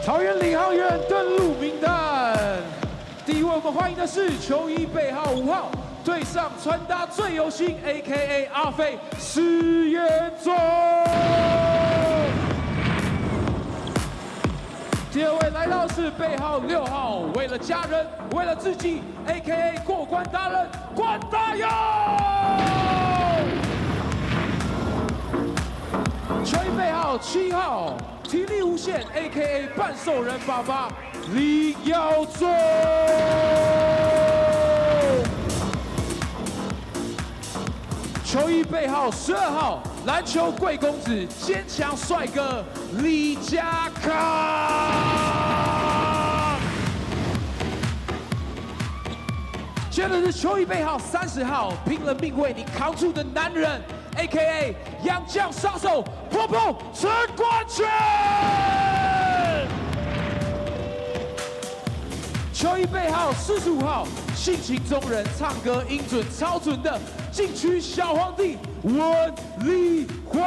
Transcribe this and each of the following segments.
桃园领航员登陆名单，第一位我们欢迎的是球衣背号5号，队上穿搭最有型 ，A.K.A. 阿飞施彦宗。第二位来到是背号6号，为了家人，为了自己 ，A.K.A. 过关达人关大佑。球衣背号7号。 体力无限 ，A.K.A. 半兽人爸爸李耀宗。球衣背号12号，篮球贵公子、坚强帅哥李家康。接着是球衣背号30号，拼了命为你扛住的男人。 A.K.A. 洋将杀手波波陈冠权，球衣背号45号，性情中人，唱歌音准超准的禁区小皇帝温立煌，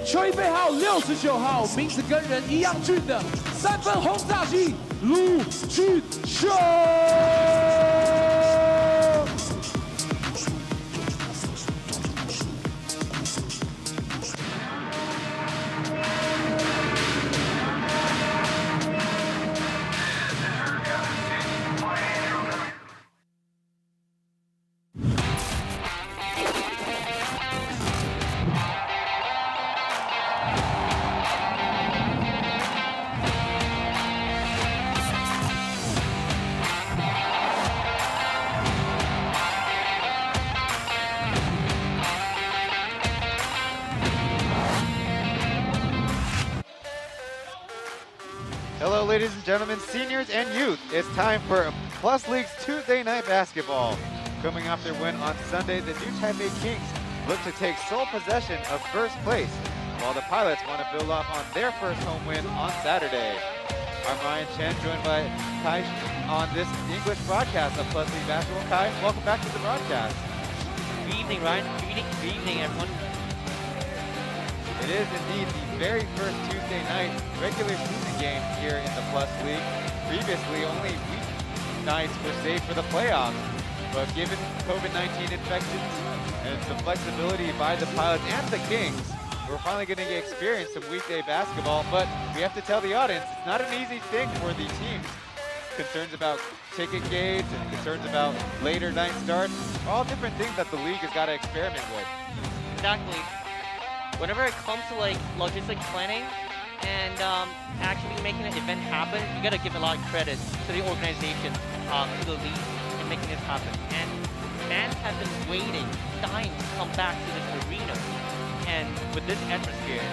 球衣背号69号，名字跟人一样俊的3分轰炸机陆俊秀。 Hello, ladies and gentlemen, seniors and youth. It's time for Plus League's Tuesday Night Basketball. Coming off their win on Sunday, the new Taipei Kings look to take sole possession of first place, while the Pilots want to build off on their first home win on Saturday. I'm Ryan Chen, joined by Kai on this English broadcast of Plus League Basketball. Kai, welcome back to the broadcast. Good evening, Ryan. Good evening, everyone. It is indeed the very first Tuesday night regular season game here in the Plus League. Previously, only week nights were saved for the playoffs. But given COVID-19 infections and some flexibility by the Pilots and the Kings, we're finally going to experience some weekday basketball. But we have to tell the audience, it's not an easy thing for the teams. Concerns about ticket gates and concerns about later night starts, all different things that the league has got to experiment with. Exactly. Whenever it comes to like logistic planning and actually making an event happen, you gotta give a lot of credit to the organization, to the league, in making this happen. And fans have been waiting, dying to come back to this arena. And with this atmosphere,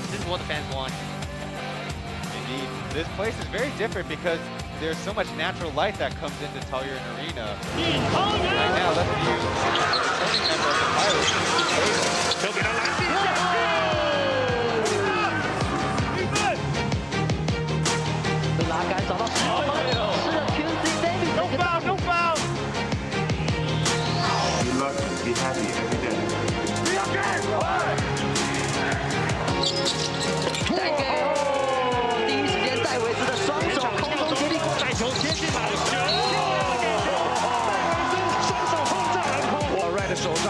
this is what the fans want. Indeed, this place is very different because there's so much natural light that comes into Taoyuan Arena. Right now, let's view the returning member of the Pilots. 球给他拦地下去，拉杆找到失了 QC Davis。No foul, no foul. You love to be happy every day. 带给第一时间戴维斯的双手空中接力，带球接近篮球，双手轰炸篮筐，我 Red 的手上。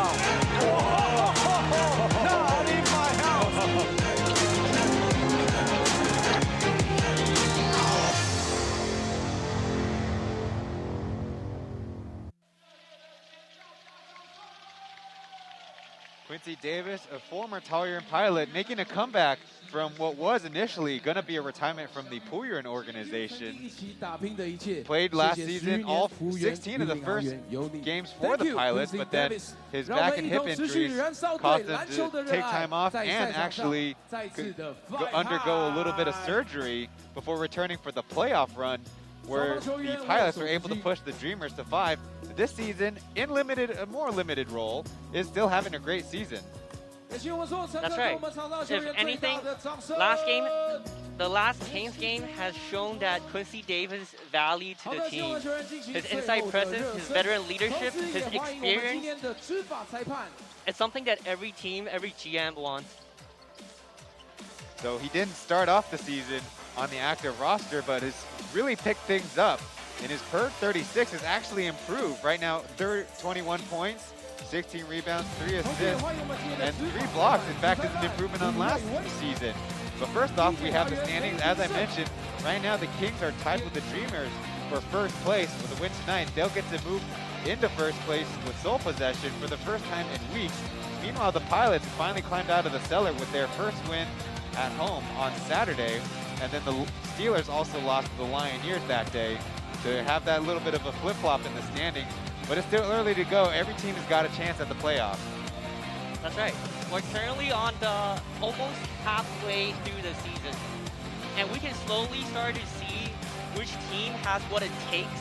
Quincy Davis, a former Taoyuan pilot, making a comeback from what was initially going to be a retirement from the P.LEAGUE organization. Played last season all 16 of the first games for the Pilots, but then his back and hip injuries caused him to take time off and actually undergo a little bit of surgery before returning for the playoff run, where the Pilots were able to push the Dreamers to 5. This season, in a more limited role, is still having a great season. That's right. If anything, last game, the last Kings game has shown that Quincy Davis' value to the team. His inside presence, his veteran leadership, his experience. It's something that every team, every GM wants. So he didn't start off the season on the active roster, but has really picked things up. And his per 36 has actually improved. Right now, 21 points, 16 rebounds, 3 assists, and 3 blocks. In fact, it's an improvement on last season. But first off, we have the standings. As I mentioned, right now the Kings are tied with the Dreamers for first place. With a win tonight, they'll get to move into first place with sole possession for the first time in weeks. Meanwhile, the Pilots finally climbed out of the cellar with their first win at home on Saturday. And then the Steelers also lost to the Lioneers that day to have that little bit of a flip-flop in the standings. But it's still early to go. Every team has got a chance at the playoffs. That's right. We're currently on the almost halfway through the season. And we can slowly start to see which team has what it takes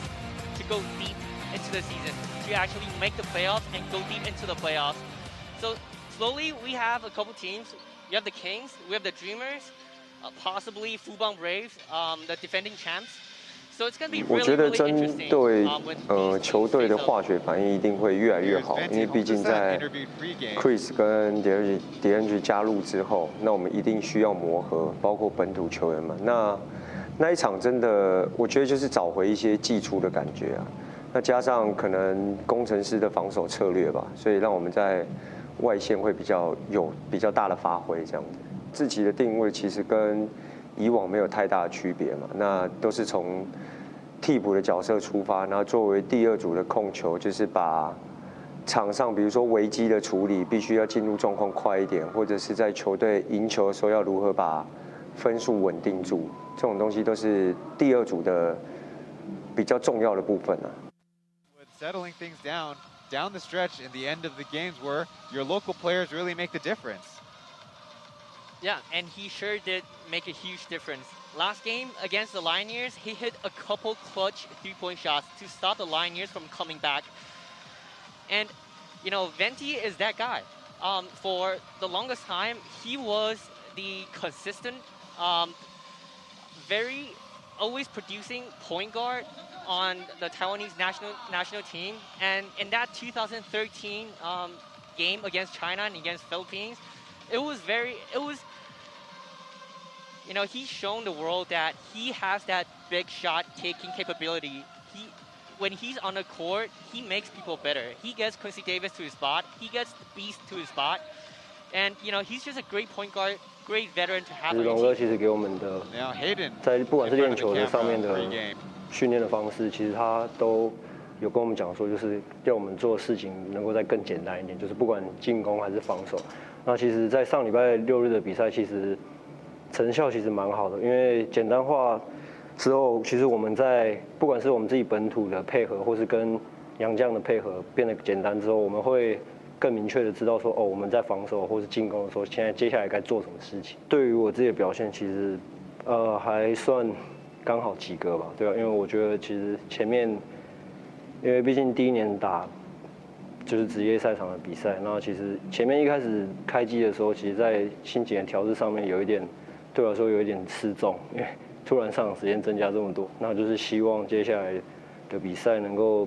to go deep into the season, to actually make the playoffs and go deep into the playoffs. So slowly we have a couple teams. We have the Kings, we have the Dreamers, possibly Fubon Braves, the defending champs. So it's going to be 我 really, 觉得 really 针 interesting. 对 when these 球队的 teams 化学反应一定会越来越好，因为毕竟在 Chris 跟 DeAndre 加入之后，那我们一定需要磨合，包括本土球员们。那一场真的，我觉得就是找回一些季初的感觉啊。那加上可能工程师的防守策略吧，所以让我们在外线会比较大的发挥这样子。自己的定位其实跟以往没有太大的区别嘛，那都是从替补的角色出发，然后作为第二组的控球，就是把场上比如说危机的处理，必须要进入状况快一点，或者是在球队赢球的时候要如何把分数稳定住，这种东西都是第二组的比较重要的部分啊。Settling things down the stretch in the end of the games where your local players really make the difference. Yeah, and he sure did make a huge difference. Last game against the Lioneers, he hit a couple clutch three-point shots to stop the Lioneers from coming back. And, you know, Venti is that guy. For the longest time, he was the consistent, always producing point guard on the Taiwanese national team. And in that 2013 game against China and against Philippines, you know, he's shown the world that he has that big shot taking capability. When he's on the court, he makes people better. He gets Quincy Davis to his spot. He gets the Beast to his spot. And, you know, he's just a great point guard, great veteran to have. 龙哥其实给我们的，在不管是练球的上面的训练的方式，其实他都有跟我们讲说，就是要我们做事情能够再更简单一点，就是不管进攻还是防守。那其实，在上礼拜6日的比赛，其实成效其实蛮好的，因为简单化之后，其实我们在不管是我们自己本土的配合，或是跟洋将的配合变得简单之后，我们会更明确的知道说，哦，我们在防守或是进攻的时候，接下来该做什么事情。对于我自己的表现，其实还算刚好及格吧，对吧？因为我觉得其实前面，因为毕竟第一年打就是职业赛场的比赛，那其实前面一开始开机的时候，其实在心情的调试上面有一点。对我来说有一点吃重，因为突然上场时间增加这么多，那就是希望接下来的比赛能够，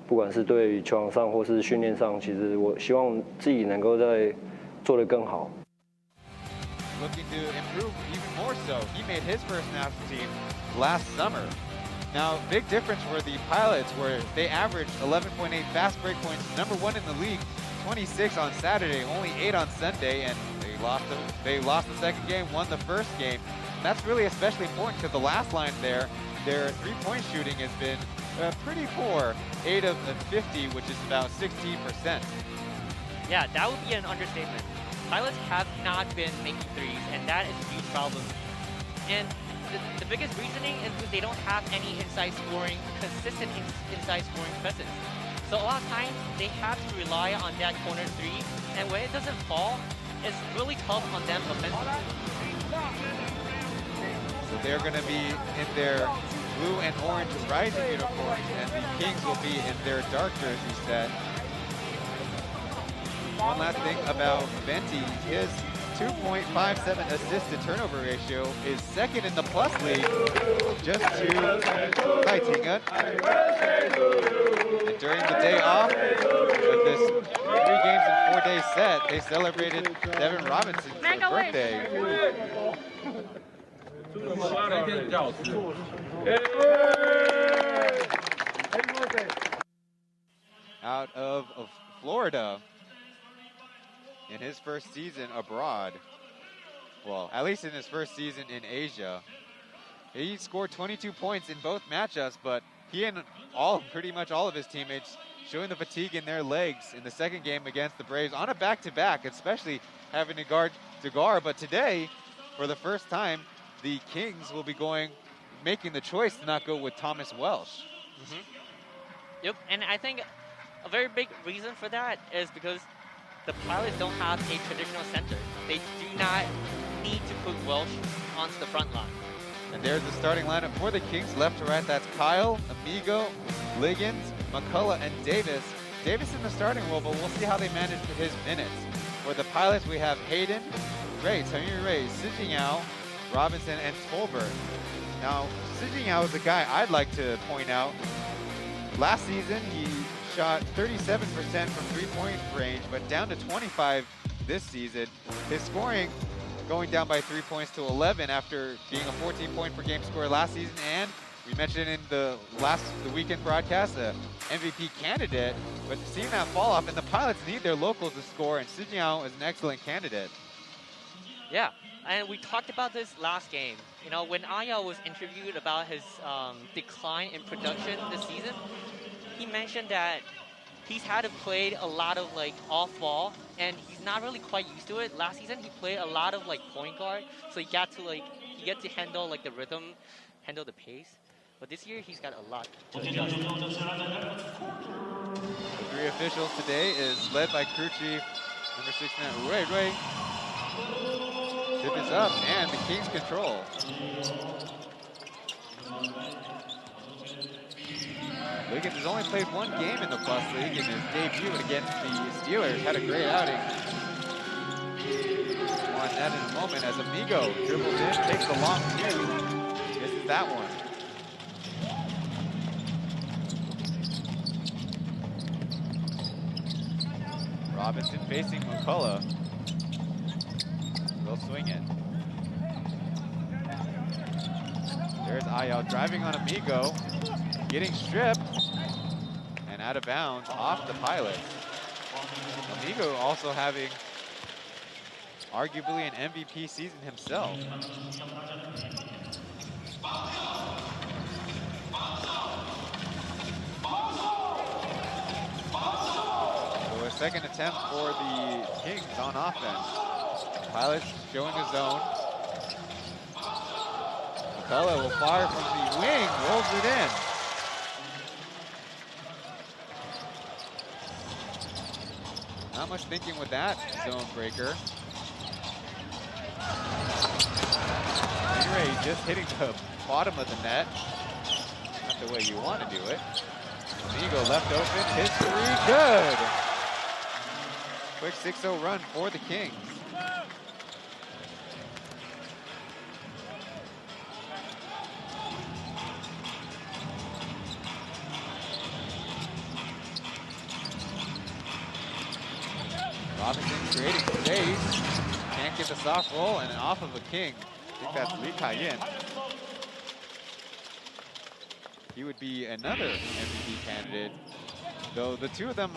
不管是对球场上或是训练上，其实我希望自己能够再做得更好。Looking to improve even more so. He made his first national team last summer. Now, big difference for the Pilots, where they averaged 11.8 fast break points, number 1 in the league, 26 on Saturday, only 8 on Sunday, and they lost the second game, won the first game. That's really especially important because the last line there, their three-point shooting has been pretty poor, 8 of 50, which is about 16%. Yeah, that would be an understatement. Pilots have not been making threes, and that is a huge problem. And the biggest reasoning is because they don't have any consistent inside scoring presence. So a lot of times, they have to rely on that corner three, and when it doesn't fall, it's really tough on them offensively. So they're going to be in their blue and orange Rising uniforms, and the Kings will be in their dark jersey set. one last thing about Venti, his 2.57 assist to turnover ratio is second in the Plus League, just to Taipei. And during the day off of this 3 games and 4 day set, they celebrated Devin Robinson's birthday. Out of Florida in his first season abroad. Well, at least in his first season in Asia. He scored 22 points in both matchups, but he and pretty much all of his teammates showing the fatigue in their legs in the second game against the Braves on a back-to-back, especially having to guard Degar. But today, for the first time, the Kings will be making the choice to not go with Thomas Welsh. Yep, and I think a very big reason for that is because the Pilots don't have a traditional center. They do not need to put Welsh onto the front line. And there's the starting lineup for the Kings. Left to right, that's Kyle, Amigo, Liggins, McCullough, and Davis. Davis in the starting role, but we'll see how they manage his minutes. For the Pilots, we have Hayden, Tamir Ray, Sijingyao, Robinson, and Tolbert. Now, Sijingyao is a guy I'd like to point out. Last season, he shot 37% from three-point range, but down to 25 this season. His scoring going down by 3 points to 11 after being a 14-point-per-game scorer last season, and we mentioned in the weekend broadcast, a MVP candidate, but seeing that fall off, and the Pilots need their locals to score, and Sijingyao is an excellent candidate. Yeah, and we talked about this last game. You know, when Aya was interviewed about his decline in production this season, he mentioned that he's had to play a lot of off-ball, and he's not really quite used to it. Last season, he played a lot of point guard, so he got to handle the rhythm, handle the pace. But this year, he's got a lot to adjust. The 3 officials today is led by crew chief number 69 Ray. Tip is up, and the Kings control. Liggins has only played 1 game in the Plus League in his debut against the Steelers. Had a great outing. More on that in a moment as Amigo dribbles in, takes the long 2. Misses that one. Robinson facing McCullough. They'll swing it. There's Ayao driving on Amigo. Getting stripped and out of bounds off the Pilots. Amigo also having arguably an MVP season himself. So a second attempt for the Kings on offense. Pilots showing a zone. McCullough will fire from the wing, rolls it in. Not much thinking with that zone breaker. Ray just hitting the bottom of the net. Not the way you want to do it. Amigo left open, his 3, good. Quick 6-0 run for the Kings. Robinson creating space, can't get the soft roll, and off of a King. I think that's Lee Kai-yin. He would be another MVP candidate, though the two of them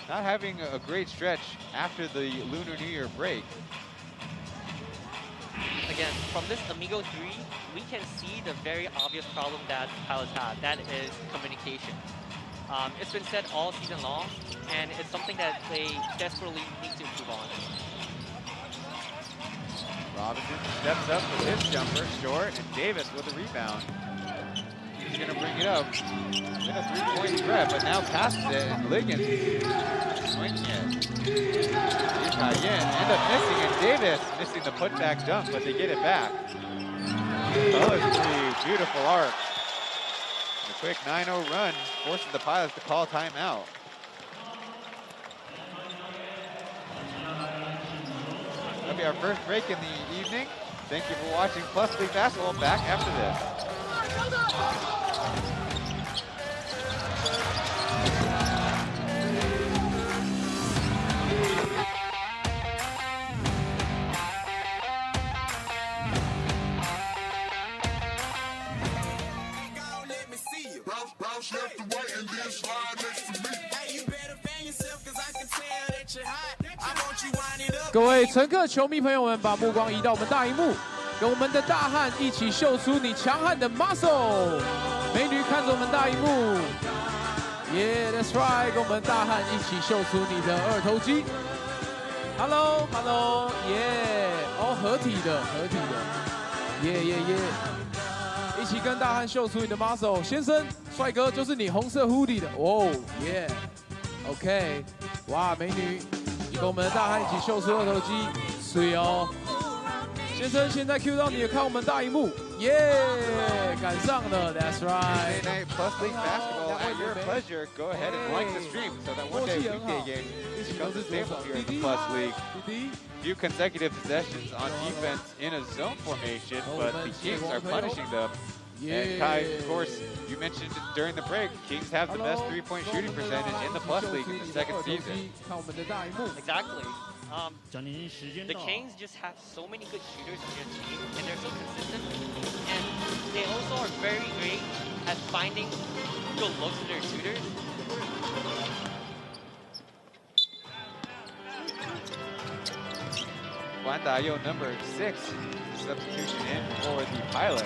not having a great stretch after the Lunar New Year break. Again, from this Amigo 3, we can see the very obvious problem that Pilots have. That is communication. It's been said all season long, and it's something that they desperately need to improve on. Robinson steps up with his jumper, short, and Davis with a rebound. He's gonna bring it up. In a 3-point threat, but now passes it, and Liggins swinging it. Yin end up missing, and Davis missing the putback dunk, but they get it back. Colors 3, beautiful arc. A quick 9-0 run forces the Pilots to call timeout. That'll be our first break in the evening. Thank you for watching Plus League Basketball. Back after this. Hot. 各位乘客、球迷朋友们，把目光移到我们大荧幕，跟我们的大汉一起秀出你强悍的 muscle。美女看着我们大荧幕 ，Yeah, that's right， 跟我们大汉一起秀出你的二头肌。Hello, hello, yeah， 哦，合体的，yeah，一起跟大汉秀出你的 muscle， 先生，帅哥，就是你红色 hoodie 的，哦 ，yeah，OK， 哇，美女。 跟我们的大汉一起秀出二头肌，水哦！先生，现在 Q 到你了，看我们大荧幕，耶，赶上了 ，That's right。 Tuesday night Plus League Basketball at your pleasure. Go ahead and like the stream so that one day weekday game becomes a staple here in the Plus League. Few consecutive possessions on defense in a zone formation, but the Kings are punishing them. And Kai, of course, you mentioned during the break, Kings have the best three-point shooting percentage in the Plus League in the second season. Exactly. The Kings just have so many good shooters on their team, and they're so consistent. And they also are very great at finding good looks for their shooters. Juan Dayo, number 6, substitution in for the Pilots.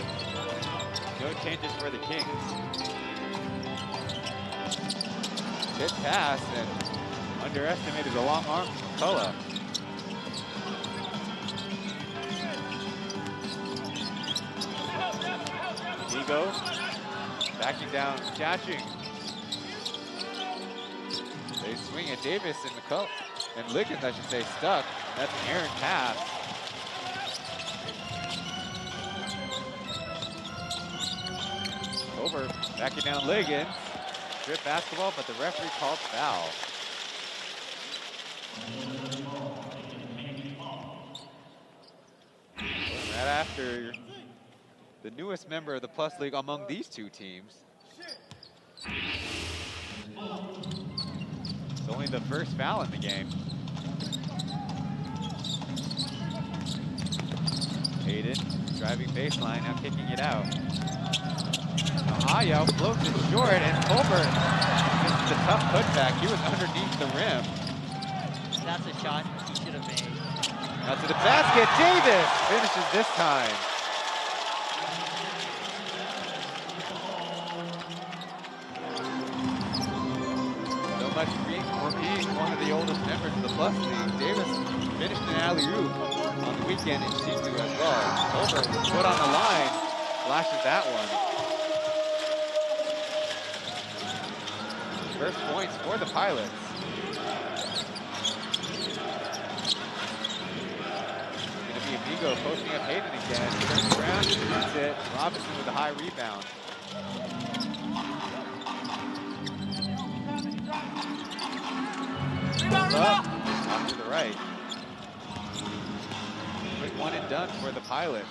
No changes for the Kings. Good pass and underestimated the long arm from Kola. Ego backing down, catching. They swing at Davis and McCullough, and Liggins, I should say, stuck. That's an errant pass. Over, backing down Liggins. Strip basketball, but the referee called foul. Right after the newest member of the Plus League among these two teams. It's only the first foul in the game. Hayden driving baseline, now kicking it out. Ayo floats it short, and Colbert misses a tough putback. He was underneath the rim. That's a shot he should have made. Now to the basket, Davis finishes this time. So much for being one of the oldest members of the Plus League. Davis finished an alley-oop on the weekend in Shizu as well. Colbert put on the line, flashes that one. First points for the Pilots. Gonna be Amigo posting up Hayden again. Turns around, shoots it. Robinson with a high rebound. Up, off to the right. Quick one and done for the Pilots.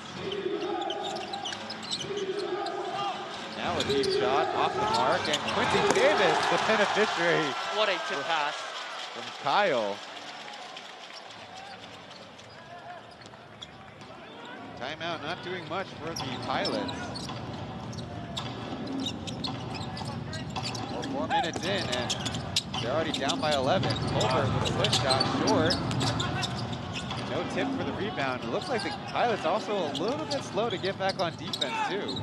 Now a deep shot off the mark, and Quincy Davis, the beneficiary. What a tip pass. From Kyle. Timeout not doing much for the Pilots. Well, 4 minutes in, and they're already down by 11. Colbert with a push shot short. No tip for the rebound. It looks like the Pilots also a little bit slow to get back on defense, too.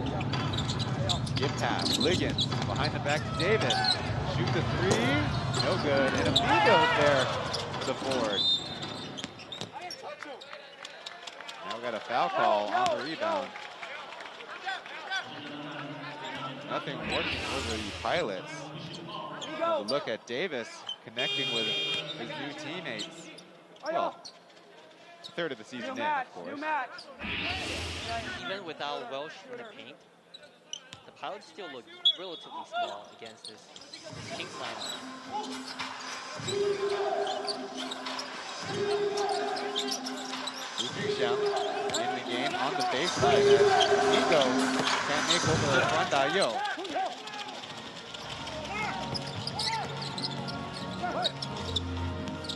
Give pass, Liggins behind the back to Davis. Shoot the three, no good. And Amigo there for the board. Now we got a foul call on the rebound. Nothing working for the Pilots. A look at Davis connecting with his new teammates. Well, third of the season in, of course. Even without Welsh in the paint, the Pilots still look relatively small against this Kings lineup. rebound in the game on the baseline. Nico can't make over Juan Dayo.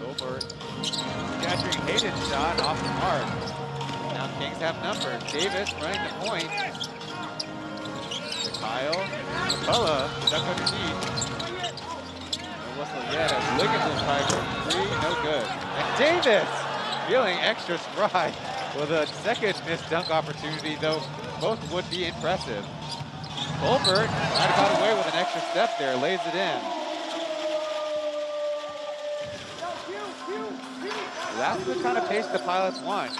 Over capturing Hayden's shot off the mark. Now Kings have numbers. Davis running the point. Kyle, McCullough stuck underneath. No whistle yet as Liggins will try for three, no good. And Davis feeling extra spry with a second missed dunk opportunity, though both would be impressive. Colbert might have got away with an extra step there, lays it in. That's the kind of pace the Pilots want.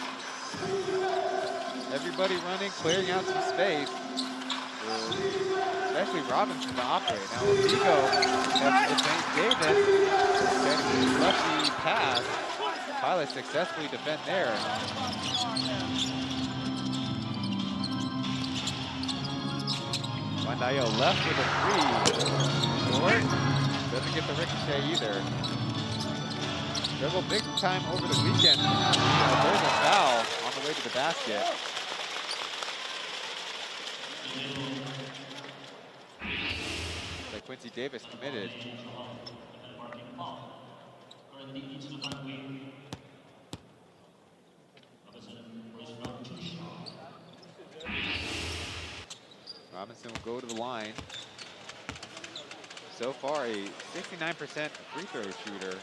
Everybody running, clearing out some space. Especially Robinson to operate. Now Vigo has St. Davis getting a lucky pass. Pilots successfully defend there. Wandayo left with a three. Short. Doesn't get the ricochet either. Dribble big time over the weekend. There's a foul on the way to the basket. Like Quincy Davis committed. Robinson will go to the line. So far, a 69% free throw shooter.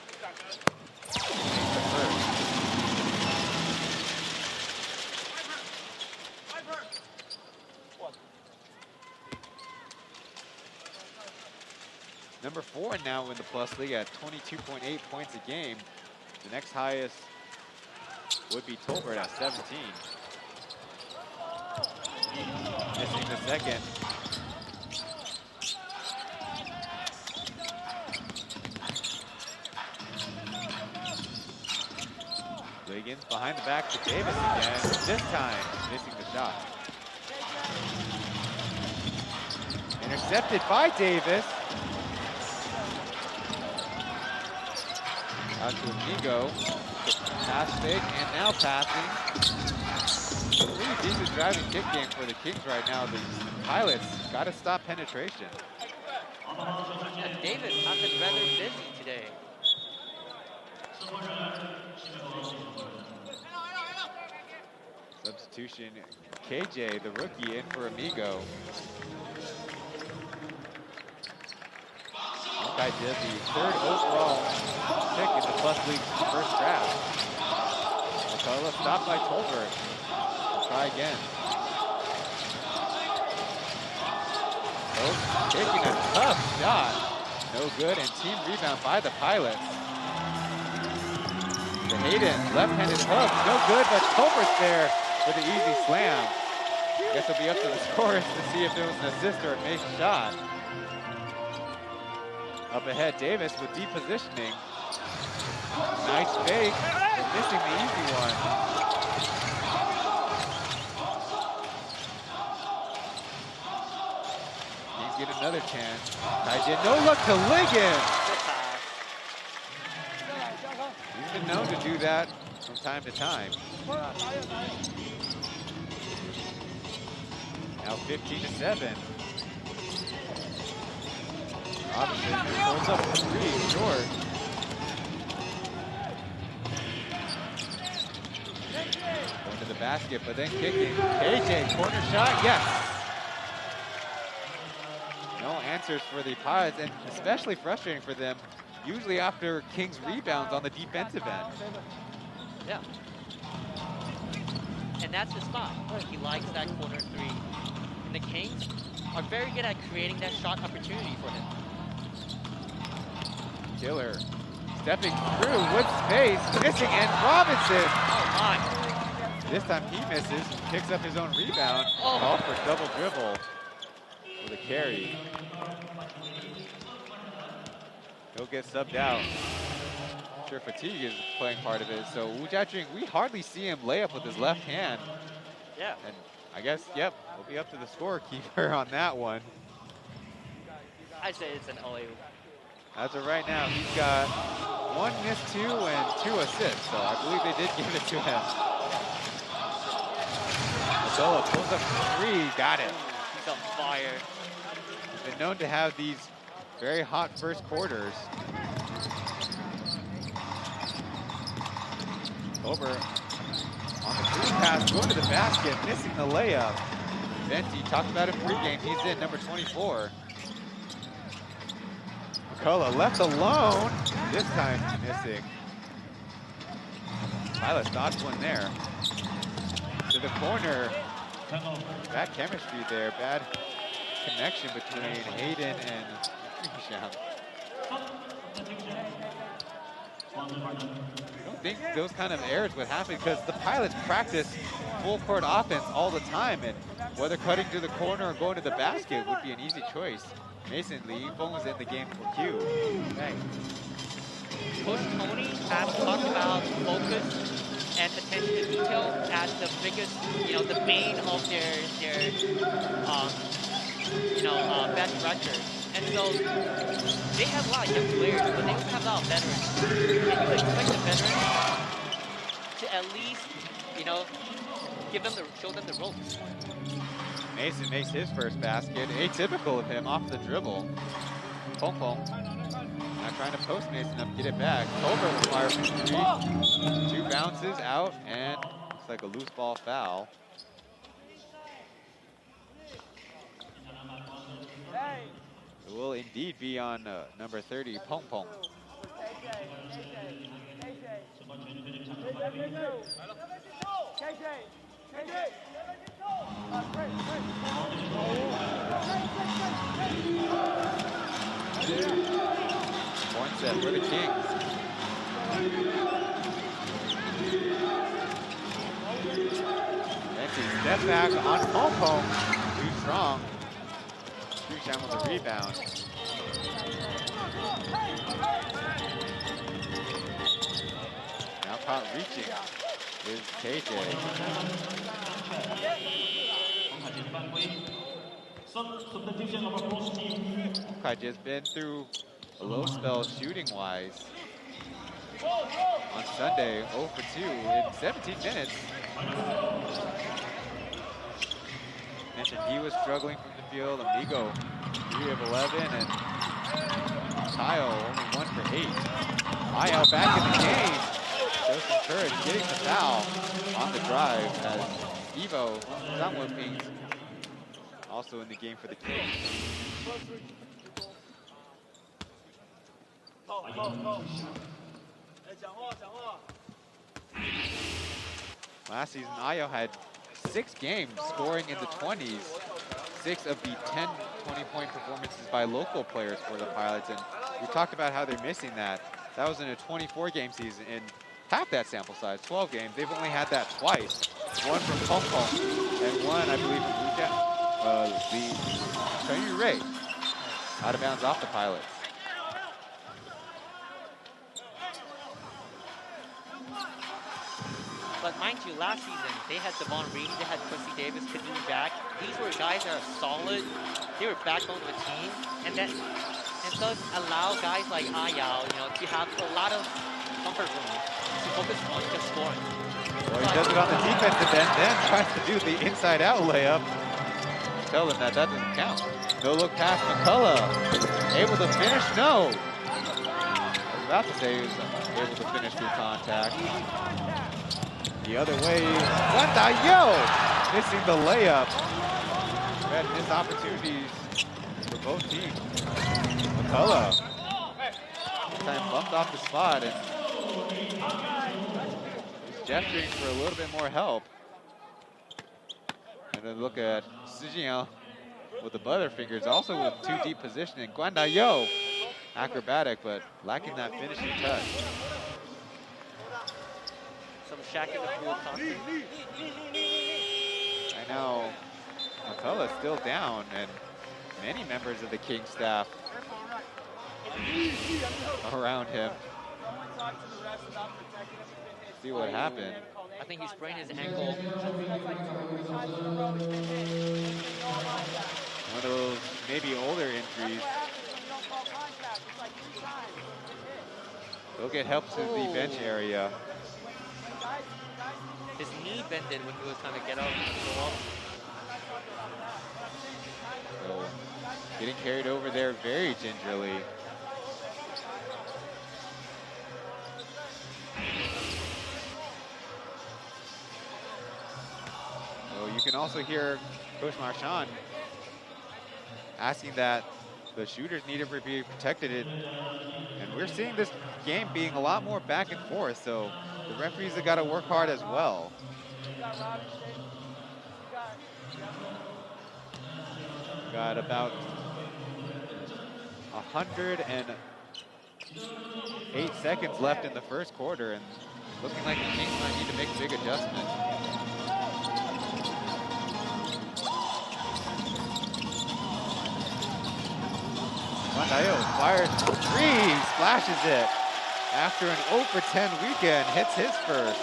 Number 4 now in the Plus League at 22.8 points a game. The next highest would be Tolbert at 17. Missing the second. Liggins behind the back to Davis again. This time, missing the shot. Intercepted by Davis. Out to Amigo. Pass fake and now passing. Really decent driving kick game for the Kings right now. The Pilots got to stop penetration. And Davis has been rather busy today. Substitution, KJ, the rookie, in for Amigo. This guy did the 3rd overall pick in the Plus League's first draft. McCullough stopped by Tolbert. We'll try again. Oh, taking a tough shot. No good, and team rebound by the Pilots. To Hayden, left-handed hook, no good, but Tolbert's there with an easy slam. Guess it'll be up to the scorers to see if there was an assist or a made shot. Up ahead, Davis with deep positioning. Nice fake, but missing the easy one. Kings get another chance. Taijin, no look to Liggins. He's been known to do that from time to time. Now 15-7. Robinson holds up the 3, short. Going to the basket, but then kicking. KJ, corner shot, yes. No answers for the Pilots, and especially frustrating for them, usually after Kings rebounds on the defensive end. Yeah. And that's his spot. He likes that corner 3. And the Kings are very good at creating that shot opportunity for him. Killer stepping through with space, missing, and Robinson. Oh my. This time he misses, picks up his own rebound. Oh. Call for double dribble with a carry. He'll get subbed out. I'm sure fatigue is playing part of it. So Wu Jiaqing, we hardly see him lay up with his left hand. Yeah. And I guess, yep, it'll be up to the scorekeeper on that one. I say it's an OA. As of right now, he's got 1 missed 2 and 2 assists. So I believe they did give it to him. Solo pulls up 3, got it. He's on fire. He's been known to have these very hot first quarters. Over on the free pass, going to the basket, missing the layup. Venti talked about him pregame. He's in number 24. McCullough left alone. This time missing. Silas dodged one there. To the corner. Bad chemistry there. Bad connection between Hayden and Sham. I don't think those kind of errors would happen because the Pilots practice full court offense all the time, and whether cutting to the corner or going to the basket would be an easy choice. Mason Lee was in the game for Q. Right. Coach Tony has talked about focus and attention to detail as the biggest, the bane of their best record. And so they have a lot of young players, but they also have a lot of veterans. And you would expect the veterans to at least, show them the ropes. Mason makes his first basket. Atypical of him off the dribble. Pong Pong. Now trying to post Mason up, get it back. Culver will fire from 3. 2 bounces out, and looks like a loose ball foul. It will indeed be on number 30, Pong Pong. Point set for the Kings. Venti step back on Pong Pong. Too strong. Down with the rebound. Now caught reaching is KJ. Hokai just been through a low spell shooting-wise. On Sunday, 0 for 2 in 17 minutes. Mentioned he was struggling from the field. Amigo, 3 of 11, and Kyle only 1 for 8. Ayo back in the game. Shows some courage, getting the foul on the drive as Evo Zamwaping also in the game for the Kings. Last season, Ayo had 6 games scoring in the 20s. 6 of the 10 20-point performances by local players for the Pilots, and we talked about how they're missing that. That was in a 24-game season. In half that sample size, 12 games, they've only had that twice. 1 from Pong Pong, and 1, I believe, from the Chen Ray, out of bounds off the Pilots. But mind you, last season, they had Devon Reed, they had Quincy Davis, Kadoo back. These were guys that are solid. They were backbone of a team. And that does allow guys like Ayo, to have a lot of comfort room to focus on just scoring. Well, he does it on the defensive end, then tries to do the inside-out layup. Tell them that doesn't count. No look past McCullough. Able to finish? No. I was about to say he was able to finish through contact. The other way, Guandayo missing the layup. We had missed opportunities for both teams. McCullough, this time bumped off the spot and he's gesturing for a little bit more help. And then look at Sijian with the butterfingers, also with 2 deep positioning. Guandayo, acrobatic, but lacking that finishing touch. Some Shaq in the pool content. I know McCullough's still down, and many members of the Kings staff around him. See what happened. I think he sprained his ankle. One of those maybe older injuries. He'll get help to the bench area. His knee defended when he was trying to get up and go up. So, getting carried over there very gingerly. So you can also hear Coach Marchand asking that the shooters need to be protected. And we're seeing this game being a lot more back and forth, so the referees have got to work hard as well. Got about 108 seconds left in the first quarter, and looking like the Kings might need to make a big adjustment. Dayo fires three, splashes it. After an 0 for 10 weekend, hits his first.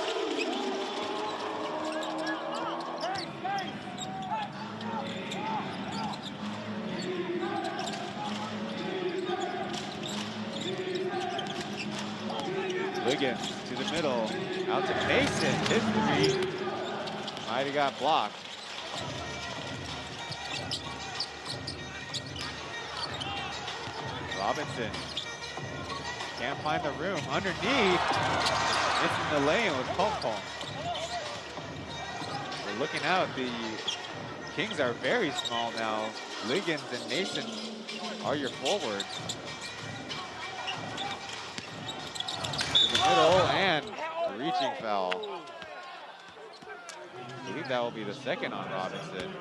Liggins to the middle, out to Mason, his three. Might have got blocked. Robinson can't find the room underneath. Missing the lane with Pom. We're looking out. The Kings are very small now. Liggins and Mason are your forwards. To the middle and a reaching foul. I believe that will be the second on Robinson.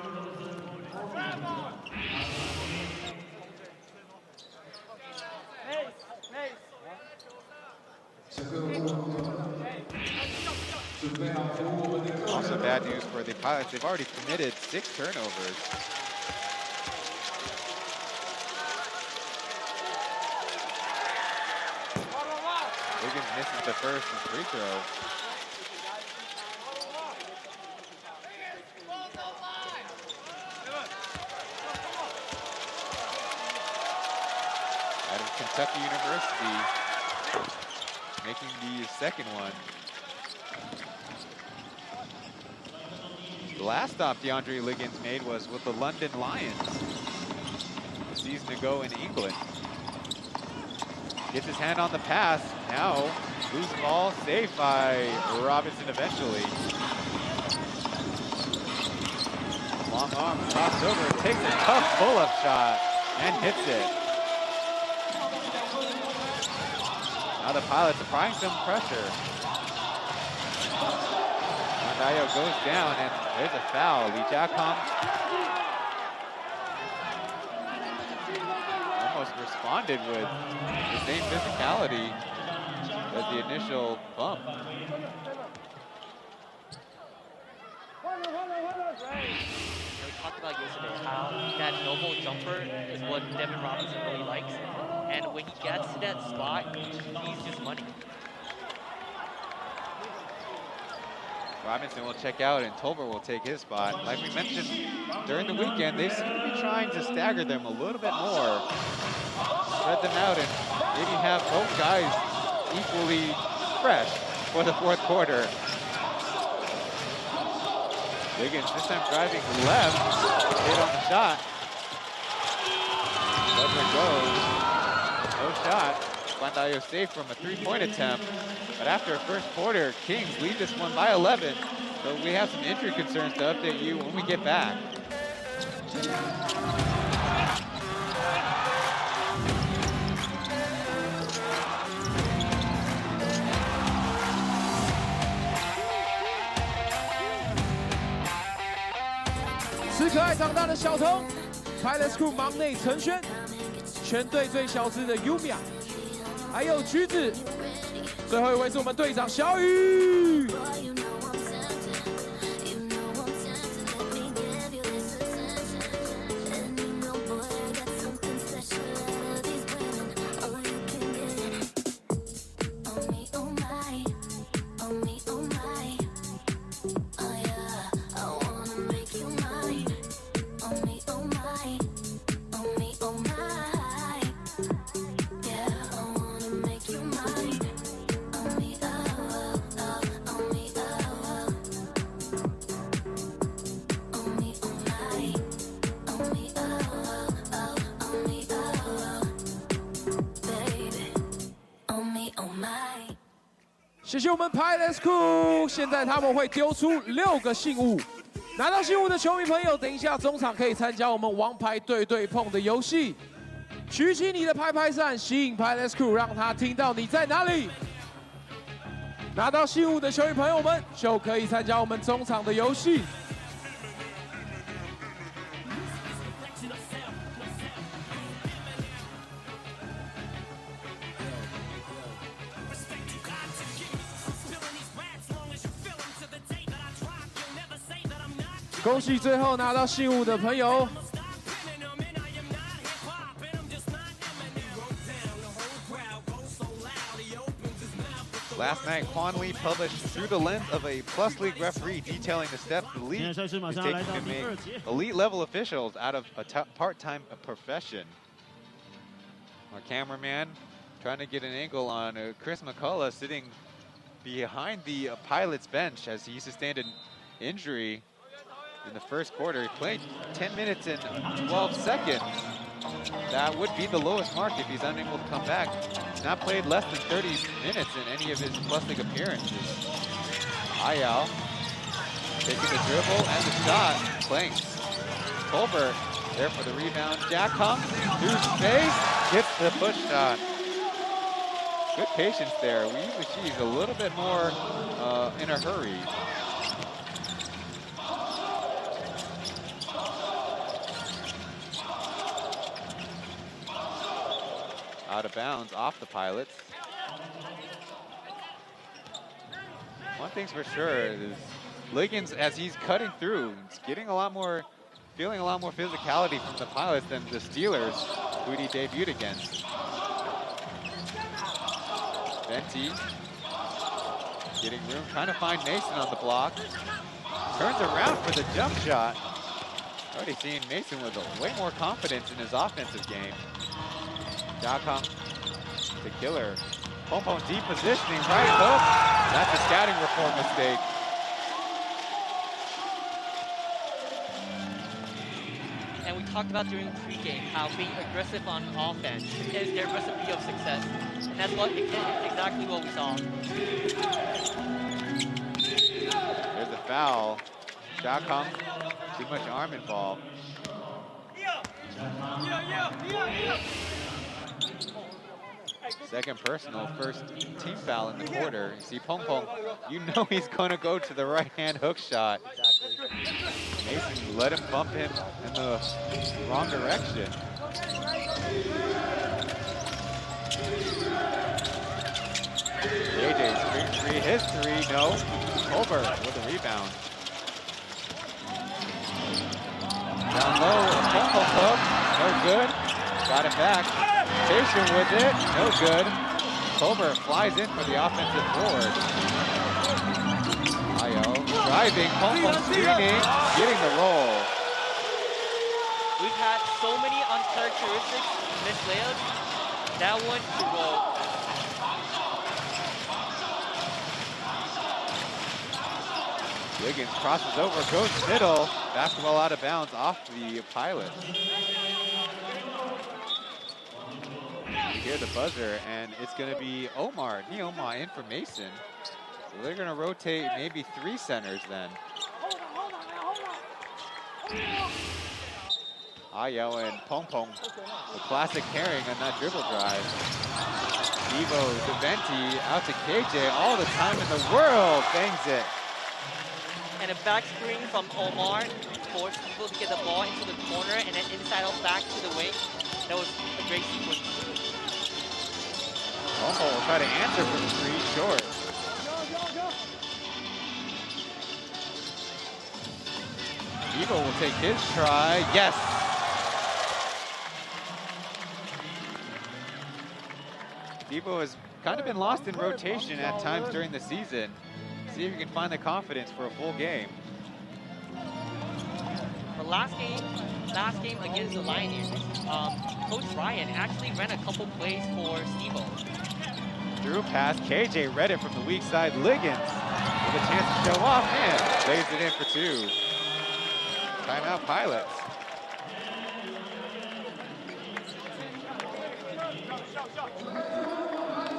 Also bad news for the Pilots. They've already committed 6 turnovers. Liggins misses the first and free throw. Out of Kentucky University, making the second one. The last stop DeAndre Liggins made was with the London Lions a season ago in England. Gets his hand on the pass. Now, loose ball, saved by Robinson eventually. Long arm, crossed over, takes a tough pull-up shot, and hits it. Now the Pilots applying some pressure. Dayo goes down, and there's a foul. Lee Jackson almost responded with the same physicality as the initial bump. We talked about yesterday how that noble jumper is what Devin Robinson really likes. And when he gets to that spot, he's just money. Robinson will check out and Tolbert will take his spot. Like we mentioned during the weekend, they seem to be trying to stagger them a little bit more. Spread them out and maybe have both guys equally fresh for the fourth quarter. Liggins this time driving left, hit on the shot. Over goes, no shot. Dayo safe from a three-point attempt. But after a first quarter, Kings lead this one by 11. So we have some injury concerns to update you when we get back.吃可爱长大的小童 ，Pilots Crew 忙内陈轩，全队最小只的 Yumia， 还有橘子，最后一位是我们队长小雨。Me 谢谢我们 P.LEAGUE Crew， 现在他们会丢出6个信物，拿到信物的球迷朋友，等一下中场可以参加我们王牌对对碰的游戏。举起你的拍拍扇，吸引 P.LEAGUE Crew， 让他听到你在哪里。拿到信物的球迷朋友们，就可以参加我们中场的游戏。 恭喜最后拿到信物的朋友。 Last night, Quan Lee published Through the Lens of a Plus League Referee detailing the steps the league is taking to make elite-level officials out of a part-time profession. Our cameraman trying to get an angle on Chris McCullough sitting behind the pilot's bench as he sustained an injury in the first quarter. He played 10 minutes and 12 seconds. That would be the lowest mark if he's unable to come back. He's not played less than 30 minutes in any of his Plus League appearances. Ayao taking the dribble and the shot. Planks. Tolbert there for the rebound. Jack comes through space, gets the push shot. Good patience there. We usually see he's a little bit more in a hurry. Out of bounds, off the Pilots. One thing's for sure is Liggins, as he's cutting through, he's getting a lot more, feeling a lot more physicality from the Pilots than the Steelers, who he debuted against. Venti getting room, trying to find Mason on the block. Turns around for the jump shot. Already seeing Mason with way more confidence in his offensive game. Jakong to Killer. Pompon deep positioning, right hook. That's a scouting report mistake. And we talked about during pregame how being aggressive on offense is their recipe of success. And that's exactly what we saw. There's a foul. Jakong, too much arm involved. Second personal, first team foul in the quarter. You see Pompon, you know he's going to go to the right-hand hook shot. Exactly. Mason let him bump him in the wrong direction. JJ screen free, his three, no. Over with a rebound. Down low, Pompon hook, no good. Got it back. Patient with it, no good. Colbert flies in for the offensive board. Ayo driving, Pompon screening, getting the roll. We've had so many uncharacteristic missed layups. That one to roll. Liggins crosses over, goes middle. Basketball out of bounds off the Pilots. You hear the buzzer, and it's going to be Omar, Neoma in for Mason. So they're going to rotate maybe 3 centers then. Ayo and Pompon, the classic pairing on that dribble drive. Devo to Venti, out to KJ, all the time in the world, bangs it. And a back screen from Omar forced people to get the ball into the corner and then inside out back to the wing. That was a great sequence. Pompon will try to answer from 3 short. Devo will take his try, yes! Devo has kind of been lost in rotation at times during the season. See if he can find the confidence for a full game. The last game against the Lions, Coach Ryan actually ran a couple plays for Stevo. Through pass, KJ read it from the weak side. Liggins with a chance to show off and lays it in for 2. Timeout Pilots.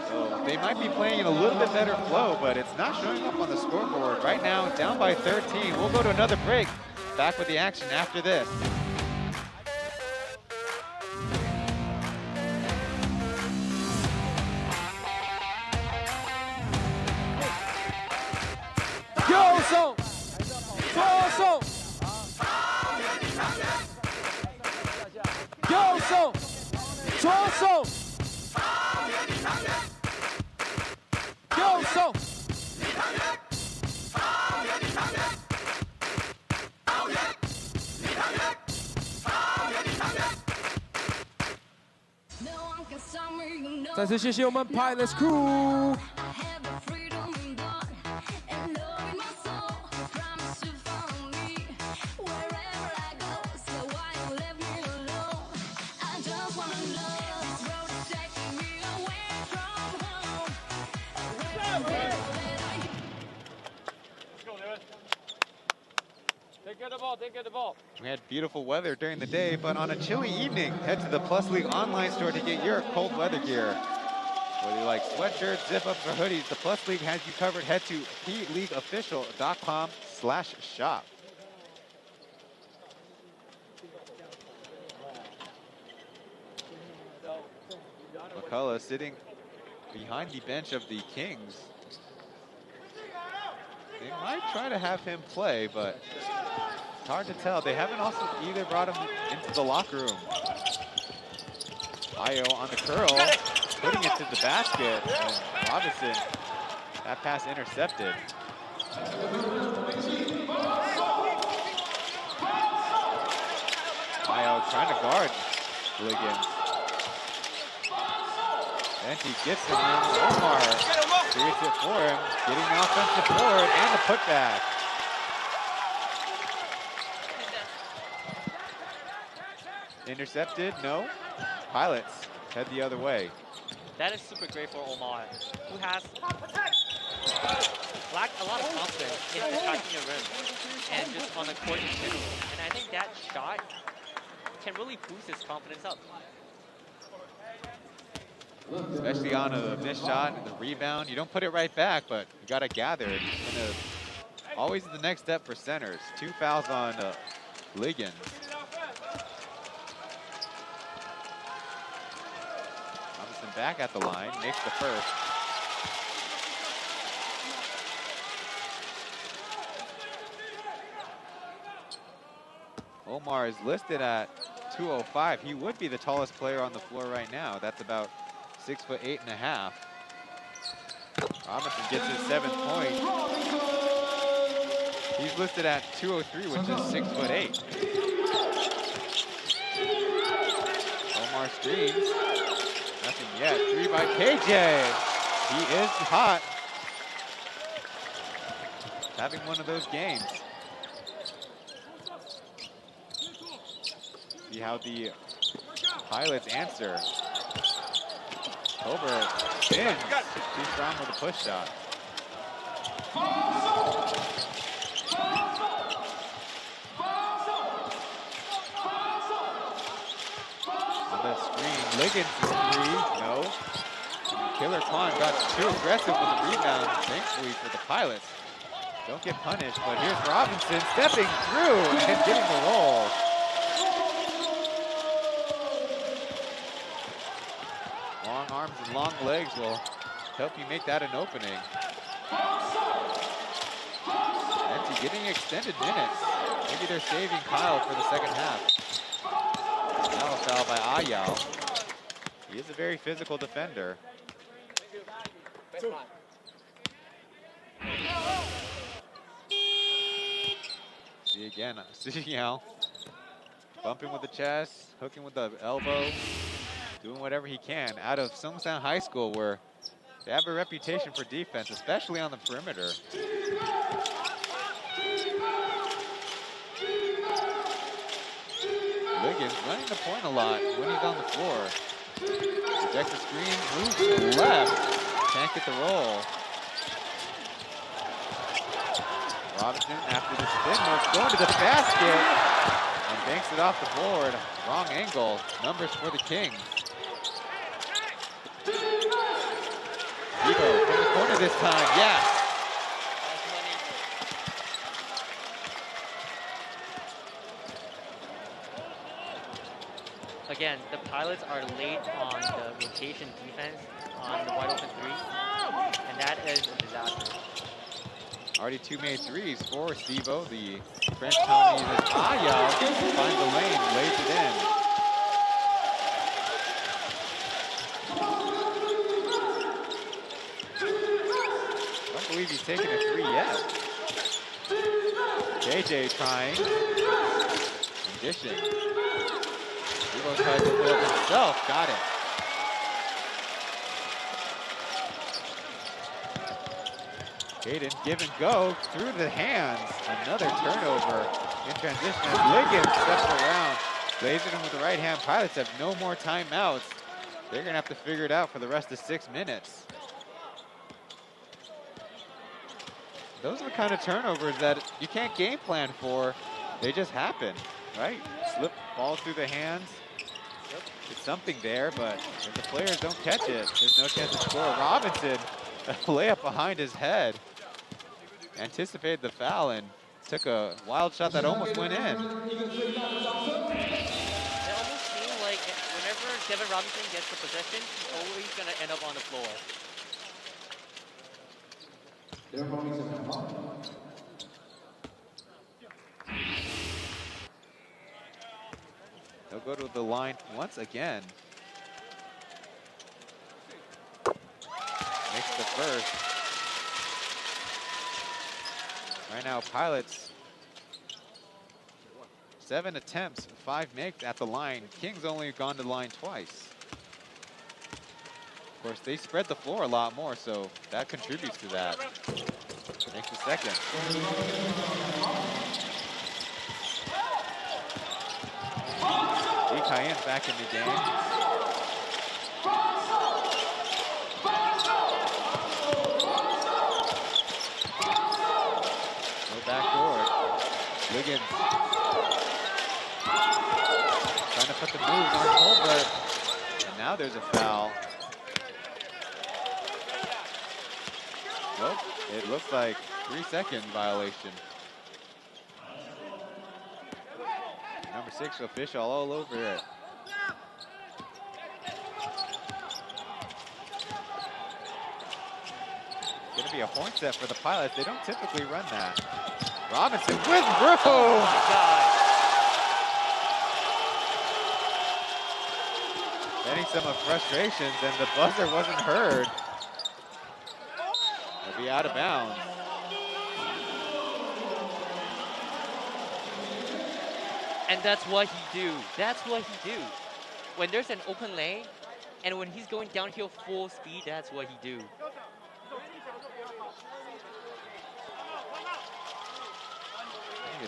So they might be playing in a little bit better flow, but it's not showing up on the scoreboard. Right now, down by 13. We'll go to another break. Back with the action after this.右手，左手，右手，左手，右手。再次谢谢我们 P.LEAGUE Crew。We had beautiful weather during the day, but on a chilly evening, head to the Plus League online store to get your cold weather gear. Whether you like sweatshirts, zip-ups, or hoodies, the Plus League has you covered. Head to pleagueofficial.com/shop. McCullough sitting behind the bench of the Kings. They might try to have him play, but it's hard to tell. They haven't also either brought him into the locker room. Ayo on the curl, putting it to the basket, and Robinson, that pass intercepted. Ayo trying to guard Liggins. And he gets him in. Omar creates it for him, getting the offensive board and the putback. Intercepted, no. Pilots head the other way. That is super great for Omar, who has lacked a lot of confidence in attacking the rim and just on the court in general. And I think that shot can really boost his confidence up. Especially on a missed shot and the rebound. You don't put it right back, but you got to gather it. It's always the next step for centers. 2 fouls on Liggins. Robinson back at the line, makes the first. Omar is listed at 205. He would be the tallest player on the floor right now. That's about 6'8.5". Robinson gets his 7th point. He's listed at 203, which is 6'8". Omar screens. Nothing yet. 3 by KJ. He is hot. Having one of those games. See how the Pilots answer. Over spins. Too strong with a push shot. On the screen, Liggins is 3. No. Killer Kwan got too aggressive with the rebound, thankfully for the Pilots. Don't get punished, but here's Robinson stepping through and getting the roll. Long arms and long legs will help you make that an opening. Nancy getting extended minutes. Maybe they're saving Kyle for the second half. Now a foul by Ayal. He is a very physical defender. See again, Siyao. Bumping with the chest, hooking with the elbow. Doing whatever he can out of Songsan High School, where they have a reputation for defense, especially on the perimeter. Liggins running the point a lot when he's on the floor. Rejects the screen, moves to the left, can't get the roll. Robinson, after the spin move, going to the basket and banks it off the board. Wrong angle, numbers for the Kings. corner this time. Yes. Again, the Pilots are late on the rotation defense on the wide open three, and that is a disaster. Already 2 made threes for Stevo. The French Tony is Aya finds the lane, lays it in. I don't believe he's taken a three yet. JJ trying. Condition. Stevo tries to build himself. Got it. Hayden, give and go through the hands. Another turnover in transition as Liggins steps around. Lays it in with the right hand. Pilots have no more timeouts. They're going to have to figure it out for the rest of 6 minutes. Those are the kind of turnovers that you can't game plan for. They just happen, right? Slip ball through the hands. It's something there, but if the players don't catch it, there's no chance to score. Robinson, a layup behind his head. Anticipated the foul and took a wild shot that almost went in. It almost seemed like whenever Devin Robinson gets the possession, he's always going to end up on the floor. They'll go to the line once again. Makes the first. Right now, Pilots, 7 attempts, 5 makes at the line. Kings only gone to the line twice. Of course, they spread the floor a lot more, so that contributes to that. Makes the second. Lee Cayenne's back in the game. Liggins trying to put the moves on Colbert, and now there's a foul. Well, it looks like 3-second violation. Number 6 official all over it. Gonna be a horn set for the Pilots. They don't typically run that. Robinson with room. Oh my God. Getting some of frustrations, and the buzzer wasn't heard. It'll be out of bounds. And that's what he do. That's what he do. When there's an open lane, and when he's going downhill full speed, that's what he do.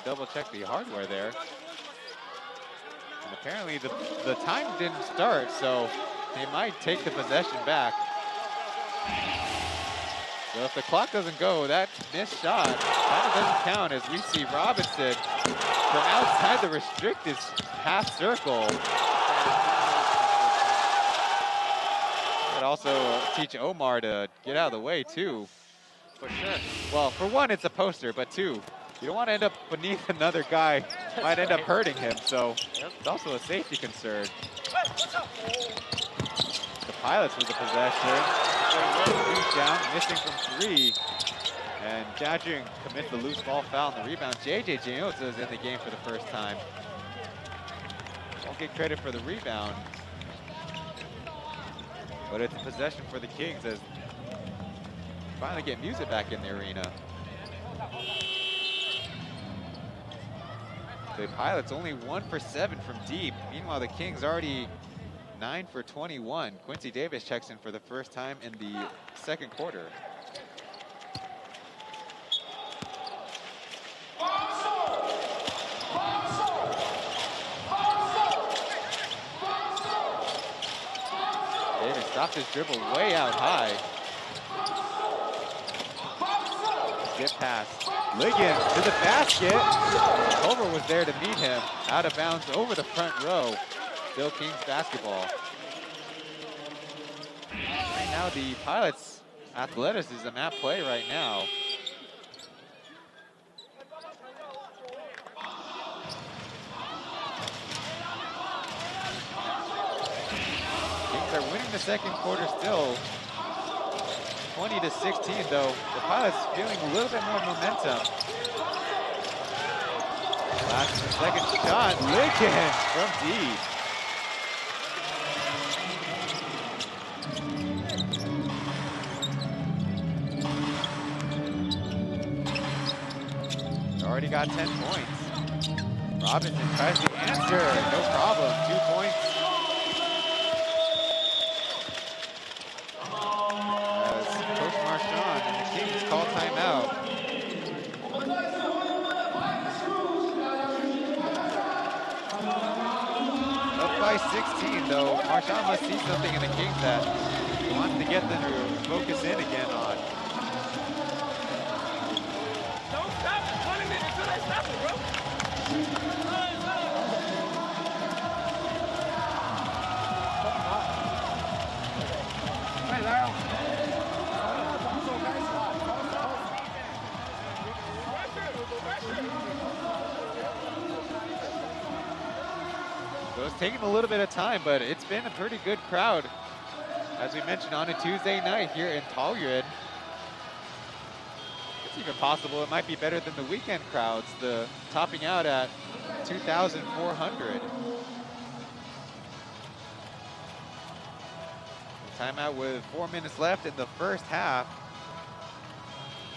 Double check the hardware there. And apparently the time didn't start, so they might take the possession back. So if the clock doesn't go, that missed shot kind of doesn't count, as we see Robinson from outside the restricted half circle. But also teach Omar to get out of the way too. For sure. Well, for one, it's a poster, but two, you don't want to end up beneath another guy. Might end up hurting him, so it's also a safety concern. The Pilots with the possession. Reach down, missing from 3. And Jiajun commits the loose ball foul on the rebound. JJ Gianota is in the game for the first time. Won't get credit for the rebound. But it's a possession for the Kings as finally get music back in the arena. The Pilots only 1 for 7 from deep. Meanwhile, the Kings already 9 for 21. Quincy Davis checks in for the first time in the second quarter. Davis stopped his dribble way out high. Get pass. Liggins to the basket. Culver was there to meet him. Out of bounds over the front row. Still Kings basketball. Right now the Pilots athleticism at play right now. Kings are winning the second quarter still. 20-16 though. The Pilots feeling a little bit more momentum. Last and second shot, Liggins from deep. Already got 10 points. Robinson tries to answer, no problem, 2 points. As Coach Marchand and the Kings call timeout. Up by 16 though, Marchand must see something in the Kings that he wants to get them to focus in again on. So it's taking a little bit of time, but it's been a pretty good crowd. As we mentioned, on a Tuesday night here in Taoyuan. It's even possible it might be better than the weekend crowds, the topping out at 2,400. Timeout with 4 minutes left in the first half.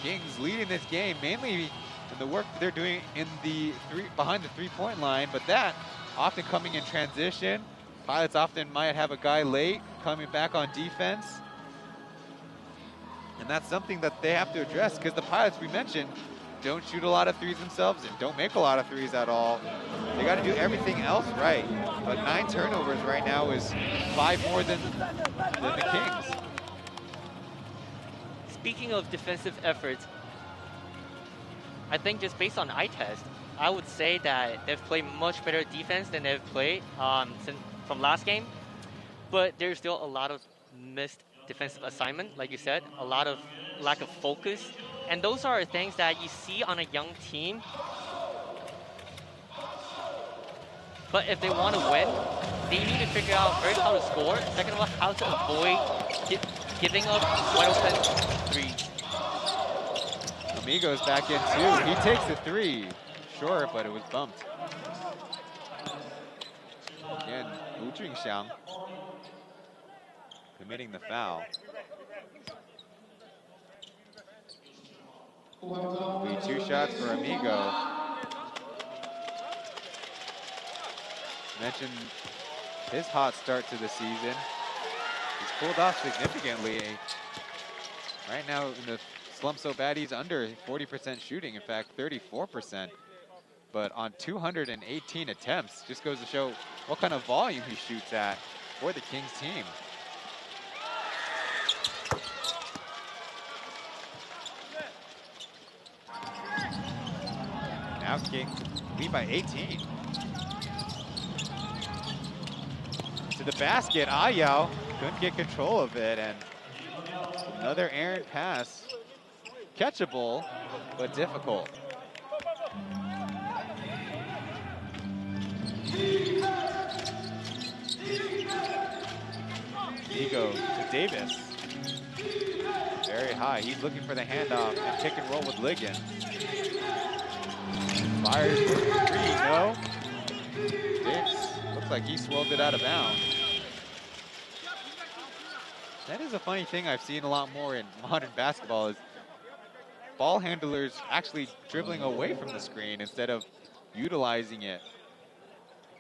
Kings leading this game mainly in the work they're doing in the behind the three-point line, but that often coming in transition. Pilots often might have a guy late coming back on defense. And that's something that they have to address because the Pilots, we mentioned, don't shoot a lot of threes themselves and don't make a lot of threes at all. They got to do everything else right. But 9 turnovers right now is 5 more than the Kings. Speaking of defensive efforts, I think just based on eye test, I would say that they've played much better defense than they've played from last game. But there's still a lot of missed defensive assignment, like you said, a lot of lack of focus. And those are things that you see on a young team. But if they want to win, they need to figure out first how to score, second of all, how to avoid giving up wide open threes. Amigo's back in too. He takes the 3. Sure, but it was bumped. Again, Wu Jingxiang committing the foul. It'll be 2 shots for Amigo. Mentioned his hot start to the season. He's cooled off significantly. Right now in the slump so bad he's under 40% shooting, in fact 34%. But on 218 attempts, just goes to show what kind of volume he shoots at for the Kings team. Now Kings lead by 18. To the basket, Ayao couldn't get control of it, and another errant pass. Catchable, but difficult. Ego to Davis. Very high. He's looking for the handoff and pick and roll with Liggins. Fires for 3. No. Davis looks like he swirled it out of bounds. That is a funny thing I've seen a lot more in modern basketball is ball handlers actually dribbling away from the screen instead of utilizing it.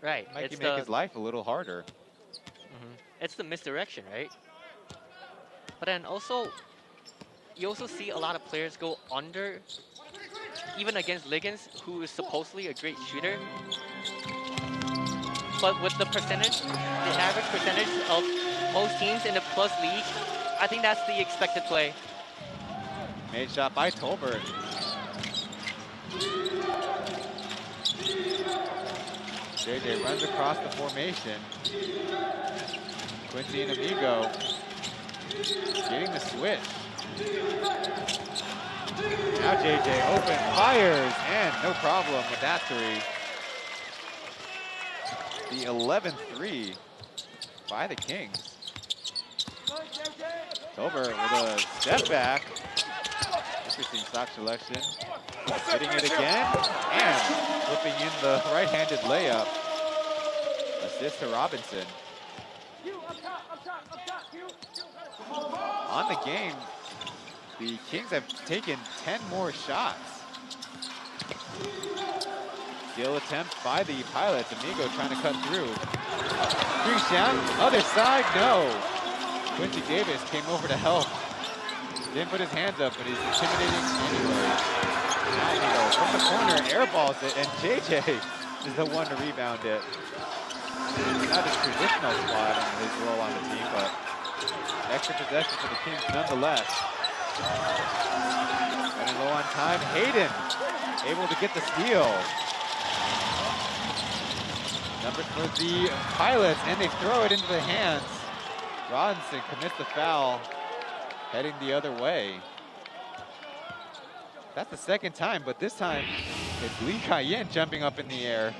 Right. Might make his life a little harder. It's the misdirection, right? But then also, you also see a lot of players go under, even against Liggins, who is supposedly a great shooter. But with the percentage, the average percentage of most teams in the plus league, I think that's the expected play. Made shot by Tolbert. JJ runs across the formation. Quincy and Amigo getting the switch. Now JJ open, fires, and no problem with that three. The 11-3 by the Kings. Tolbert with a step back. Interesting stock selection. Hitting it again, and flipping in the right-handed layup. Assist to Robinson. On the game, the Kings have taken 10 more shots. Steal attempt by the Pilots. Amigo trying to cut through. Three shot, other side, no. Quincy Davis came over to help. Didn't put his hands up, but he's intimidating anyway. Amigo from the corner, airballs it, and JJ is the one to rebound it. Not his traditional squad in his role on the team, but extra possession for the Kings nonetheless. Running low on time, Hayden able to get the steal. Numbers for the Pilots, and they throw it into the hands. Robinson commits the foul, heading the other way. That's the second time, but this time it's Lee Kai-yin jumping up in the air.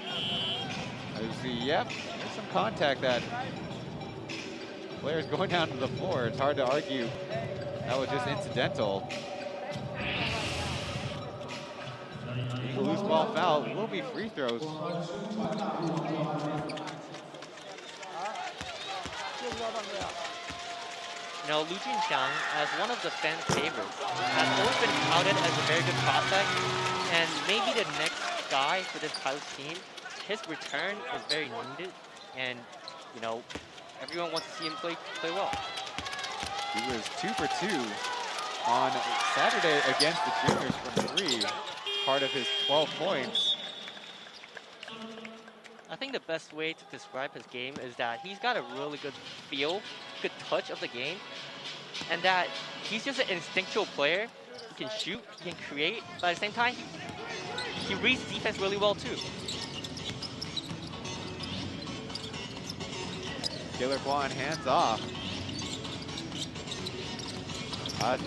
You see, yep, there's some contact that players going down to the floor. It's hard to argue that was just incidental. Being a loose ball foul will be free throws. You know, Lu Junxiang, as one of the fan favorites, has always been touted as a very good prospect, and maybe the next guy for this Pilots team. His return is very needed, and you know, everyone wants to see him play well. He was 2 for 2 on Saturday against the juniors from 3, part of his 12 points. I think the best way to describe his game is that he's got a really good feel, good touch of the game, and that he's just an instinctual player. He can shoot, he can create, but at the same time, he reads defense really well too. Killer Guan hands off.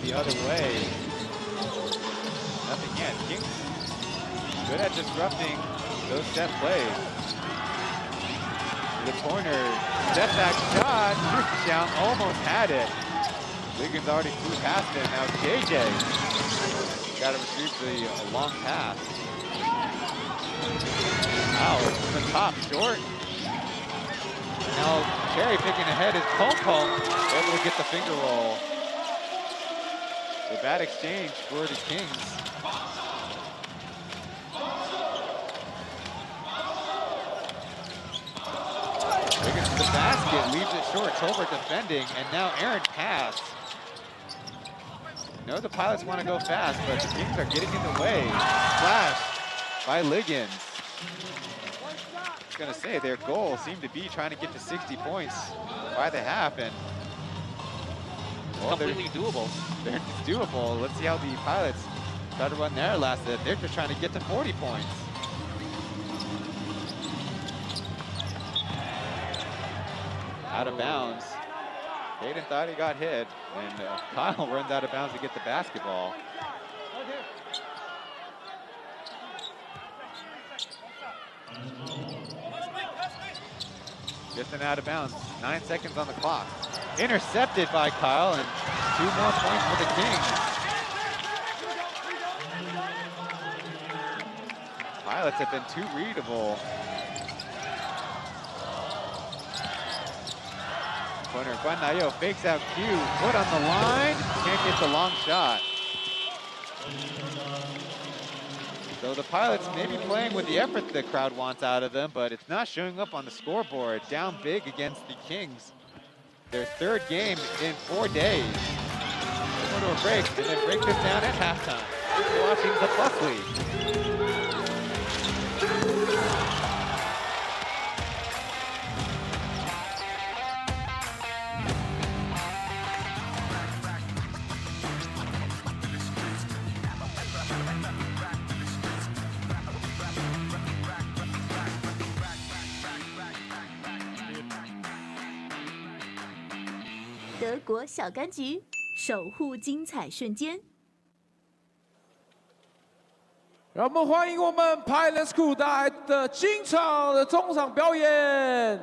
The other way. Nothing yet. Kings good at disrupting those set plays. The corner, step back shot. Junxiang almost had it. Ligon's already flew past it. Now JJ got to retrieve the long pass. Wow, from the top, short. Now Cherry picking ahead is Pom able to get the finger roll. A bad exchange for the Kings. Liggins to the basket, leaves it short. Tolbert defending, and now errant pass. You know the Pilots want to go fast, but the Kings are getting in the way. Flash by Liggins. I was going to say, their goal seemed to be trying to get to 60 points by the half, and well, completely doable. It's doable. Let's see how the Pilots try to run their last set. They're just trying to get to 40 points. Out of bounds. Hayden thought he got hit, and Kyle runs out of bounds to get the basketball. Just an out of bounds. 9 seconds on the clock. Intercepted by Kyle, and 2 more points for the Kings. Pilots have been too readable. Corner, Guanayo fakes out Q, foot on the line, can't get the long shot. So the Pilots may be playing with the effort the crowd wants out of them, but it's not showing up on the scoreboard. Down big against the Kings. Their 3rd game in 4 days. We'll go to a break and then break this down at halftime. You're watching the Plus League. P.LEAGUE 小柑橘，守护精彩瞬间。让我们欢迎我们 P.LEAGUE School 带来的精彩的中场表演。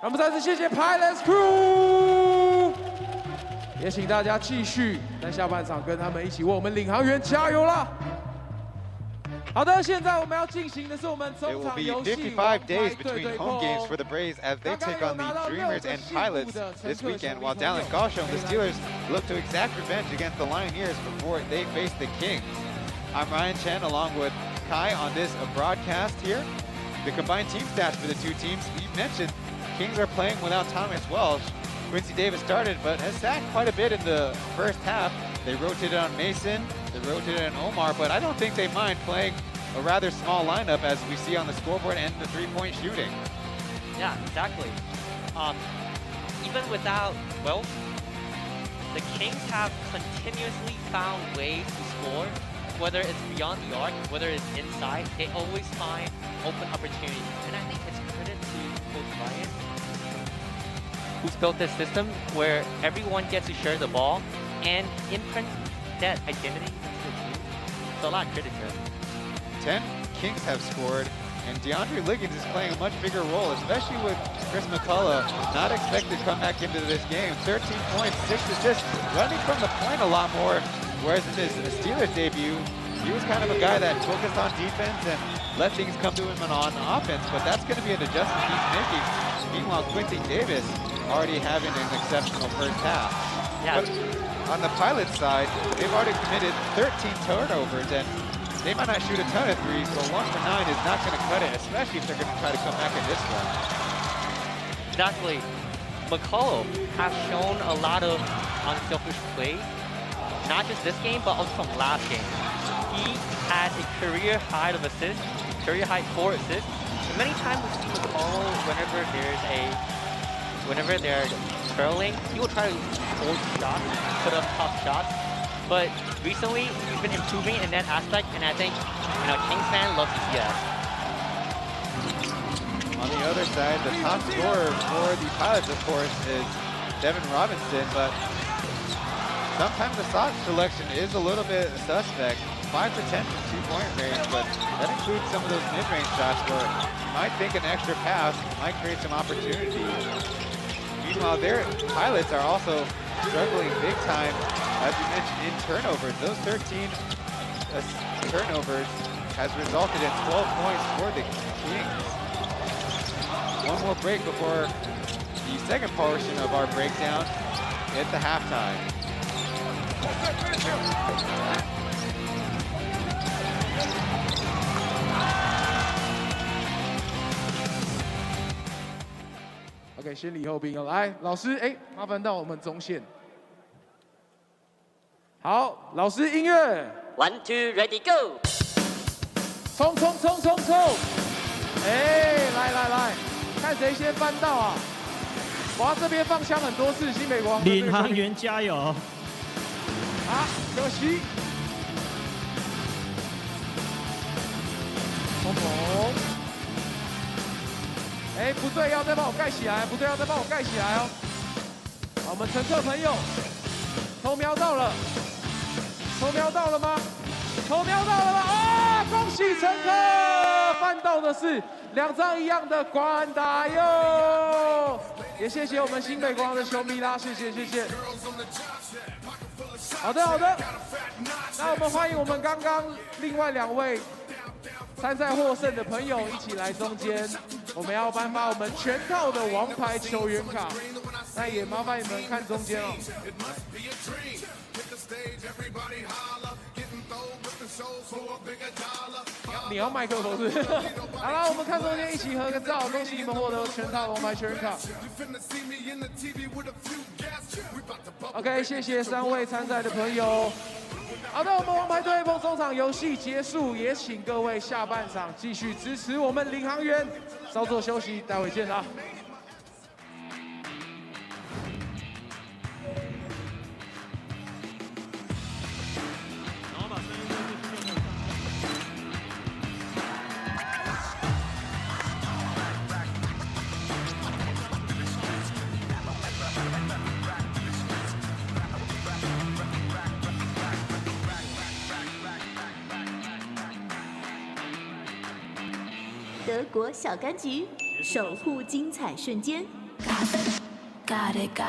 让我们再次谢谢 P.LEAGUE Crew， 也请大家继续在下半场跟他们一起为我们领航员加油啦！好的，现在我们要进行的是我们中场游戏。It will be 55 days between home games for the Braves as they take on the Dreamers and Pilots this weekend, while down in Kaohsiung, the Steelers look to exact revenge against the Lioneers before they face the Kings. I'm Ryan Chen along with Kai on this broadcast here. The combined team stats for the two teams, we mentioned Kings are playing without Thomas Welsh. Quincy Davis started, but has sacked quite a bit in the first half. They rotated on Mason, they rotated on Omar, but I don't think they mind playing a rather small lineup as we see on the scoreboard and the three-point shooting. Yeah, exactly. Even without Welsh, the Kings have continuously found ways to score. Whether it's beyond the arc, whether it's inside, they always find open opportunities. And I think it's credit to Coach Ryan, who's built this system where everyone gets to share the ball and imprint that identity into the team. So a lot of credit to him. 10 Kings have scored, and DeAndre Liggins is playing a much bigger role, especially with Chris McCullough not expected to come back into this game. 13 points, 6 assists, running from the point a lot more, whereas in his Steelers debut, he was kind of a guy that focused on defense and let things come to him on offense, but that's going to be an adjustment he's making. Meanwhile, Quincy Davis already having an exceptional first half. Yeah. But on the Pilots side, they've already committed 13 turnovers, and they might not shoot a ton of threes, but 1 for 9 is not going to cut it, especially if they're going to try to come back in this one. Exactly. McCullough has shown a lot of unselfish plays, not just this game, but also from last game. He had a career high of assists, career high 4 assists. And many times we see McCullough whenever they're trailing, he will try to hold shots, put up tough shots. But recently, he's been improving in that aspect, and I think, Kings fan loves to see that. On the other side, the top scorer for the Pilots, of course, is Devin Robinson, but sometimes the shot selection is a little bit suspect. 5 for 10 from 2-point range, but that includes some of those mid-range shots where might think an extra pass might create some opportunity. Meanwhile, their pilots are also struggling big time, as you mentioned, in turnovers. Those 13 turnovers has resulted in 12 points for the Kings. One more break before the second portion of our breakdown at the halftime. OK， 先礼后兵哦。来，老师，哎，麻烦到我们中线。好，老师，音乐。1, 2, ready, go！ 冲冲冲冲冲！哎，来，看谁先翻到啊！哇，这边放枪很多次，新美国领航员加油！啊，可惜。冲锋！哎，不对，要再帮我盖起来，不对，要再帮我盖起来哦。好，我们乘客朋友，偷瞄到了，偷瞄到了吗？偷瞄到了吗？啊，恭喜乘客，翻到的是2张一样的冠打哟。也谢谢我们新北国王的球迷啦，谢谢。好的，那我们欢迎我们刚刚另外2位参赛获胜的朋友一起来中间，我们要颁发我们全套的王牌球员卡，那也麻烦你们看中间哦。你要麦克风是不是？好了，我们看中间一起合个照，恭喜你们获得全套王牌球员卡。OK， 谢谢3位参赛的朋友。好的，我们王牌对碰中场游戏结束，也请各位下半场继续支持我们领航员，稍作休息，待会见啦。德国小柑橘，守护精彩瞬间。Got it, go.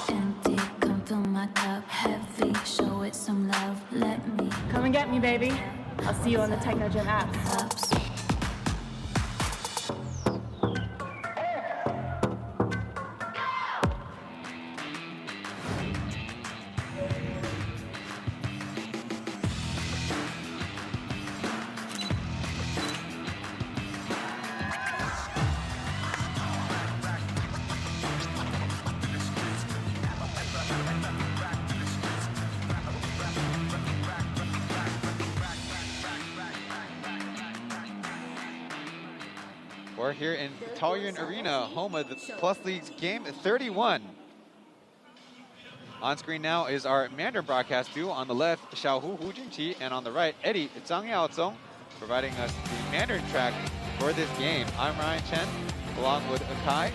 Empty, come fill my cup. Heavy, show it some love. Let me come and get me, baby. I'll see you on the Techno Gym app. We're here in Taoyuan Arena, home of the Plus League's Game 31. On screen now is our Mandarin broadcast duo. On the left, Xiaohu Hu Junqi, and on the right, Eddie Zhang Yaozong, providing us the Mandarin track for this game. I'm Ryan Chen, along with Akai.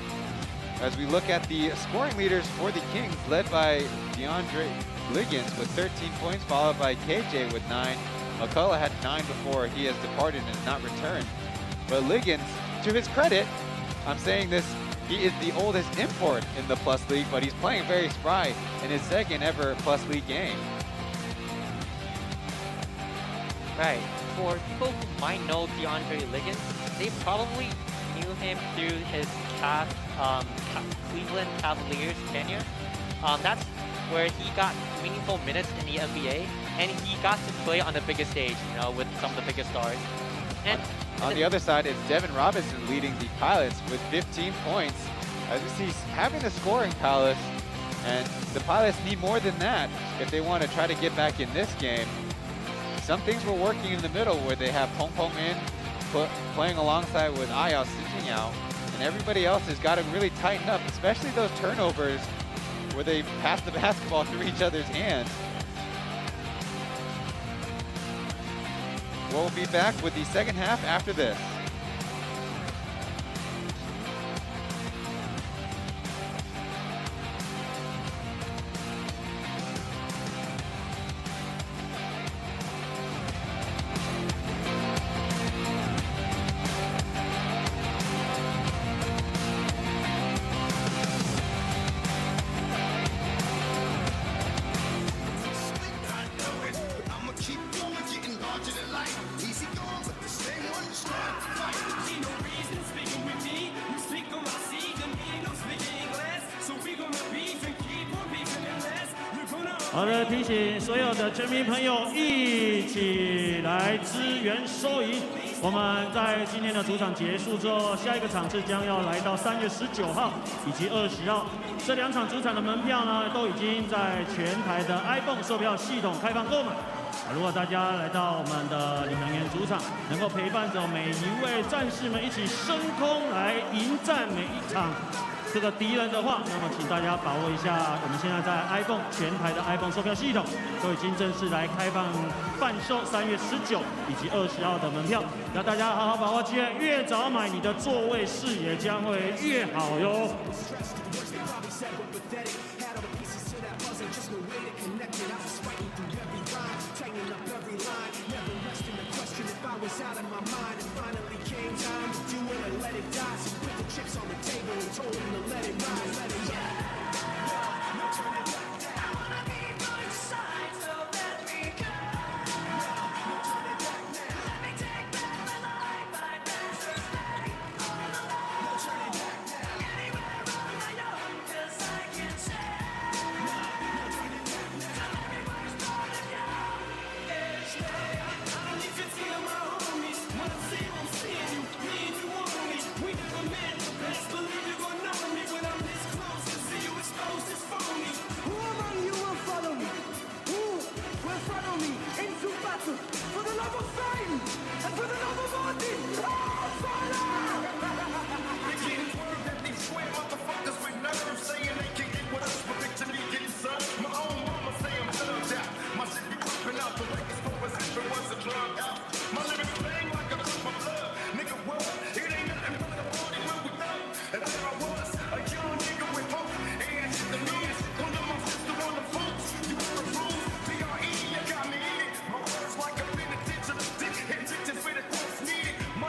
As we look at the scoring leaders for the Kings, led by DeAndre Liggins with 13 points, followed by KJ with 9. McCullough had 9 before he has departed and not returned. But Liggins, to his credit, I'm saying this, he is the oldest import in the Plus League, but he's playing very spry in his second ever Plus League game. Right. For people who might know DeAndre Liggins, they probably knew him through his past Cleveland Cavaliers tenure. That's where he got meaningful minutes in the NBA, and he got to play on the biggest stage, you know, with some of the biggest stars. And on the other side, it's Devin Robinson leading the Pilots with 15 points. As we see, having the scoring palace, and the Pilots need more than that if they want to try to get back in this game. Some things were working in the middle where they have Peng Peng in, playing alongside with Ayao Sijinyao, and everybody else has got to really tighten up, especially those turnovers where they pass the basketball through each other's hands. We'll be back with the second half after this. 好的，提醒所有的球迷朋友一起来支援收银。我们在今天的主场结束之后，下一个场次将要来到3月19号以及20号。这2场主场的门票呢，都已经在全台的 iPhone 售票系统开放购买。如果大家来到我们的领航员主场，能够陪伴着每一位战士们一起升空来迎战每一场这个敌人的话，那么请大家把握一下，我们现在在 iPhone 全台的 iPhone 售票系统都已经正式来开放贩售3月19以及20号的门票，让大家好好把握机会，越早买你的座位视野将会越好哟。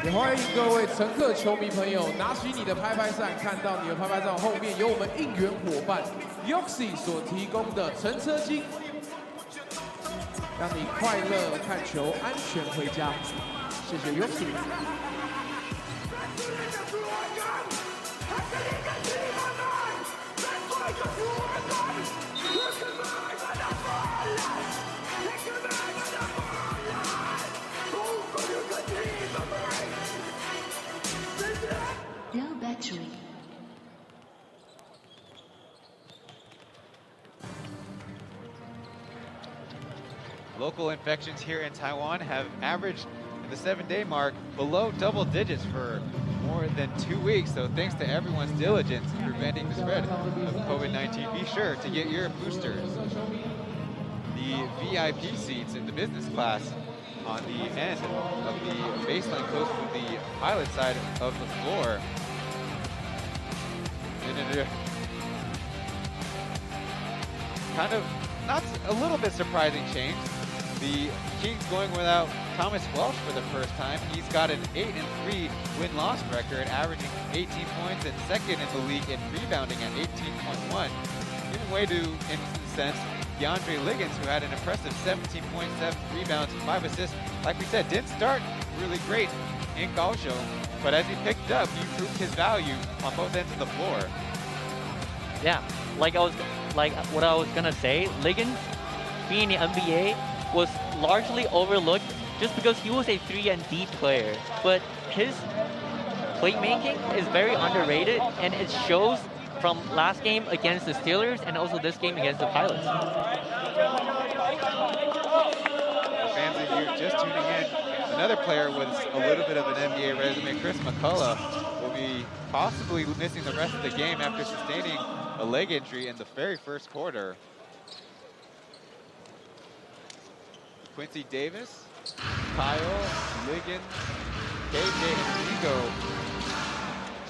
也欢迎各位乘客、球迷朋友拿起你的拍拍扇，看到你的拍拍扇后面有我们应援伙伴 Yoxi 所提供的乘车金，让你快乐看球，安全回家。谢谢 Yoxi。Low battery. Local infections here in Taiwan have averaged in the 7-day mark below double digits for more than 2 weeks. So thanks to everyone's diligence in preventing the spread of COVID-19, be sure to get your boosters. The VIP seats in the business class on the end of the baseline close to the pilot side of the floor. Kind of, not a little bit surprising change. The Kings going without Thomas Welsh for the first time. He's got an 8-3 win-loss record, averaging 18 points and second in the league in rebounding at 18.1. Giving way to, in a sense, DeAndre Liggins, who had an impressive 17 points, 7 rebounds, 5 assists. Like we said, didn't start really great in Kaohsiung, but as he picked up, he proved his value on both ends of the floor. Yeah, like what I was gonna say, Liggins being in the NBA was largely overlooked just because he was a 3-and-D player, but his playmaking is very underrated, and it shows from last game against the Steelers and also this game against the Pilots. Fans of you just tuning in, another player with a little bit of an NBA resume, Chris McCullough, will be possibly missing the rest of the game after sustaining a leg injury in the very first quarter. Quincy Davis, Kyle, Liggins, KJ, and Rigo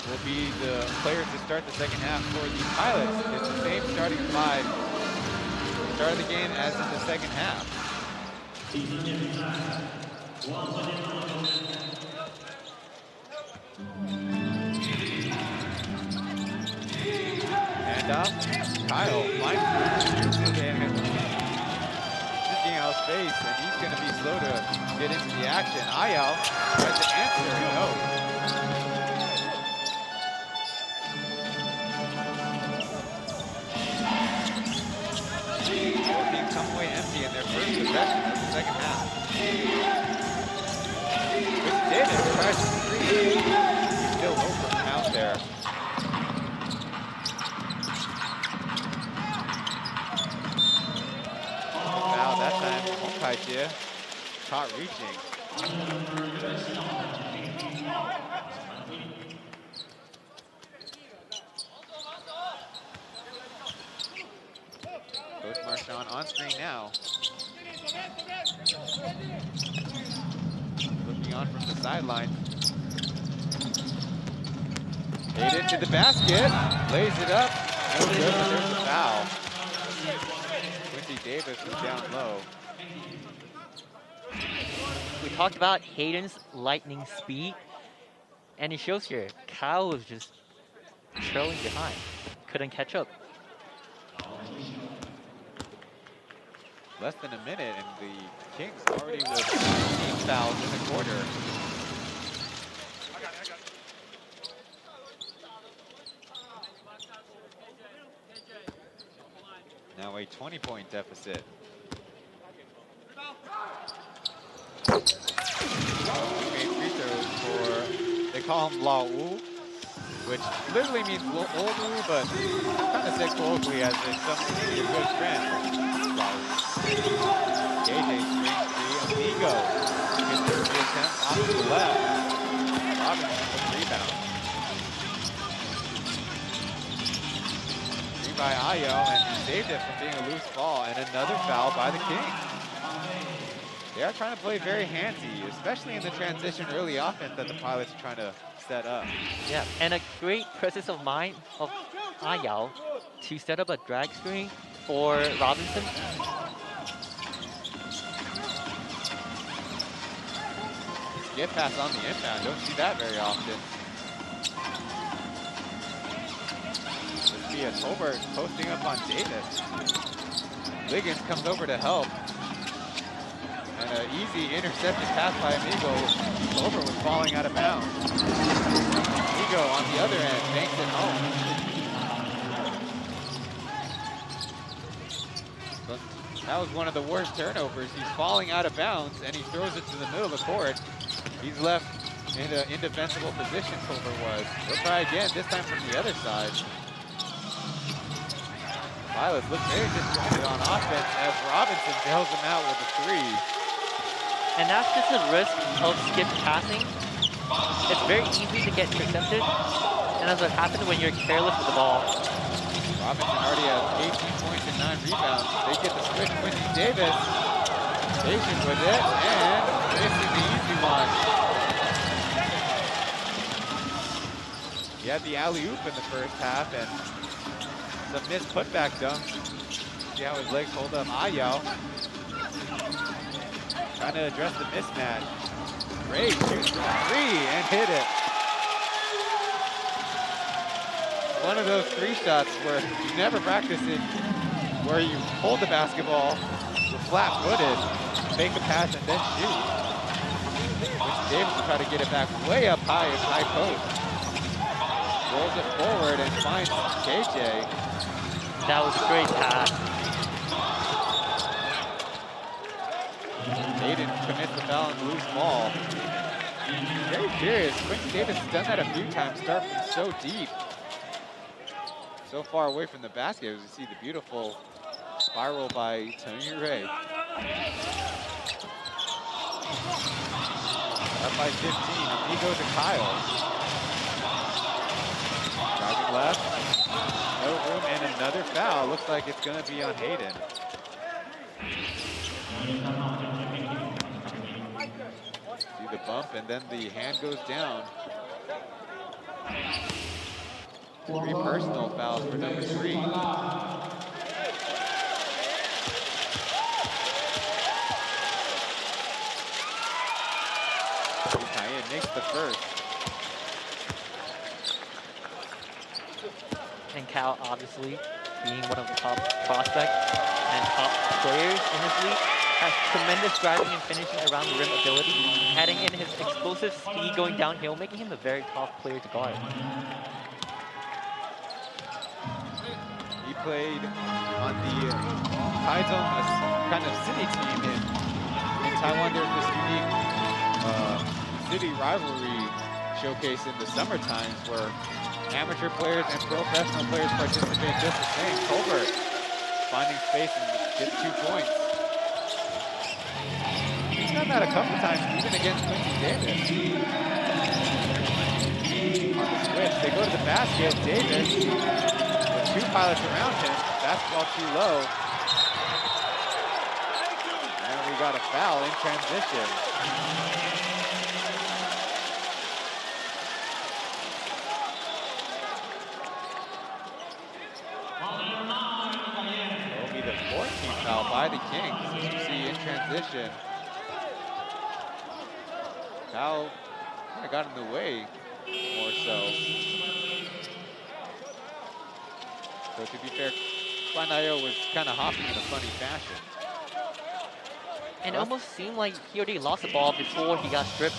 will be the players to start the second half for the Pilots. It's the same starting 5 start of the game as in the second half. And Kyle finds and taking out space, and he's going to be slow to get into the action. Ayal tries to answer, no. Both teams come away empty in their first possession of the second half. Which Davis tries to three. He's still over out there. Foul that time, Hong Kai-jie caught reaching. Coach Marchand on screen now. Looking on from the sideline. Hayden to the basket, lays it up. No good, but there's a foul. Quincy Davis was down low. We talked about Hayden's lightning speed, and it shows here. Kyle was just trailing behind, couldn't catch up. Less than a minute, and the Kings already with 15 fouls in the quarter. Now a 20-point deficit. Made free throws for, they call him Lao Wu, which literally means old Wu, but kind of said colloquially as if something to be a good friend. Lao Wu. KJ strings free, Amigo gets the free attempt off to the left. Robinson with the rebound. Free by Ayo, and he saved it from being a loose ball, and another foul by the Kings. They are trying to play very handsy, especially in the transition early offense that the Pilots are trying to set up. Yeah, and a great presence of mind of Ayao to set up a drag screen for Robinson. Get pass on the inbound, don't see that very often. Let's see a Tolbert posting up on Davis. Liggins comes over to help. And an easy intercepted pass by Amigo. Tolbert was falling out of bounds. Amigo on the other end, banks it home. But that was one of the worst turnovers. He's falling out of bounds, and he throws it to the middle of the court. He's left in an indefensible position, Tolbert was. He'll try again, this time from the other side. Pilots look very disjointed on offense as Robinson bails him out with a three. And that's just a risk of skip passing. It's very easy to get intercepted, and that's what happens when you're careless with the ball. Robinson already has 18 points and 9 rebounds. They get the switch, Quincy Davis. Patient with it, and missing the easy one. He had the alley-oop in the first half, and some missed putback dunks. See how his legs hold up. Ayao trying to address the mismatch. Great, shoots from three and hit it. One of those three shots where you never practice it, where you hold the basketball, you're flat-footed, make a pass and then shoot. Which Davis will try to get it back way up high as high post. Rolls it forward and finds KJ. That was a great pass. Hayden commits the foul and loose ball. Very curious. Quincy Davis has done that a few times, start from so deep. So far away from the basket as we see the beautiful spiral by Taoyuan. Up by 15, Amigo to Kyle. Driving left, no room, and another foul. Looks like it's gonna be on Hayden. See the bump, and then the hand goes down. 3 personal fouls for number 3. Cayenne makes the first. And Cal, obviously, being one of the top prospects and top players in this league, has tremendous driving and finishing around the rim ability, adding in his explosive speed going downhill, making him a very tough player to guard. He played on the Taichung kind of city team in Taiwan. There's this unique city rivalry showcase in the summer times where amateur players and professional players participate just the same. Colbert finding space and gets 2 points. He's done that a couple times, even against Quincy Davis. On the switch, they go to the basket. Davis with 2 pilots around him. Basketball too low. And we got a foul in transition. It'll be the 14th foul by the Kings, as you see in transition. Foul kind of got in the way, more so. So to be fair, Guandayo was kind of hopping in a funny fashion. And it almost seemed like he already lost the ball before he got stripped.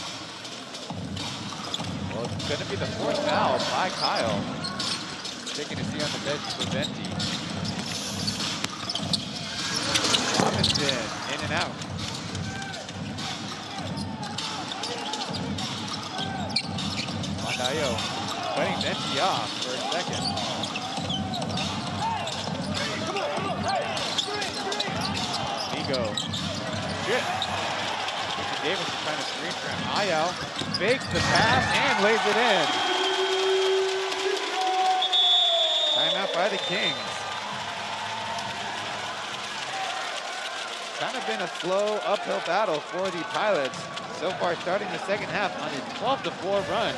Well, it's going to be the 4th foul by Kyle. Taking a seat on the bench for Venti. Robinson, in and out. Guandayo cutting Venti off for a second. Migo. Shit. Davis is trying to screen for him. Ayao fakes the pass and lays it in. Timeout by the Kings. Kind of been a slow uphill battle for the Pilots so far, starting the second half on a 12-4 run.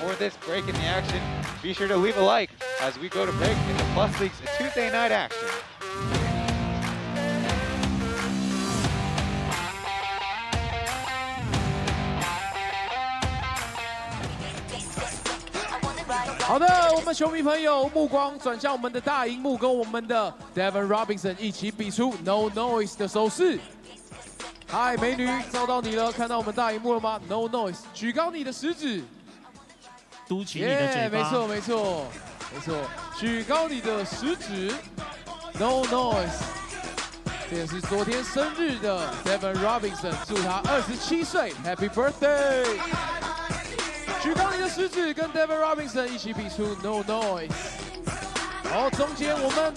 For this break in the action, be sure to leave a like as we go to break in the Plus League's Tuesday night action.好的，我们球迷朋友目光转向我们的大荧幕，跟我们的 Devin Robinson 一起比出 No Noise 的手势。嗨，美女，照到你了，看到我们大荧幕了吗 ？No Noise， 举高你的食指，嘟起你的嘴巴。没错，没错，没错，举高你的食指 ，No Noise。这也是昨天生日的 Devin Robinson， 祝他27岁 ，Happy Birthday！ 举高你的食指，跟 Devin Robinson 一起比出 No Noise。好，中间我们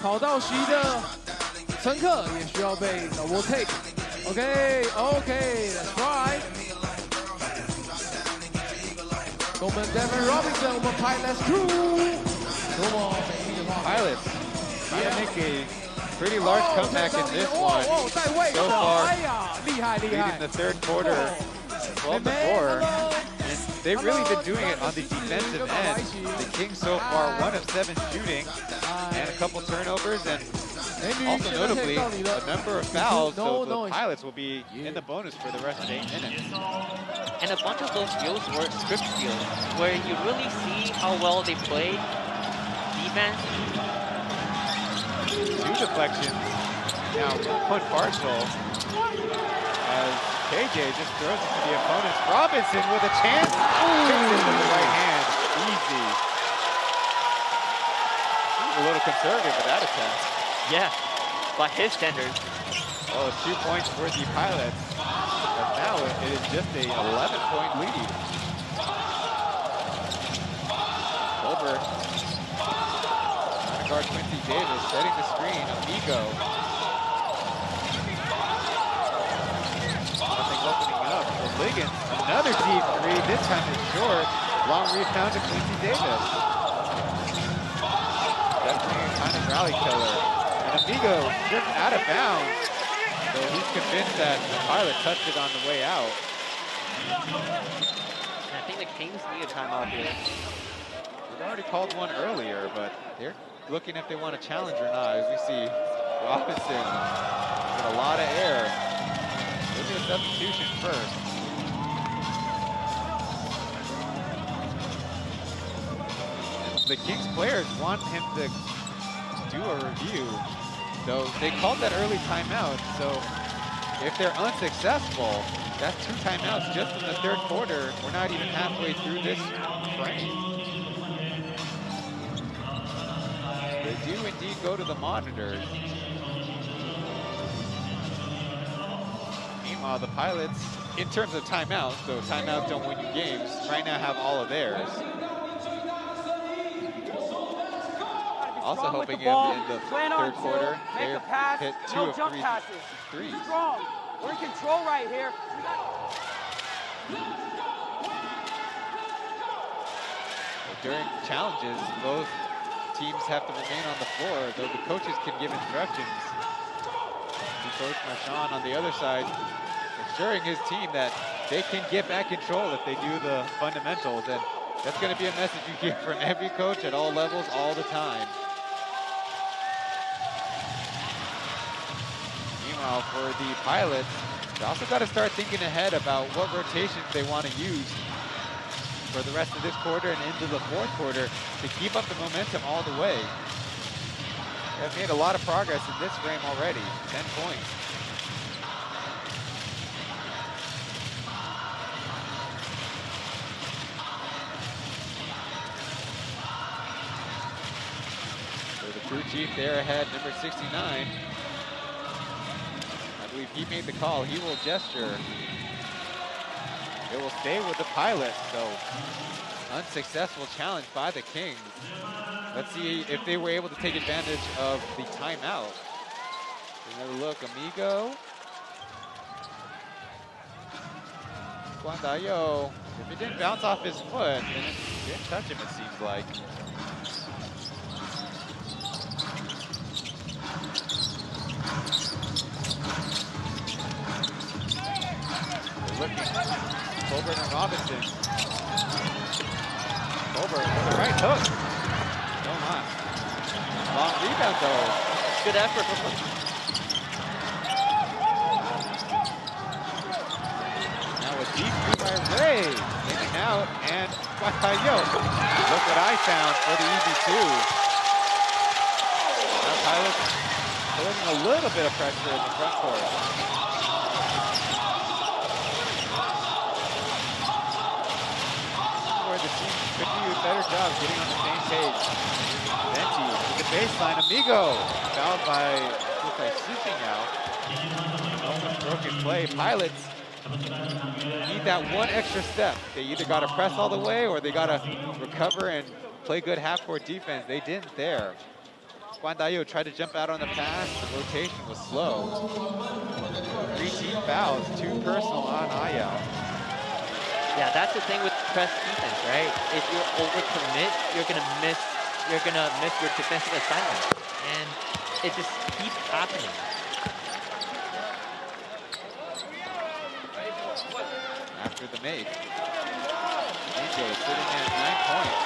考到席的乘客也需要被 double take。OK，that's right。跟我们 Devin Robinson， 我们 Pilots Crew， 多么美丽的画面 Pilots trying to make a pretty large comeback in this one. So far, 厉害厉害 leading the third quarter 12-4. They've really been doing it on the defensive end. The Kings so far 1 of 7 shooting and a couple turnovers, and also notably a number of fouls, so the Pilots will be in the bonus for the rest of 8 minutes. And a bunch of those skills were script skills, where you really see how well they played defense. 2 deflections. Now one partial as KJ just throws it to the opponents. Robinson with a chance. Kicks it with the right hand. Easy. A little conservative with that attempt. Yeah, by his standards. Oh, 2 points for the Pilots. But now it is just a 11-point lead. Colbert trying to guard Quincy Davis, setting the screen. Amigo. Nothing's opening up. Liggins, another deep 3. This time it's short. Long rebound to Quincy Davis. Definitely a kind of rally killer. And Amigo just out of bounds. So he's convinced that the Pilot touched it on the way out. I think the Kings need a timeout here. They've already called one earlier, but they're looking if they want to challenge or not. As we see Robinson with a lot of air. Maybe a substitution first. The Kings players want him to do a review. So they called that early timeout. So if they're unsuccessful, that's 2 timeouts just in the third quarter. We're not even halfway through this frame. They do indeed go to the monitors. Meanwhile, the Pilots, in terms of timeouts, though timeouts don't win you games, right now have all of theirs. Also hoping in the third quarter, they hit 2 of 3 threes. Strong. We're in control right here. During challenges, both teams have to remain on the floor, though the coaches can give instructions. Coach Marchand on the other side, assuring his team that they can get back control if they do the fundamentals. And that's going to be a message you hear from every coach at all levels all the time. Meanwhile, for the Pilots, they also got to start thinking ahead about what rotations they want to use for the rest of this quarter and into the fourth quarter to keep up the momentum all the way. They've made a lot of progress in this frame already, 10 points. So the crew chief there ahead, number 69. I believe he made the call. He will gesture. It will stay with the Pilots, so unsuccessful challenge by the Kings. Let's see if they were able to take advantage of the timeout. Another look, Amigo. Guandayo. If it didn't bounce off his foot, then it didn't touch him, it seems like. They're looking. Colbert and Robinson. Colbert with a right hook. No my. Long rebound though. Good effort. Now a deep three by Ray. Taking out and Guatayo. Look what I found for the EV2. Now Pilots putting a little bit of pressure in the front court. Where the team could do a better job getting on the same page. Venti to the baseline. Amigo fouled by Sushing almost broken play. Pilots need that one extra step. They either got to press all the way or they got to recover and play good half-court defense. They didn't there. Guandayo tried to jump out on the pass. The rotation was slow. 3 team fouls, 2 personal on Ayao. Yeah, that's the thing with press defense, right? If you overcommit, you're gonna miss your defensive assignment, and it just keeps happening. After the make, DJ sitting at 9 points.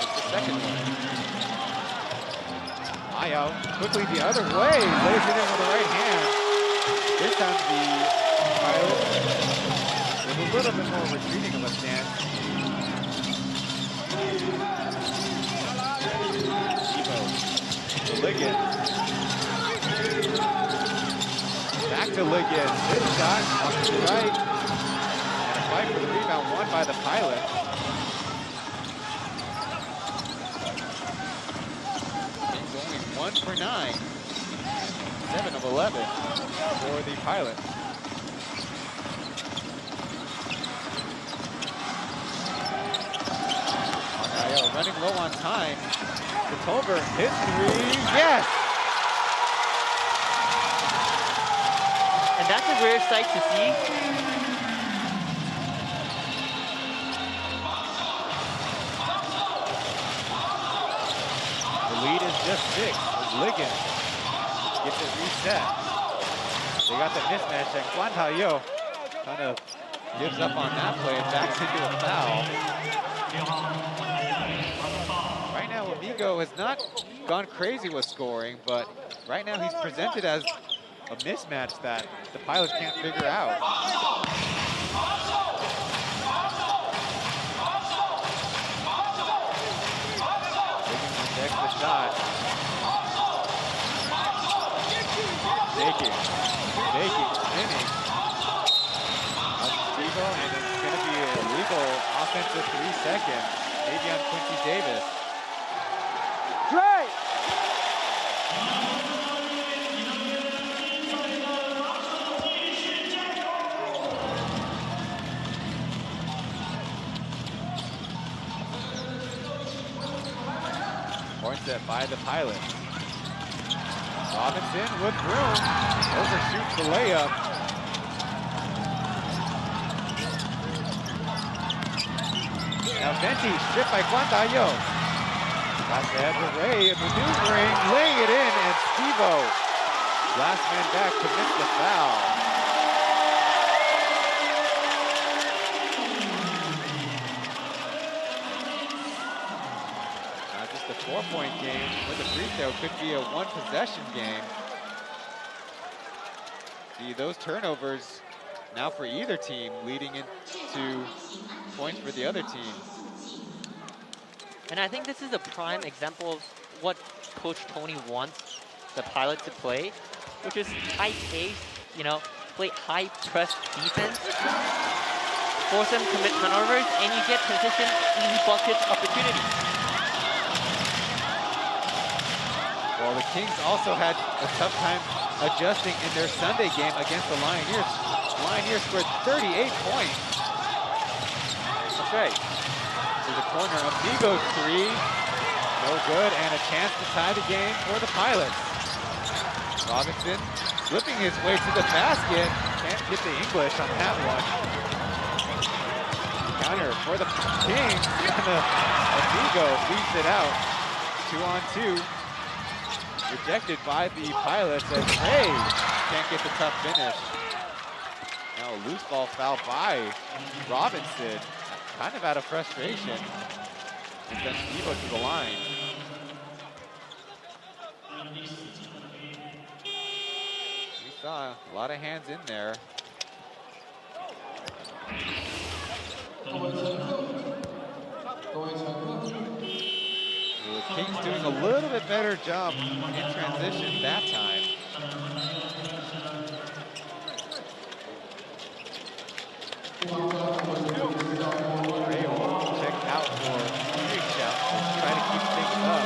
It's the second one. Ayao quickly the other way, lays it in with the right hand. This time the Pilots with a little bit more retreating of a stance. Evo, to Liggins. Back to Liggins. This shot off to the right. And a fight for the rebound won by the Pilots. Only 1 for 9. 7 of 11 for the Pilots. Running low on time. Tolbert hits 3. Yes! And that's a rare sight to see. The lead is just 6 as Liggins gets it reset. They got the mismatch and Guantayo kind of gives up on that play and backs into a foul. Right now, Amigo has not gone crazy with scoring, but right now he's presented as a mismatch that the Pilots can't figure out. Taking the shot. Shaking, spinning. And it's going to be illegal offensive 3 seconds, maybe on Quincy Davis. Dre! Point set by the Pilots. Robinson with room, overshoots the layup. Now Venti stripped by Juan Tayo. Pass ahead to Ray, maneuvering, laying it in, and Steve-O, last man back, commits the foul. Not just a 4-point game with a free throw, could be a 1-possession game. See, those turnovers now for either team, leading into points for the other team. And I think this is a prime example of what Coach Tony wants the Pilots to play, which is high pace, you know, play high press defense, force them to commit turnovers, and you get transition easy bucket opportunities. Well, the Kings also had a tough time adjusting in their Sunday game against the Lioneers. Lioneers scored 38 points. That's right. To the corner, Amigo's 3, no good, and a chance to tie the game for the Pilots. Robinson slipping his way to the basket, can't get the English on that one. Counter for the Kings, and Amigo leaves it out. 2-on-2, rejected by the Pilots as Ray can't get the tough finish. Now a loose ball foul by Robinson. Kind of out of frustration. And then Steve-O to the line. We saw a lot of hands in there. The Kings doing a little bit better job in transition that time. Ray will check out for reach out to try to keep things up.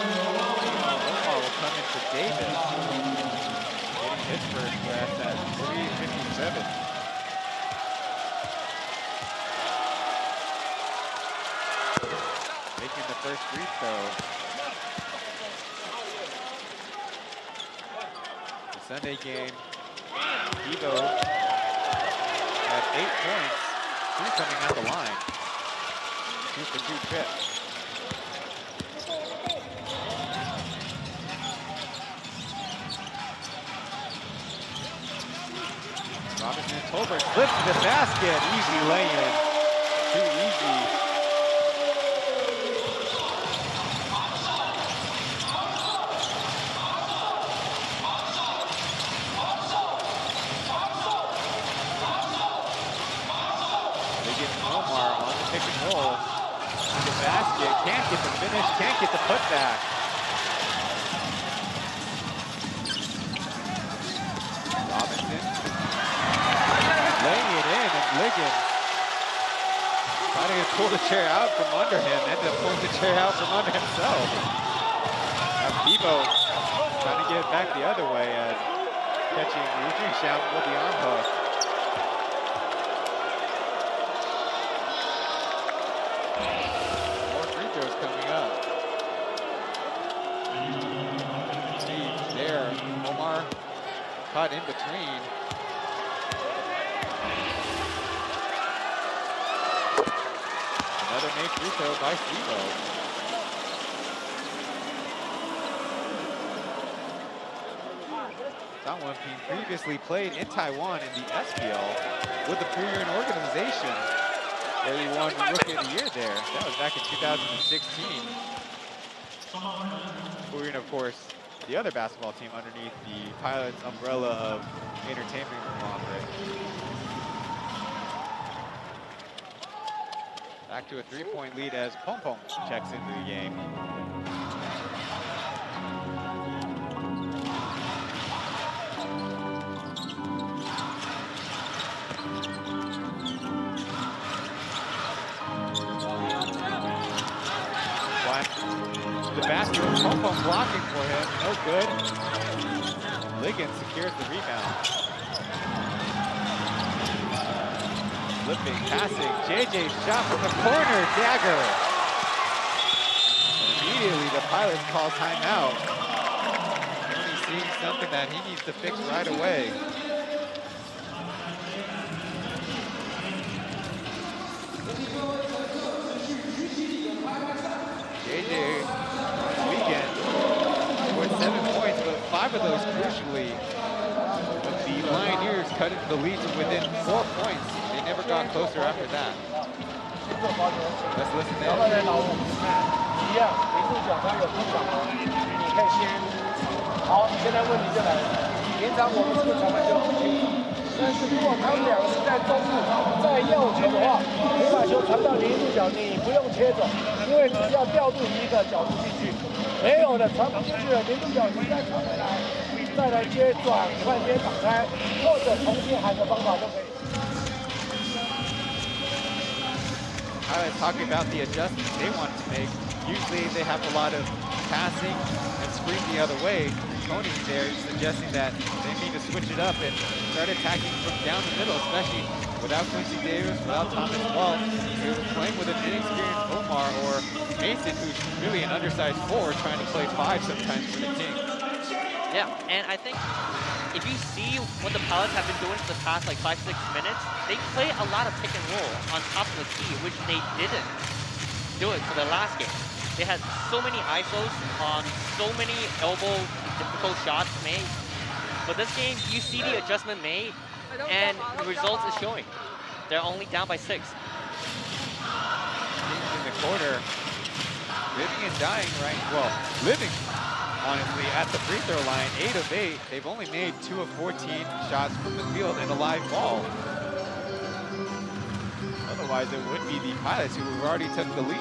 Omar will come in for Davis. Getting his first rest at 3:57. Making the first free throw. The Sunday game, Evo had 8 points. He's coming out the line. 2-for-2 trip. Robinson and Tolbert slips to the basket. Easy lay-in. Too easy. Pick and roll to the basket, can't get the finish, can't get the putback. Robinson laying it in, and Ligon trying to pull the chair out from under him, ended up pulling the chair out from under himself. Now Bebo trying to get it back the other way as catching Eugene Shout with the arm hook. Coming up. Steve there. Omar caught in between. Another made free throw by Steve-O. Taoyuan team previously played in Taiwan in the SPL with the Taoyuan organization. Where he won Rookie of the Year there. That was back in 2016. Taoyuan, of course, the other basketball team underneath the Pilots umbrella of entertainment conglomerate. Back to a 3-point lead as Pong Pong checks into the game. faster. Pom-Pom blocking for him. No good. Liggins secures the rebound. Flipping, passing. JJ shot from the corner. Dagger. And immediately the Pilots call timeout. He's seeing something that he needs to fix right away. JJ weekend scored 7 points, but 5 of those crucially. But the Lioneers cut into the lead to within 4 points. They never got closer after that. Let's listen in. 一样，林助讲他有不爽，你可以先。好，现在问题就来了。平常我们这个裁判就很清楚，但是如果他们两个是在中路在右球的话，你把球传到林助脚，你不用切走，因为只要调度一个角度进去，没有的传不进去了，林助脚你再传回来，再来接转换接挡开，或者重新喊个方法都可以。 I was talking about the adjustments they want to make. Usually they have a lot of passing and screen the other way. Tony there suggesting that they need to switch it up and start attacking from down the middle, especially without Quincy Davis, without Thomas Walt. You're playing with an inexperienced Omar or Mason, who's really an undersized forward trying to play 5 sometimes for the team. Yeah, and I think if you see what the Pilots have been doing for the past like 5-6 minutes, they play a lot of pick and roll on top of the key, which they didn't do it for the last game. They had so many ISOs on so many elbow difficult shots made. But this game, you see the adjustment made, and the results is showing. They're only down by 6. In the quarter, living and dying, right? Well, living. Honestly, at the free throw line, 8 of 8. They've only made 2 of 14 shots from the field and a live ball. Otherwise, it would be the Pilots who already took the lead.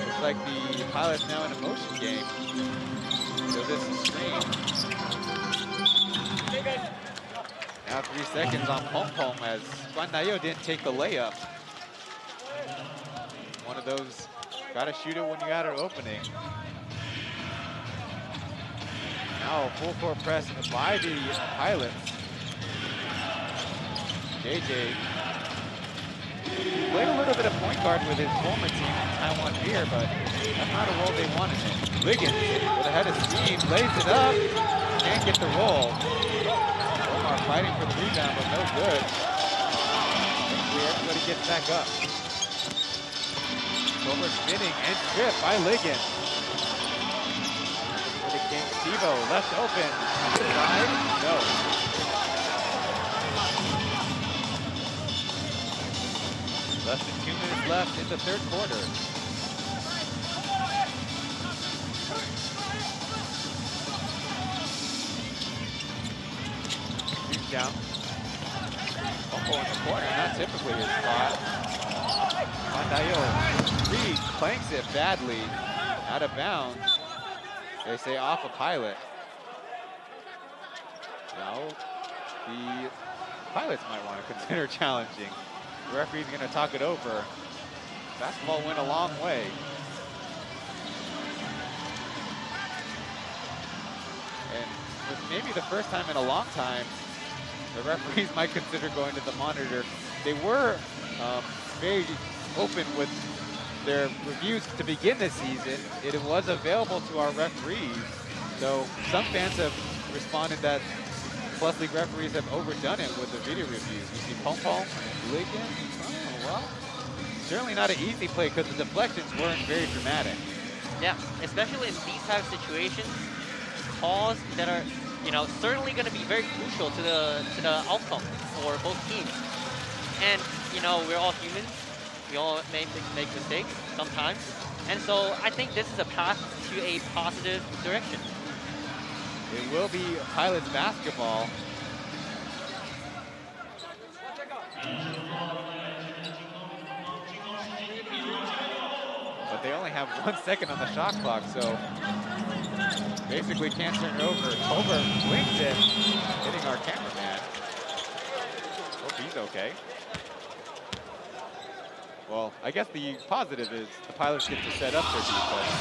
Looks like the Pilots now in a motion game. So this is screen. Now 3 seconds on Pom Pom as Guan Dayo didn't take the layup. One of those, gotta shoot it when you got an opening. Now full court press by the Pilots. JJ played a little bit of point guard with his former team in Taiwan Beer, but that's not a role they wanted him. Liggins with a head of steam, lays it up, can't get the roll. Omar fighting for the rebound, but no good. Everybody gets back up. Over spinning and tripped by Liggins. For the King, Stevo left open. Side, no. Less than 2 minutes left in the third quarter. Shoot down. Fumble in the corner, not typically his spot. Dayo Reed clanks it badly, out of bounds. They say off a Pilot. Now the Pilots might want to consider challenging. The referee's going to talk it over. Basketball went a long way. And with maybe the first time in a long time, the referees might consider going to the monitor. They were very open with their reviews to begin this season. It was available to our referees, so some fans have responded that Plus League referees have overdone it with the video reviews. You see Pom Pom, Liggins, well, certainly not an easy play because the deflections weren't very dramatic. Yeah, especially in these type of situations, calls that are, you know, certainly going to be very crucial to the outcome for both teams. And you know, we're all humans. We all make mistakes sometimes. And so I think this is a path to a positive direction. It will be Pilots basketball. But they only have 1 second on the shot clock, so basically can't turn it over. Over wings it, hitting our cameraman. Hope he's okay. Well, I guess the positive is the pilots get to set up their defense.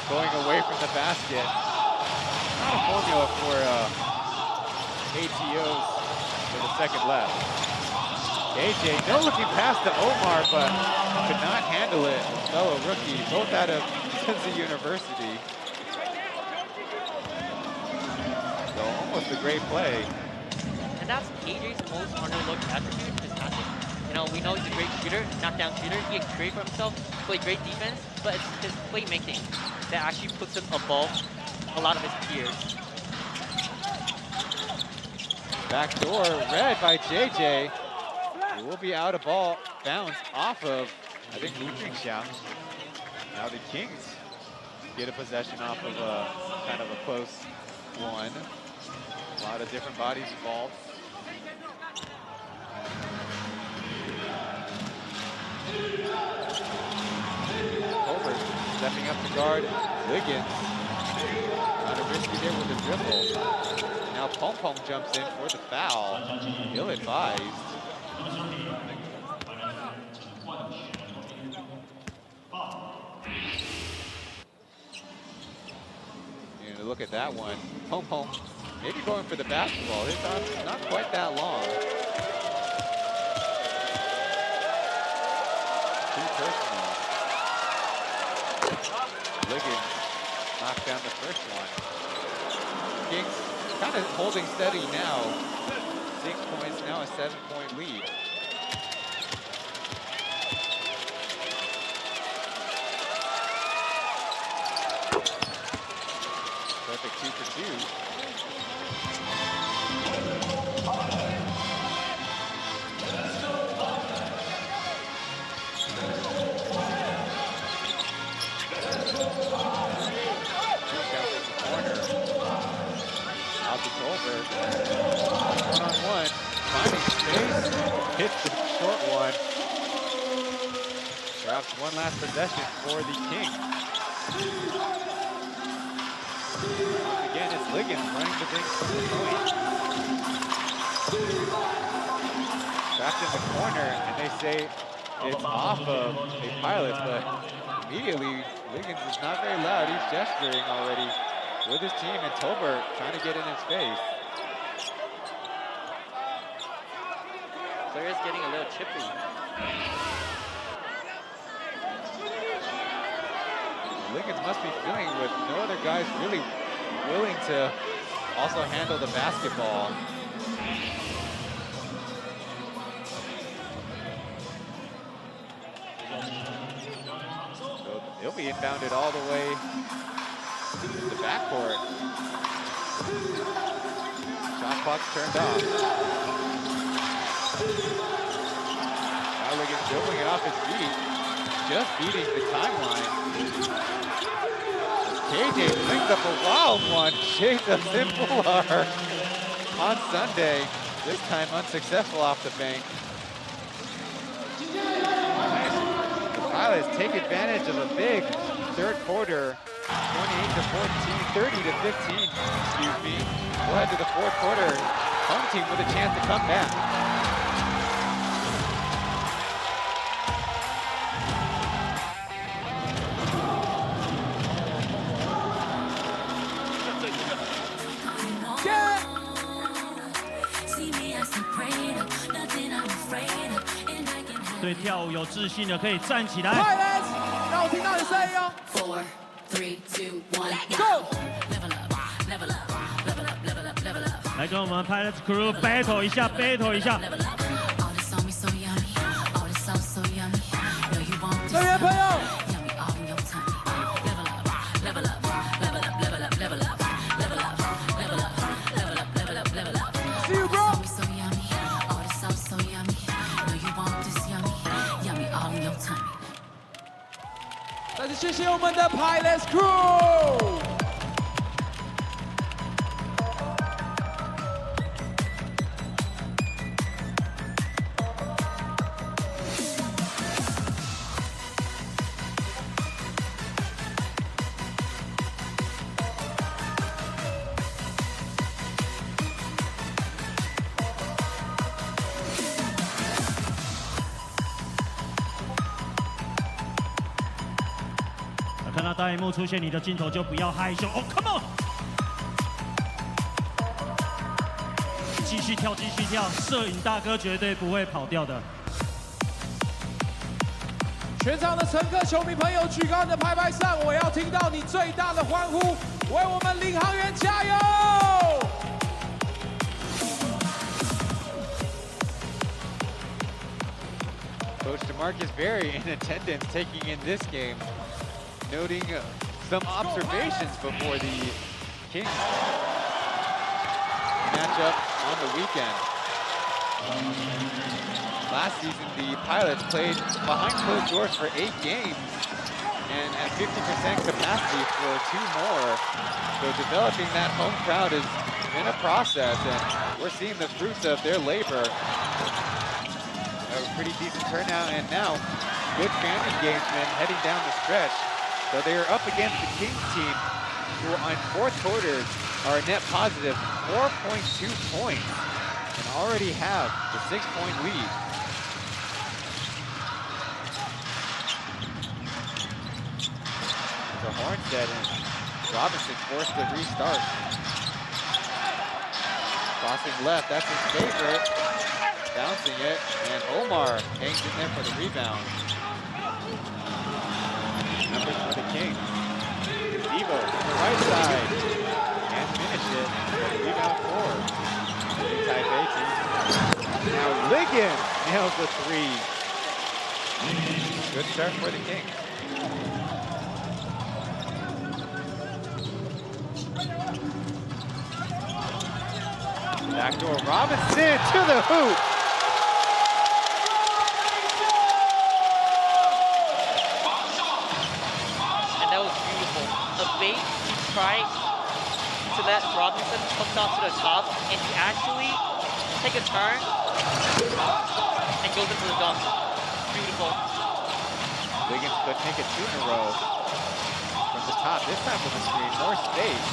Going away from the basket. Not a formula for ATOs for the second left. AJ, no looking past to Omar, but could not handle it. Fellow rookie, both out of Cincy University. So almost a great play. And that's AJ's most underlooked attribute, his passing. You know, we know he's a great shooter, knockdown shooter. He can create for himself, play great defense, but it's his playmaking that actually puts him above a lot of his peers. Backdoor read by JJ. It will be out of bounds off of, I think, Lu Jingxiang. Now the Kings get a possession off of kind of a close one. A lot of different bodies involved. Over stepping up to guard Liggins. Kind of risky there with the dribble. Now Pong Pong jumps in for the foul. Ill-advised. And to look at that one, Pong Pong maybe going for the basketball. His arm's not quite that long. Too personal. Liggins knocked down the first one. Kings kind of holding steady now. 6 points, now a 7-point lead. Perfect 2 for 2. Over. One-on-one, finding space, hits the short one. Drops one last possession for the Kings. Once again, it's Liggins running the big point. Trapped in the corner, and they say it's off of a pilot, but immediately Liggins is not very loud. He's gesturing already with his team, and Tolbert trying to get in his face. Players getting a little chippy. Liggins must be feeling with no other guys really willing to also handle the basketball. So he'll be inbounded all the way to the backcourt. Shot clock's turned off. Now Liggins dribbling it off his feet. Just beating the timeline. KJ brings up a wild one. Shades of Simpler on Sunday. This time unsuccessful off the bank. The Pilots take advantage of a big third quarter. 28-14, 30-15, excuse me. We'll head to the fourth quarter. Home team with a chance to come back. See me as a prayer, nothing I'm afraid of, and I can 对跳舞有自信的可以站起来。Pilots，让我听到你声音哦。 4, 3, 2, 1, Go！ level up, level up, level up, level up, level up. 来跟我们 Pilots Crew battle 一下，battle 一下。 All this on me so yummy, all this sauce so yummy. Know you want this 队员朋友。 yummy all in your tummy. Level up, level up, level up, level up, level up, level up, level up, level up, level up, level up. See you, bro. All this on me so yummy, all this sauce so yummy. Know you want this yummy, yummy all in your tummy. 再次谢谢我们的 Pilots Crew。那大荧幕出现你的镜头就不要害羞哦 ，Come on！ 继续跳，继续跳，摄影大哥绝对不会跑掉的。全场的乘客、球迷朋友，举高你的拍拍扇，我要听到你最大的欢呼，为我们领航员加油！ Coach DeMarc is very in attendance taking in this game, noting some observations before the Kings matchup on the weekend. Last season, the Pilots played behind closed doors for 8 games and at 50% capacity for 2 more. So developing that home crowd has been a process, and we're seeing the fruits of their labor. A pretty decent turnout, and now good fan engagement heading down the stretch. So they are up against the Kings team, who on fourth quarters are a net positive 4.2 points and already have the 6-point lead. So Hornstead and Robinson forced to restart. Crossing left, that's his favorite. Bouncing it, and Omar hangs in there for the rebound. Numbers for the Kings. Devo from the right side. Can't finish it. Rebound for the Taipei team. Now Ligon nails the 3. Good start for the Kings. Backdoor Robinson to the hoop. And that was beautiful. A bait, he tried to let Robinson come down to the top, and he actually take a turn and goes into the dunk. Beautiful. Wiggins could make it 2 in a row from the top. This time with the screen, more space.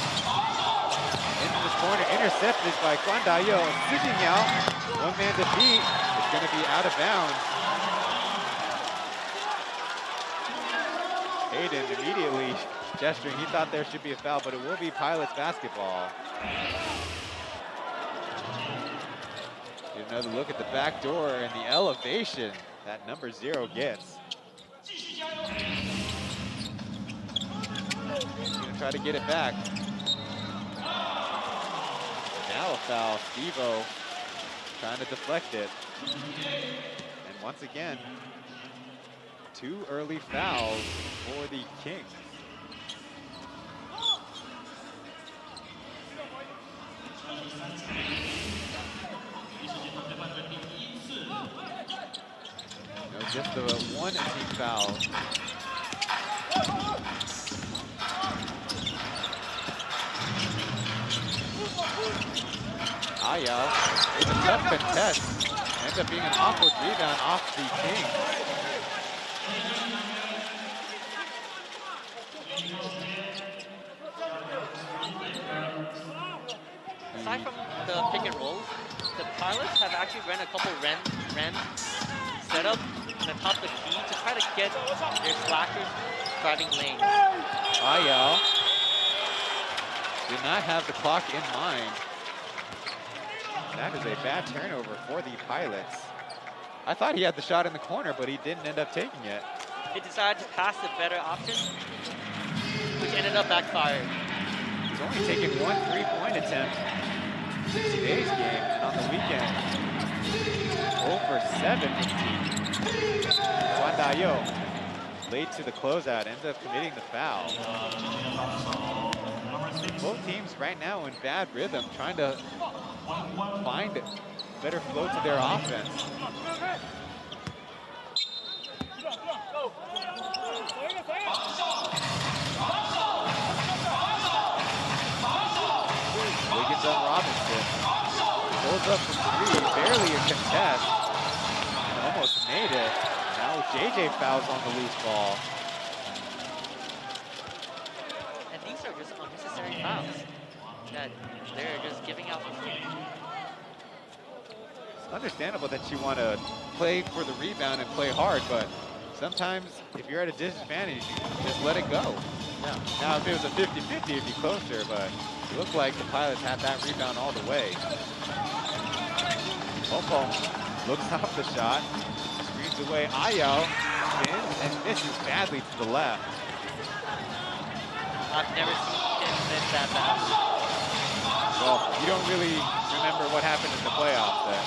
Into this corner, intercepted by Guan Dayo. Sitting out, 1 man to beat. It's going to be out of bounds. Hayden immediately gesturing. He thought there should be a foul, but it will be Pilots basketball. Get another look at the back door and the elevation that number 0 gets. He's going to try to get it back. Now a foul, Stevo trying to deflect it. And once again, 2 early fouls for the Kings. No, just the 1 team foul. Ayal, it's a tough contest. Ends up being an awkward rebound off the Kings. Aside from the pick and rolls, the Pilots have actually ran a couple ran setup on the top of the key to try to get their slackers driving lanes. Ayal did not have the clock in mind. That is a bad turnover for the Pilots. I thought he had the shot in the corner, but he didn't end up taking it. They decided to pass the better option, which ended up backfiring. He's only taken 1 3-point attempt in today's game, and on the weekend, 0 for 7 for the team. Guan Dayo, late to the closeout, ends up committing the foul. Both teams right now in bad rhythm, trying to find better flow to their offense. Wiggins on Robinson. Goes up from 3, barely a contest. And almost made it. Now JJ fouls on the loose ball. And these are just unnecessary fouls that they're just giving out for free. It's understandable that you want to play for the rebound and play hard, but sometimes if you're at a disadvantage, you just let it go. Yeah. Now, if it was a 50-50, it'd be closer, but it looked like the Pilots had that rebound all the way. Pompom looks off the shot, screens away. Ayao spins and misses badly to the left. I've never seen him miss that fast. Well, you don't really remember what happened in the playoffs then.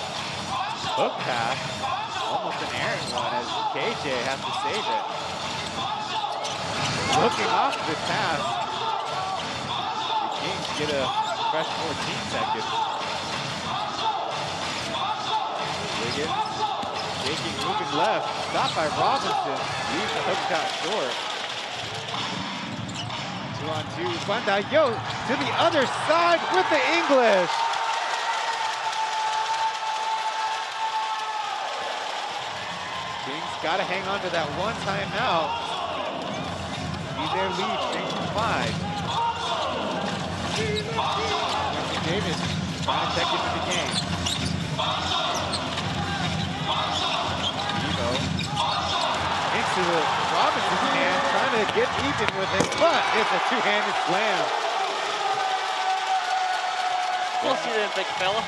Hook pass, almost an errant one as KJ has to save it. Looking off the pass, the Kings get a fresh 14 seconds. Liggins, shaking, moving left, stopped by Robinson, leaves the hook shot short. 2-on-2, Guandayo to the other side with the English. Kings gotta hang on to that one timeout. Their lead, 3-5. Davis trying to check into the game. Evo into the Robinson's hand, trying to get even with it, but it's a two-handed slam. Close to the big fella.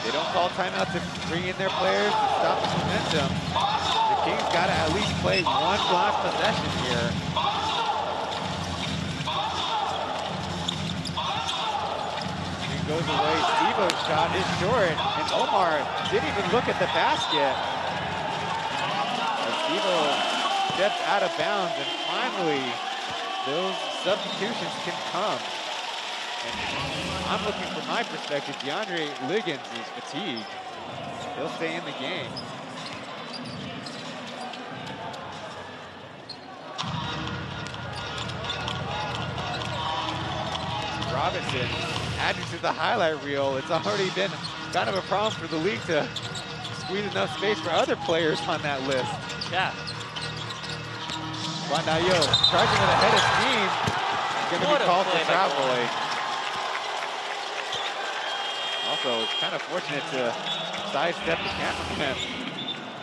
They don't call timeout to bring in their players to stop the momentum. The Kings got to at least play one last possession here. He goes away. Stevo's shot is short, and Omar didn't even look at the basket. Stevo steps out of bounds, and finally, those substitutions can come. And I'm looking from my perspective, DeAndre Liggins is fatigued. He'll stay in the game. Robinson adding to the highlight reel. It's already been kind of a problem for the league to squeeze enough space for other players on that list. Yeah. Guandayo charging with a head of steam. Going to be called for foul play. Also, it's kind of fortunate to sidestep the cameraman.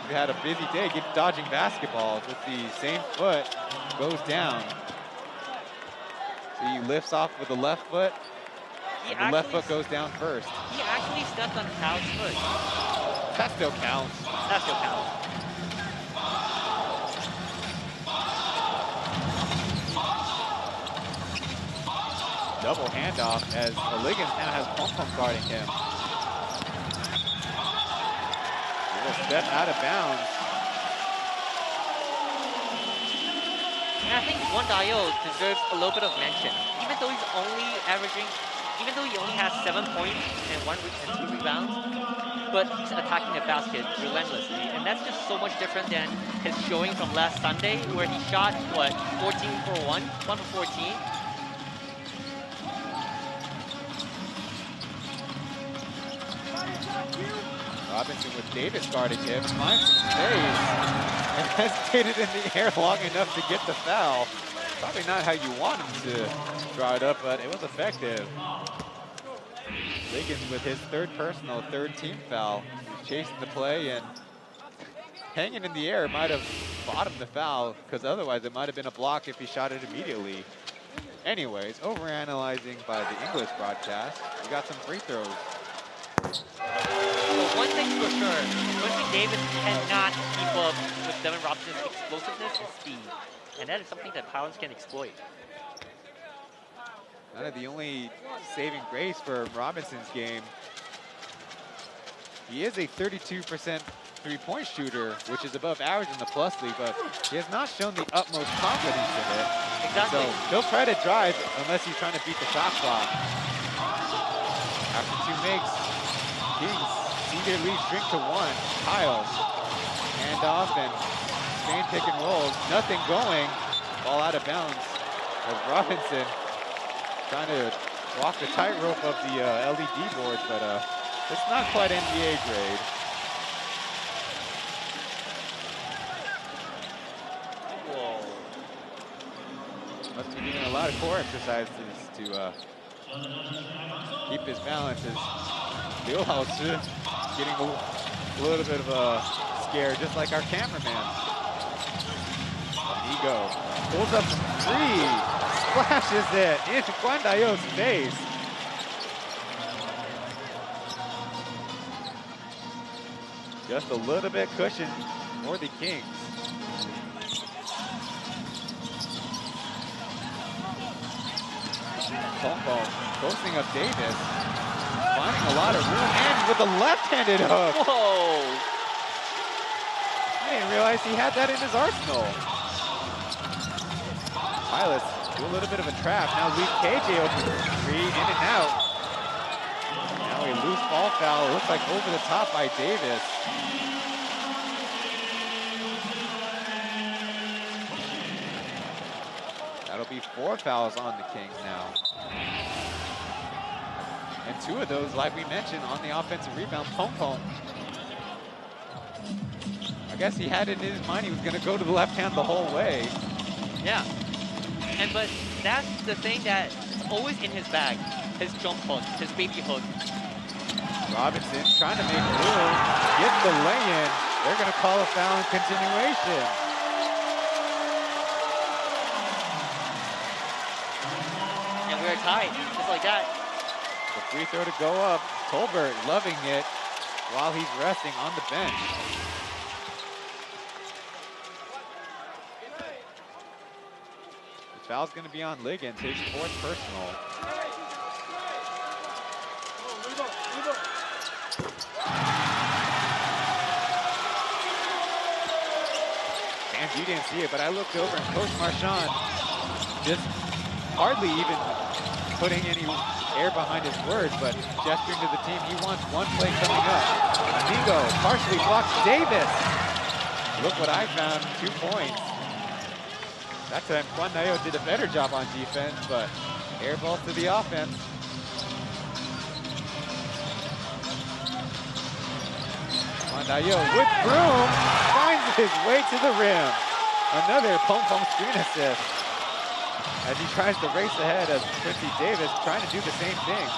We had a busy day dodging basketballs with the same foot, goes down. So he lifts off with the left foot. The left foot goes down first. He actually stepped on Cal's foot. That still counts. That still counts. Double handoff as Liggins now has Pompom guarding him. He will step out of bounds. And I think Guandayo deserves a little bit of mention. Even though he's only averaging, even though he only has 7 points and 2 rebounds, but he's attacking the basket relentlessly. And that's just so much different than his showing from last Sunday, where he shot, what, 14 for 1? 1 for 14? Robinson with Davis guarding him, finds some space, and hesitated in the air long enough to get the foul. Probably not how you want him to draw it up, but it was effective. Liggins with his third personal, third team foul. He's chasing the play and hanging in the air might have bottomed the foul, because otherwise it might have been a block if he shot it immediately. Anyways, overanalyzing by the English broadcast. We got some free throws. Well, one thing's for sure, Quincy Davis cannot keep up with Devin Robinson's explosiveness and speed. And that is something that Pilots can exploit. Kind of the only saving grace for Robinson's game. He is a 32% three-point shooter, which is above average in the Plus League, but he has not shown the utmost confidence in it. Exactly. So he'll try to drive unless he's trying to beat the shot clock. After 2 makes, Kings see their lead shrink to 1. Kyle, hand off and Spain pick and roll. Nothing going. Ball out of bounds as Robinson trying to walk the tightrope of the LED boards, but it's not quite NBA grade. Whoa. Must be doing a lot of core exercises to keep his balance. As Liu Haoshi getting a little bit of a scare, just like our cameraman. go. Pulls up from 3. Splashes it into Guan Dayo's face. Just a little bit cushion for the Kings. Pong posting up Davis. Finding a lot of room, and with a left-handed hook. Whoa! I didn't realize he had that in his arsenal. Pilots do a little bit of a trap. Now leave KJ open for 3, in and out. Now a loose ball foul. Looks like over the top by Davis. That'll be 4 fouls on the Kings now. And 2 of those, like we mentioned, on the offensive rebound, Pong. I guess he had it in his mind he was going to go to the left hand the whole way. Yeah. But that's the thing that's always in his bag. His jump hook, his baby hook. Robinson trying to make room, gets the lay-in. They're going to call a foul in continuation. And we're tied, just like that. The free throw to go up. Tolbert loving it while he's resting on the bench. The foul's going to be on Liggins, his 4th personal. And you didn't see it, but I looked over and Coach Marchand just hardly even putting any air behind his words, but gesturing to the team, he wants one play coming up. Amigo partially blocks Davis. Look what I found, 2 points. That time, Guan Dayo did a better job on defense, but air ball to the offense. Guan Dayo with Broom finds his way to the rim. Another Pong screen assist. As he tries to race ahead of Quincy Davis, trying to do the same thing.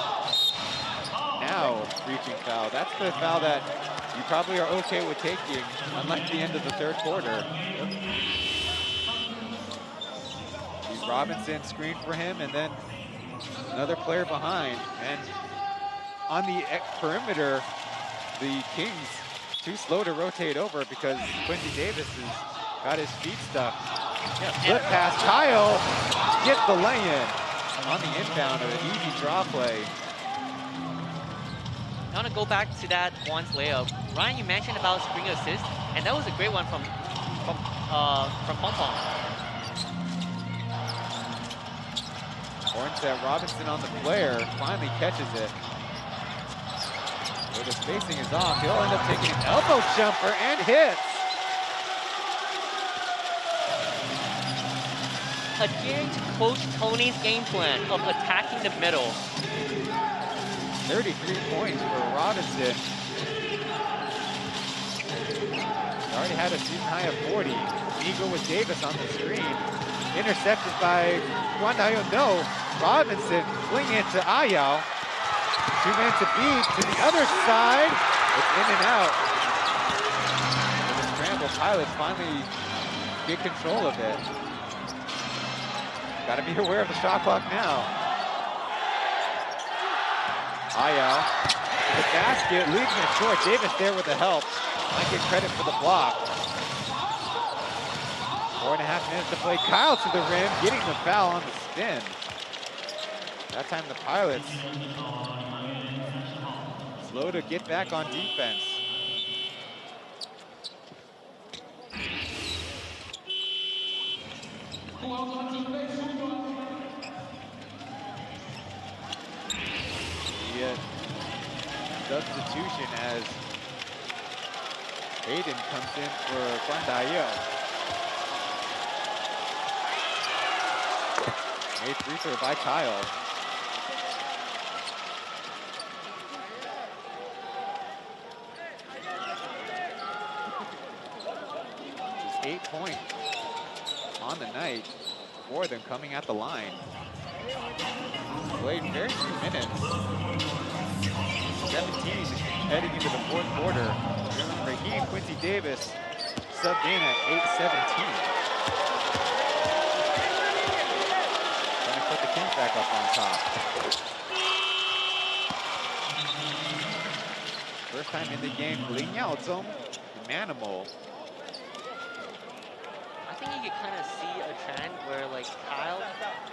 Now, reaching foul. That's the foul that you probably are okay with taking, unlike the end of the 3rd quarter. Robinson screened for him, and then another player behind. And on the perimeter, the Kings too slow to rotate over because Quincy Davis has got his feet stuck. Yeah, flip pass, Kyle gets the lay-in on the inbound of an easy draw play. I want to go back to that Guan's layup. Ryan, you mentioned about screen assist, and that was a great one from Pong. Horns at Robinson on the flare, finally catches it. Where the spacing is off, he'll end up taking an elbow jumper and hits. Adhering to Coach Tony's game plan of attacking the middle. 33 points for Robinson. He already had a season high of 40. Eagle with Davis on the screen. Intercepted by Guan Dayo. No. Robinson flinging it to Ayao. 2 men to beat to the other side. It's in and out. And the scramble, Pilots finally get control of it. Got to be aware of the shot clock now. Ayao to the basket, leaving it short. Davis there with the help. Might get credit for the block. 4.5 minutes to play. Kyle to the rim, getting the foul on the spin. That time the Pilots slow to get back on defense. The substitution as Hayden comes in for Guan Dayo. Made free throw by Kyle. Just 8 points on the night for them coming at the line. Played very few minutes. 17 heading into the 4th quarter. Remember, he and Quincy Davis subbed in at 8:17. back up on top. First time in the game, Li Yaozong, Manimal. I think you can kind of see a trend where like Kyle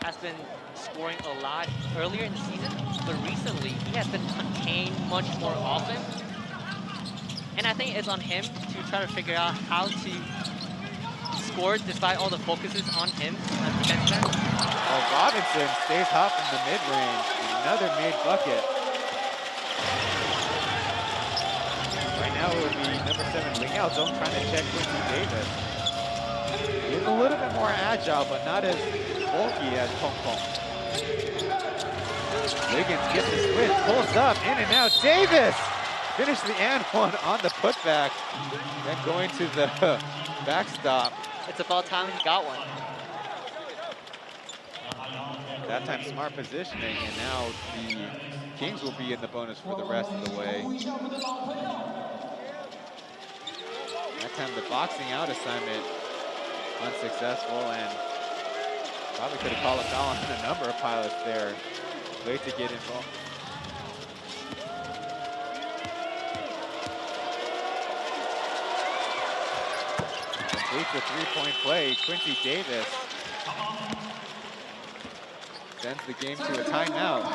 has been scoring a lot earlier in the season, but recently he has been contained much more often. And I think it's on him to try to figure out how to score despite all the focuses on him as defenseman. Well, Robinson stays hot from the mid-range. Another made bucket. Right now it would be number 7 Li Yaozong trying to check Quincy Davis. He's a little bit more agile, but not as bulky as Pong Pong. Liggins gets the switch, pulls up, in and out. Davis! Finish the and one on the putback. Then going to the backstop. It's about time he got one. That time smart positioning, and now the Kings will be in the bonus for the rest of the way. That time the boxing out assignment unsuccessful, and probably could have called a foul on a number of pilots there. Late to get involved. Completes the three-point play. Quincy Davis sends the game to a timeout.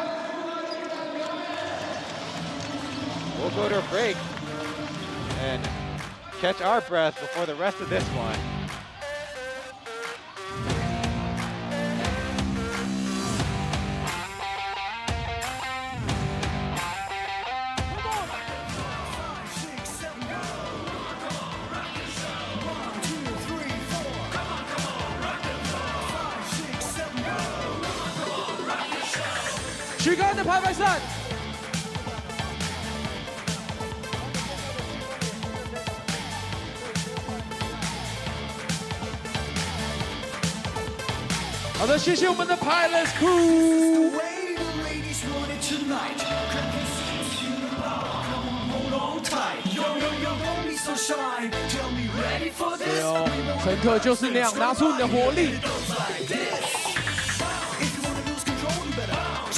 We'll go to a break and catch our breath before the rest of this one.举高的排排扇。好的，谢谢我们的 Pilots Crew。对哦，乘客就是那样，拿出你的活力。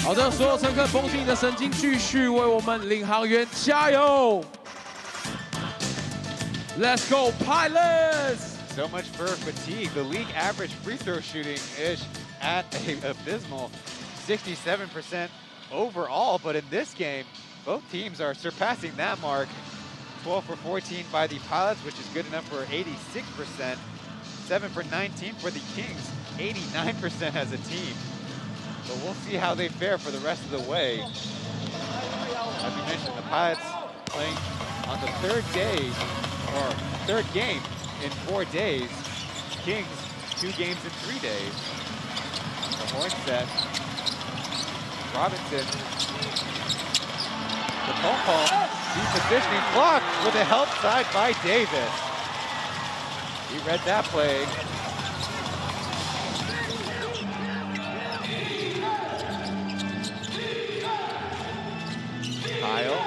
好的，所有乘客绷紧你的神经，继续为我们领航员加油 ！Let's go, pilots! So much for fatigue. The league average free throw shooting is at an abysmal 67% overall, but in this game, both teams are surpassing that mark. 12 for 14 by the Pilots, which is good enough for 86%. 7 for 19 for the Kings, 89% as a team. So we'll see how they fare for the rest of the way. As we mentioned, the Pilots playing on the third day, or third game in 4 days. Kings, 2 games in 3 days. The horn set. Robinson. The phone call. Deep positioning blocked with a help side by Davis. He read that play. Kyle,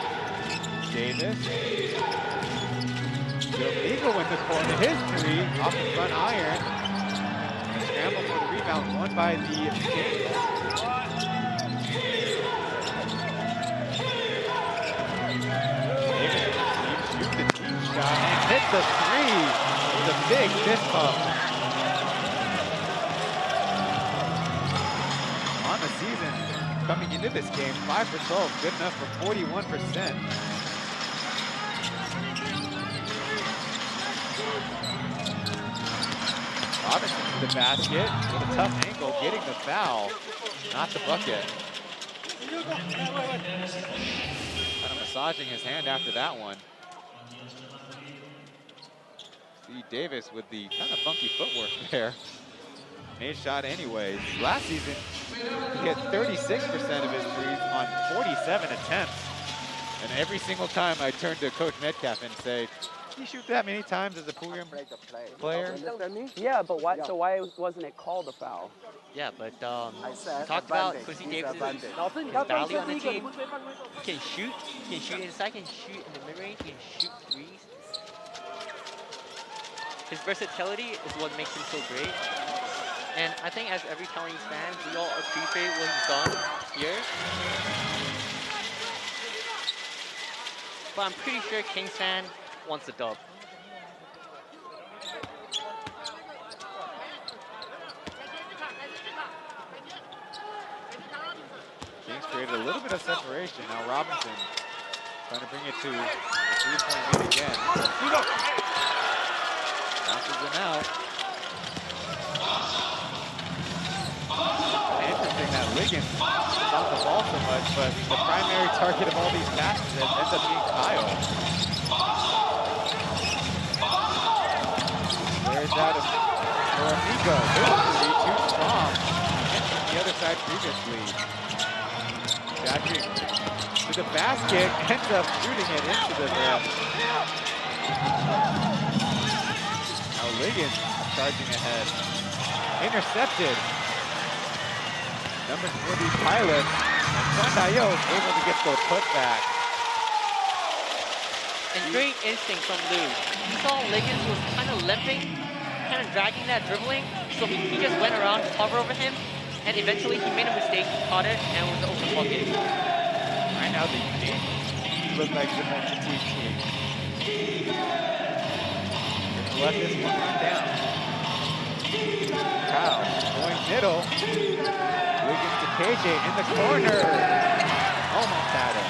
Davis, P.LEAGUE in the corner, his three off the front iron. And a scramble for the rebound, won by the Kings. Davis shoots the deep shot and hits the three with a big fist pump. On the season, coming into this game, 5 for 12, good enough for 41%. Robinson to the basket with a tough angle, getting the foul, not the bucket. Kind of massaging his hand after that one. See Davis with the kind of funky footwork there. Made shot anyways. Last season, he hit 36% of his threes on 47 attempts. And every single time I turn to Coach Metcalf and say, did he shoot that many times as a Poogram player? Yeah, but why? So why wasn't it called a foul? Yeah, but talked about Quincy Davis' value on the team. He can shoot inside, can shoot in the mid-range, he can shoot threes. His versatility is what makes him so great. And I think as every Taiwanese fan, we all appreciate what he's done here. But I'm pretty sure Kings fan wants a dub. Kings created a little bit of separation. Now Robinson trying to bring it to the three-point lead again. Bounces him out. Interesting that Liggins is on the ball so much, but the primary target of all these passes ends up being Kyle. There's that for Amigo. This too strong. Mentioned the other side previously. Patrick to the basket, ends up shooting it into the rim. Now Liggins charging ahead. Intercepted. Number 40 Pilot. And Guandayo able to get the putback. And great instinct from Lou. He saw Liggins was kind of limping, kind of dragging that dribbling, so he just went around, hovered over him, and eventually he made a mistake, caught it, and was an open bucket. Right now the team look like the more fatigued team. Let this one run down. Kyle going middle. Liggins to KJ in the corner. Almost had it.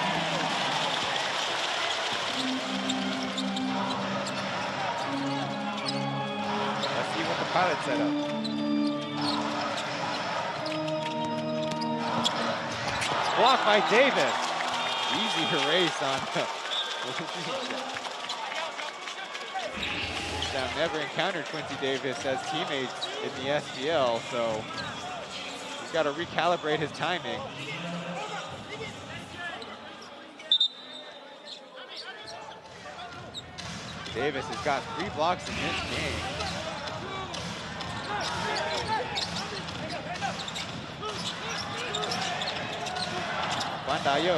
Let's see what the Pilot set up. Blocked by Davis. Easy erase on Now never encountered Quincy Davis as teammates in the SPL, so he's got to recalibrate his timing. Davis has got 3 blocks in this game. Guandayo.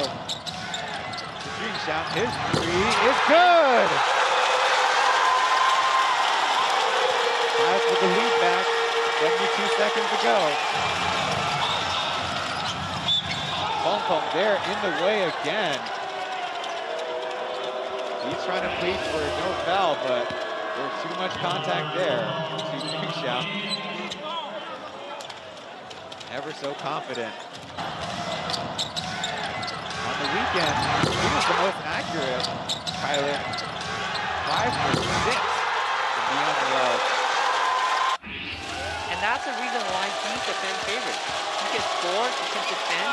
The dream shot, his 3 is good! That's with the lead back, 72 seconds to go. Pong Pong there in the way again. He's trying to plead for no foul, but there's too much contact there to dream shot. Ever so confident. On the weekend, he was the most accurate Pilot. 5 for 6 from beyond the arc. And that's the reason why he's the fan favorite. He can score, he can defend,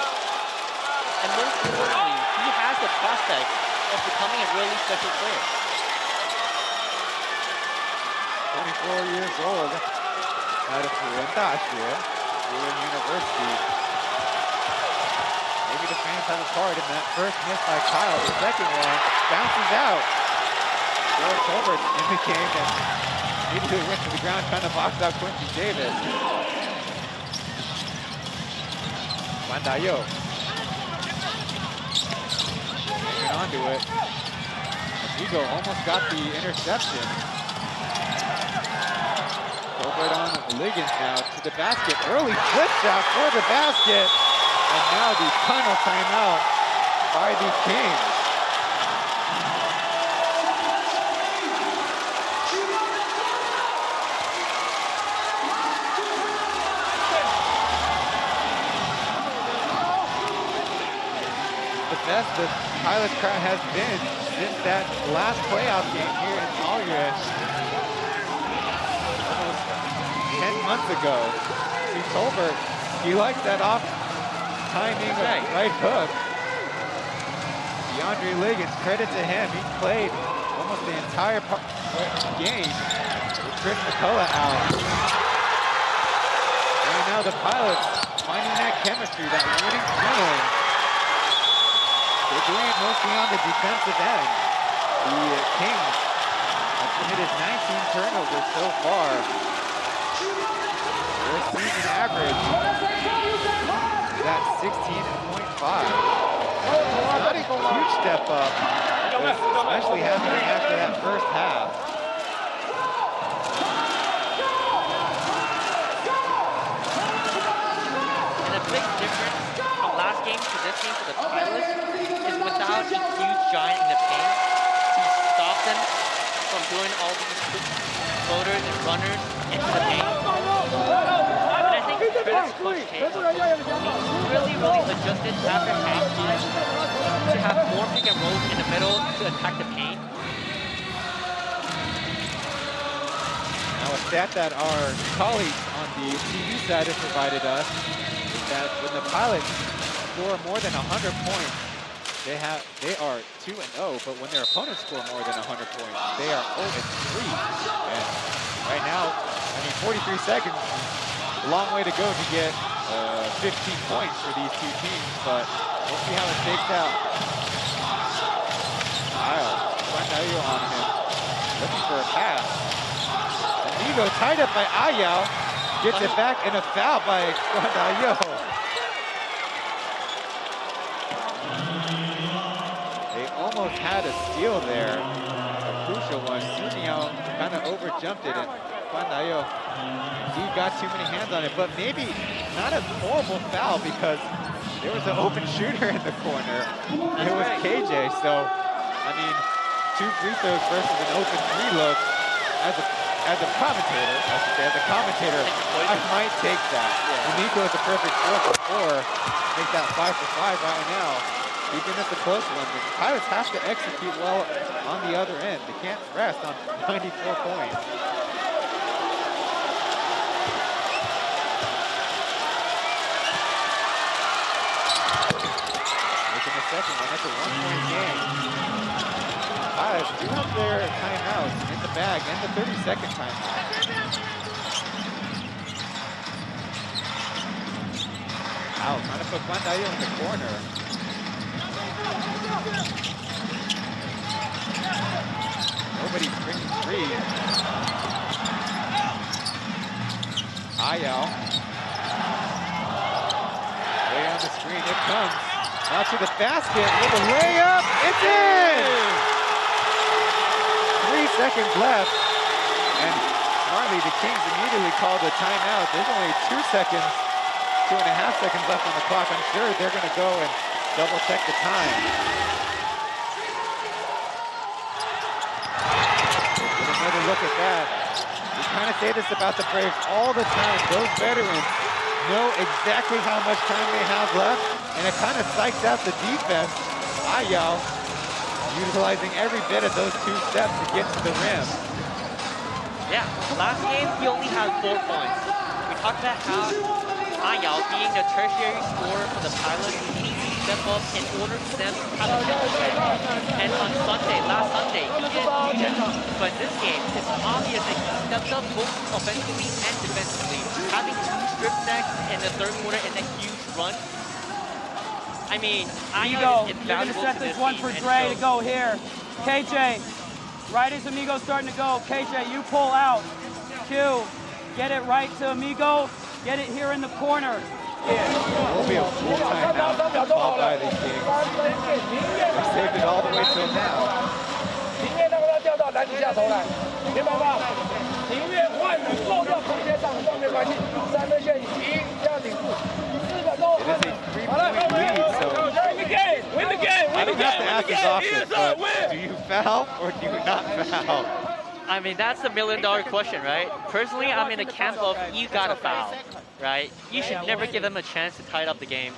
and most importantly, he has the prospect of becoming a really special player. 24 years old, out of Taoyuan University. Maybe the fans have a part in that first miss by Kyle. The second one bounces out. Joel Tolbert in the game and immediately went to the ground trying to box out Quincy Davis. Guandayo. Hanging on to it. Amigo almost got the interception. Tolbert on Liggins now to the basket. Early flip shot for the basket. And now the final timeout by the Kings. The best the Pilot crowd has been since that last playoff game here in Taoyuan almost 10 months ago. See Tolbert, he likes that off timing right hook. DeAndre Liggins, credit to him. He played almost the entire game with Chris McCullough out. And now the Pilots finding that chemistry, that winning feeling. They're doing it mostly on the defensive end. The Kings have committed 19 turnovers so far. Their season average at 16.5. Not a huge step up, especially happening after that first half. to this game for the pilots is without a huge giant in the paint to stop them from doing all these quick floaters and runners into the paint. And I think credit to Coach Chen, he really adjusted after halftime to have more pick and rolls in the middle to attack the paint. Now a stat that our colleagues on the TV side have provided us is that when the pilots score more than 100 points, they are 2-0, but when their opponents score more than 100 points, they are 0-3. And right now, I mean, 43 seconds, a long way to go to get 15 points for these two teams, but we'll see how it shakes out. Kyle, Guandayo on him, looking for a pass. Amigo tied up by Ayao, gets it back and a foul by Guandayo. They almost had a steal there, a crucial one. Sunio kind of overjumped it, and Guandayo, he got too many hands on it, but maybe not a horrible foul because there was an open shooter in the corner. It was KJ, so, I mean, 2 free throws versus an open 3 look. As a commentator, I should say, as a commentator, I might take that. Nico is a perfect 4 for 4. Make that 5 for 5 right now. Even if it's a close one, the Pirates have to execute well on the other end. They can't rest on 94 points. Making the second one, that's a 1-point game. Pirates do have their timeouts in the bag and the 30-second timeout. Out, trying to put Guandayo in the corner. Nobody's bringing 3. Ayao. Way on the screen, it comes. Out to the basket with a layup, it's in! 3 seconds left, and smartly the Kings immediately called a timeout. There's only 2 seconds, 2.5 seconds left on the clock. I'm sure they're gonna go and double check the time. Get another look at that. We kind of say this about the Braves all the time. Those veterans know exactly how much time they have left, and it kind of psychs out the defense. Ayao utilizing every bit of those 2 steps to get to the rim. Yeah, last game he only had 4 points. We talked about how Ayao being the tertiary scorer for the Pilots, he needs to step up in order for them to have a chance to win. And on Sunday, last Sunday, he didn't do that. But this game, it's obvious that he stepped up both offensively and defensively. Having 2 strip sacks in the 3rd quarter and a huge run. I mean, Ayao is invaluable. You're gonna set this one for Dre to go here. KJ, right as Amigo's starting to go. KJ, you pull out. Q, get it right to Amigo. Get it here in the corner. It will be a full timeout called by the Kings. They saved it all the way till now. 宁愿让他掉到篮底下投篮，明白吗？宁愿换你漏掉空间上都没关系，3分线一要顶住，4个都。It is a 3-point lead, so win the game, win the game, I win the don't have to game. ask his offense, but do you foul or do you not foul? I mean, that's the million-dollar question, right? Personally, I'm in the camp of you gotta foul, right? You should never give them a chance to tie up the game.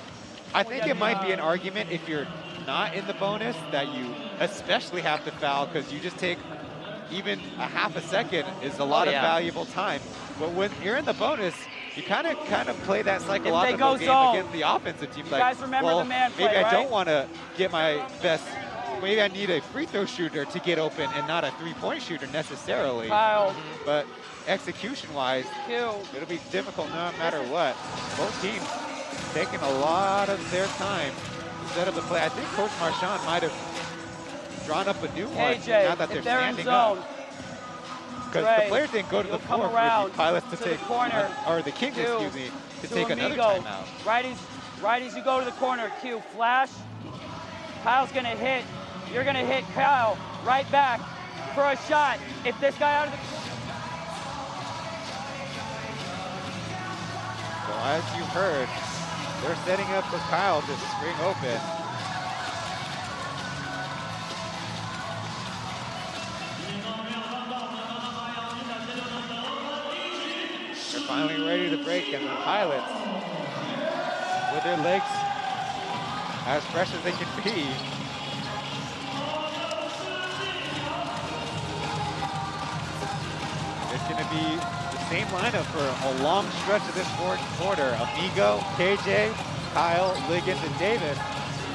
I think it might be an argument if you're not in the bonus that you especially have to foul because you just take even a half a second is a lot of valuable time. But when you're in the bonus, you kind of play that psychological game against the offensive team. Like, guys remember well, the man play, maybe I right? don't want to get my best. Maybe I need a free throw shooter to get open and not a 3-point shooter necessarily. Kyle. But execution-wise, it'll be difficult no matter what. Both teams taking a lot of their time to set up the play. I think Coach Marchand might have drawn up a new one now that they're standing up. Because the players didn't go to the floor for the Pilots to take, or the Kings, excuse me, to take another timeout. Righties, you go to the corner. Q, flash. Kyle's gonna hit. You're gonna hit Kyle right back for a shot. If this guy out of the... So as you heard, They're setting up for Kyle to spring open. They're finally ready to break, and the Pilots, with their legs as fresh as they can be, it's going to be the same lineup for a long stretch of this fourth quarter. Amigo, KJ, Kyle, Liggins, and Davis.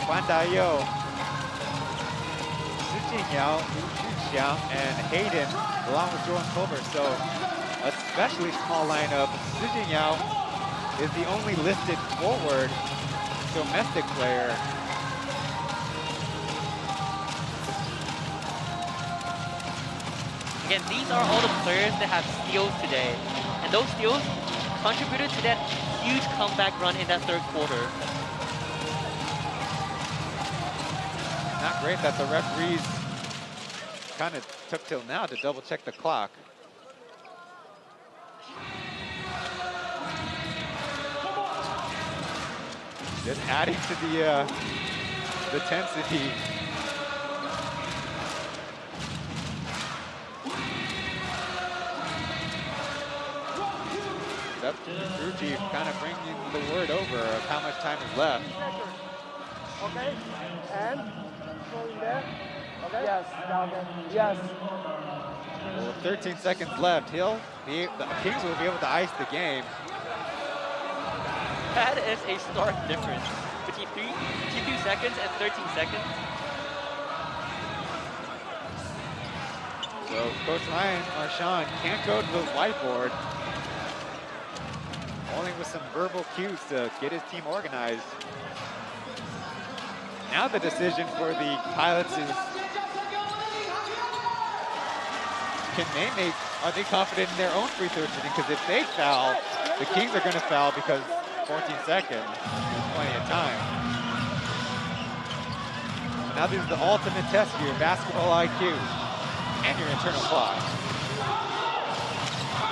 Guan Dayo, Shi Jinyao, Wu Junxiang, and Hayden, along with Jordan Colbert. So, especially small lineup. Shi Jinyao is the only listed forward domestic player. Again, these are all the players that have steals today. And those steals contributed to that huge comeback run in that third quarter. Not great that the referees kind of took till now to double check the clock. Just adding to the tensity. Up to the crew chief, kind of bringing the word over of how much time is left. Okay, and go in there. Okay. Yes, down there. Yes. Well, with 13 seconds left, the Kings will be able to ice the game. That is a stark difference between 2 seconds and 13 seconds. So Coach Ryan Marchand can't go to the whiteboard. Only with some verbal cues to get his team organized. Now the decision for the Pilots is, are they confident in their own free throw shooting? Because if they foul, the Kings are going to foul because 14 seconds, there's plenty of time. Now this is the ultimate test for your basketball IQ and your internal clock.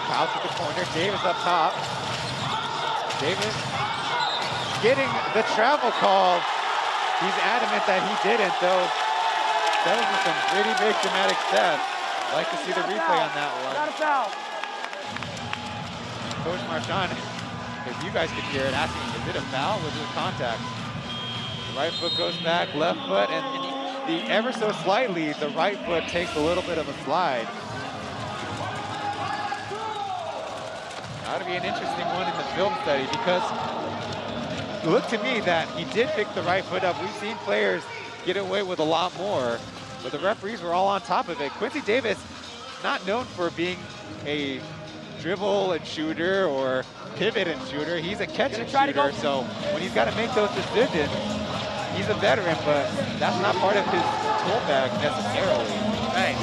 Kyle to the corner, Davis up top. Davis getting the travel call. He's adamant that he didn't, though. That was some pretty big dramatic steps. I'd like to see the replay on that one. Not a foul. Coach Marchand, if you guys could hear it, asking, is it a foul? Was it a contact? The right foot goes back, left foot, and ever so slightly, the right foot takes a little bit of a slide. That'll be an interesting one in the film study, because it looked to me that he did pick the right foot up. We've seen players get away with a lot more, but the referees were all on top of it. Quincy Davis, not known for being a dribble and shooter or pivot and shooter. He's a catch and shooter, so when he's got to make those decisions, he's a veteran, but that's not part of his tool bag necessarily. Right.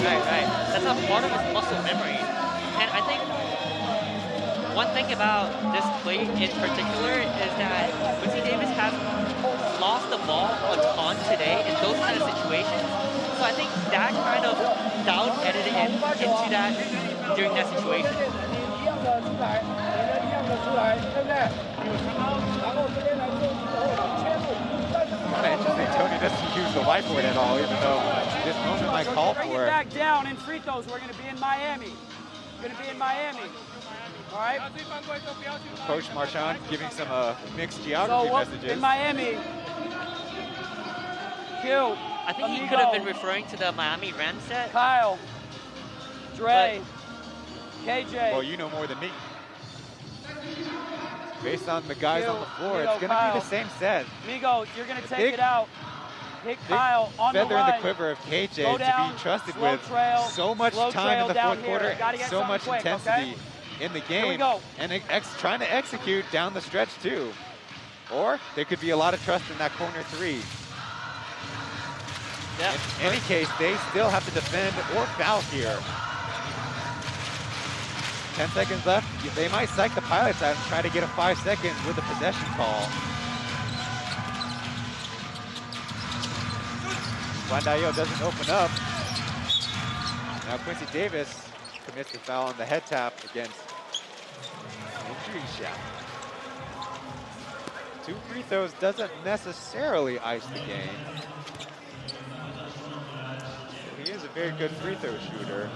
That's not part of his muscle memory. And I think one thing about this play in particular is that Quincy Davis has lost the ball a ton today in those kind of situations. So I think that kind of doubt edited into that during that situation. Kind of interesting, Tony doesn't use the whiteboard at all, even though this moment might call Bring for it it. back down in free throws. We're going to be in Miami. All right. Coach Marchand giving some mixed geography messages. In Miami. Q. I think he could have been referring to the Miami Ram set. Kyle. Dre. KJ. Well, you know more than me. Based on the guys on the floor, it's going to be the same set. Migo, you're going to take it out. Hit Kyle on the feather in the quiver of KJ to be trusted with so much time in the fourth quarter, so much intensity in the game, and trying to execute down the stretch too. Or there could be a lot of trust in that corner three. Yep. In any case, they still have to defend or foul here. 10 seconds left. They might psych the Pilots out and try to get a 5 seconds with a possession call. Guan Dayo doesn't open up. Now Quincy Davis commits the foul on the head tap against Wu Junxiang. 2 free throws doesn't necessarily ice the game. He is a very good free throw shooter.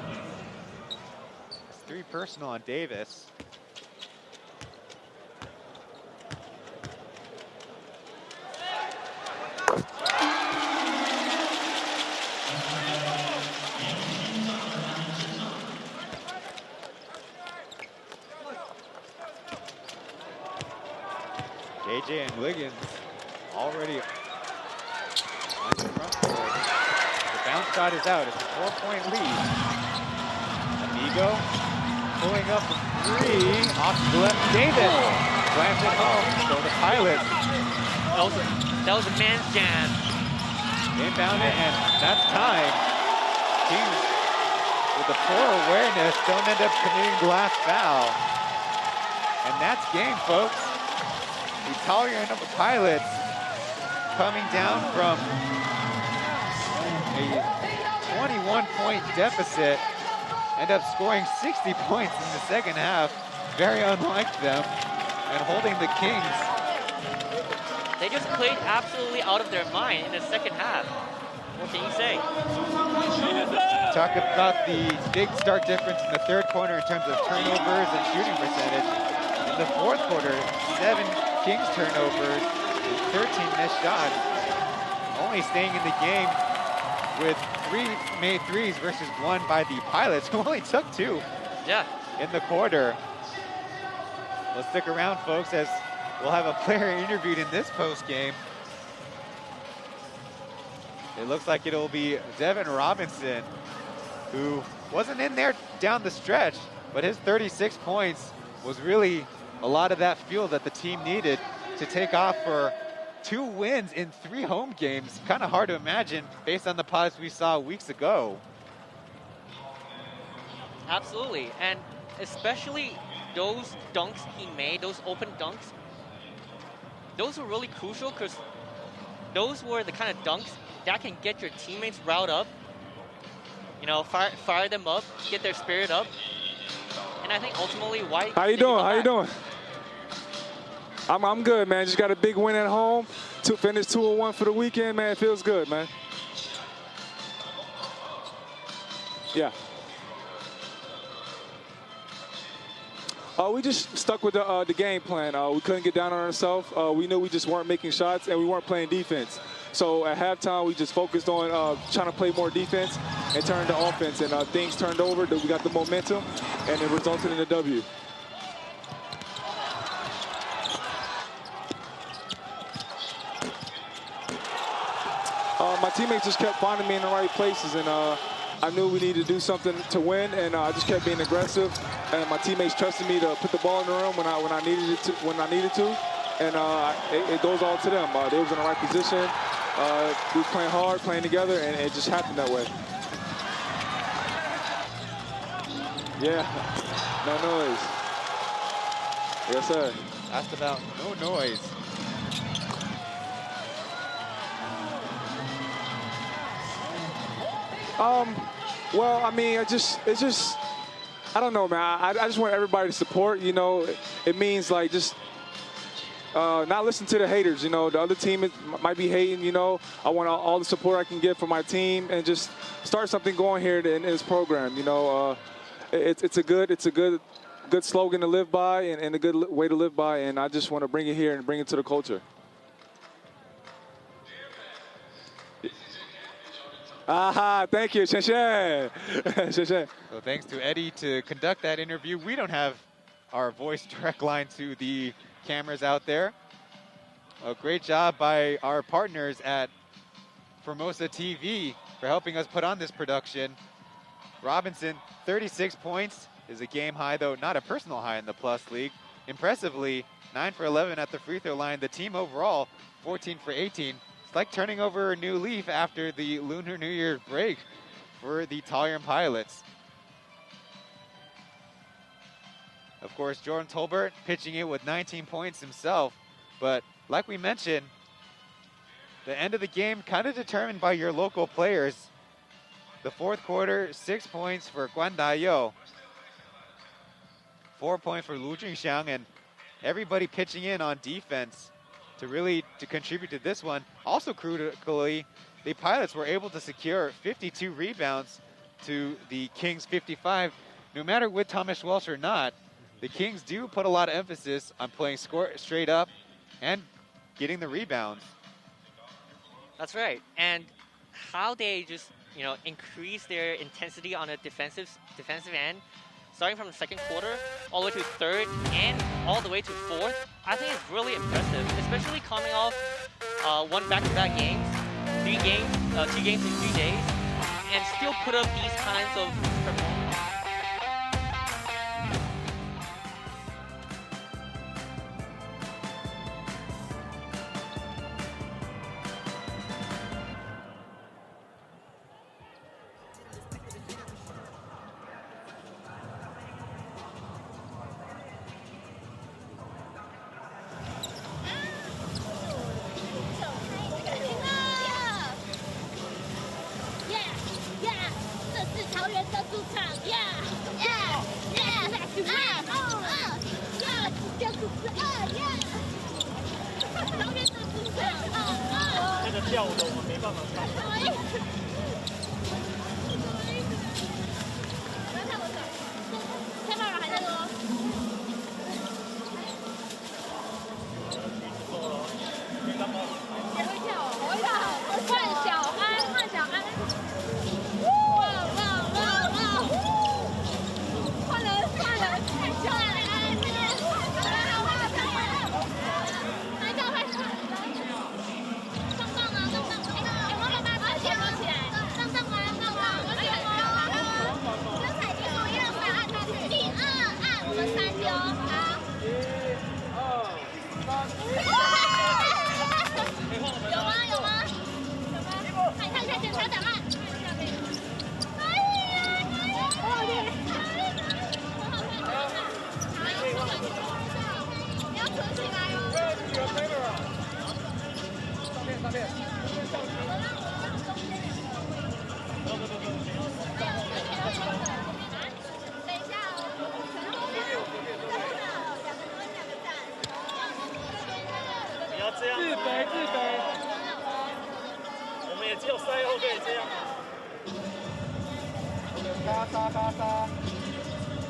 It's 3 personal on Davis. KJ and Liggins already on the front court. The bounce shot is out. It's a 4-point lead. Amigo pulling up the 3 off to the left. Davis slams it home. So the Pilots. That was a man's jam. Inbound it, and that's time. Kings with the poor awareness don't end up committing the last foul. And that's game, folks. The Taoyuan Pilots coming down from a 21-point deficit, end up scoring 60 points in the second half, very unlike them, and holding the Kings. They just played absolutely out of their mind in the second half. What can you say? Talk about the big stark difference in the third quarter in terms of turnovers and shooting percentage. In the fourth quarter, 7 Kings turnovers and 13 missed shots. Only staying in the game with 3 made threes versus 1 by the Pilots, who only took 2 in the quarter. Let's stick around, folks, as we'll have a player interviewed in this post game. It looks like it'll be Devin Robinson, who wasn't in there down the stretch, but his 36 points was really a lot of that fuel that the team needed to take off for 2 wins in 3 home games. Kind of hard to imagine based on the pods we saw weeks ago. Absolutely, and especially those dunks he made, those open dunks, those were really crucial because those were the kind of dunks that can get your teammates riled up, you know, fire them up, get their spirit up. And I think ultimately why. How you doing? How you doing? I'm good, man. Just got a big win at home. Finished 2-1 for the weekend, man. It feels good, man. Yeah. We just stuck with the game plan. We couldn't get down on ourselves. We knew we just weren't making shots and we weren't playing defense. So at halftime, we just focused on trying to play more defense and turn to offense. And things turned over. We got the momentum, and it resulted in a W. My teammates just kept finding me in the right places, and I knew we needed to do something to win, and I just kept being aggressive. And my teammates trusted me to put the ball in the rim when I needed to. And it goes all to them. They was in the right position. We was playing hard, playing together, and it just happened that way. Yeah, no noise. Yes, sir. Asked about no noise. Well, I mean, it's just, I don't know, man. I just want everybody to support, you know. It means, like, just not listen to the haters, you know. The other team might be hating, you know. I want all the support I can get from my team and just start something going here in this program, you know. It's a good slogan to live by and a good way to live by, and I just want to bring it here and bring it to the culture. Aha, thank you, Chen. Chen. So thanks to Eddie to conduct that interview. We don't have our voice direct line to the cameras out there. A great job by our partners at Formosa TV for helping us put on this production. Robinson, 36 points is a game high, though not a personal high in the Plus League. Impressively, 9 for 11 at the free throw line. The team overall, 14 for 18. It's like turning over a new leaf after the Lunar New Year break for the Taoyuan Pilots. Of course, Jordan Tolbert pitching it with 19 points himself. But like we mentioned, the end of the game kind of determined by your local players. The fourth quarter, 6 points for Guan Dayo, 4 points for Lu Junxiang, and everybody pitching in on defense. to contribute to this one. Also critically, the Pilots were able to secure 52 rebounds to the Kings 55. No matter with Thomas Welsh or not, the Kings do put a lot of emphasis on playing straight up and getting the rebounds. That's right. And how they just, you know, increase their intensity on a defensive end, starting from the second quarter all the way to third and all the way to fourth, I think it's really impressive, especially coming off one back-to-back games, 2 games in 3 days, and still put up these kinds of performances.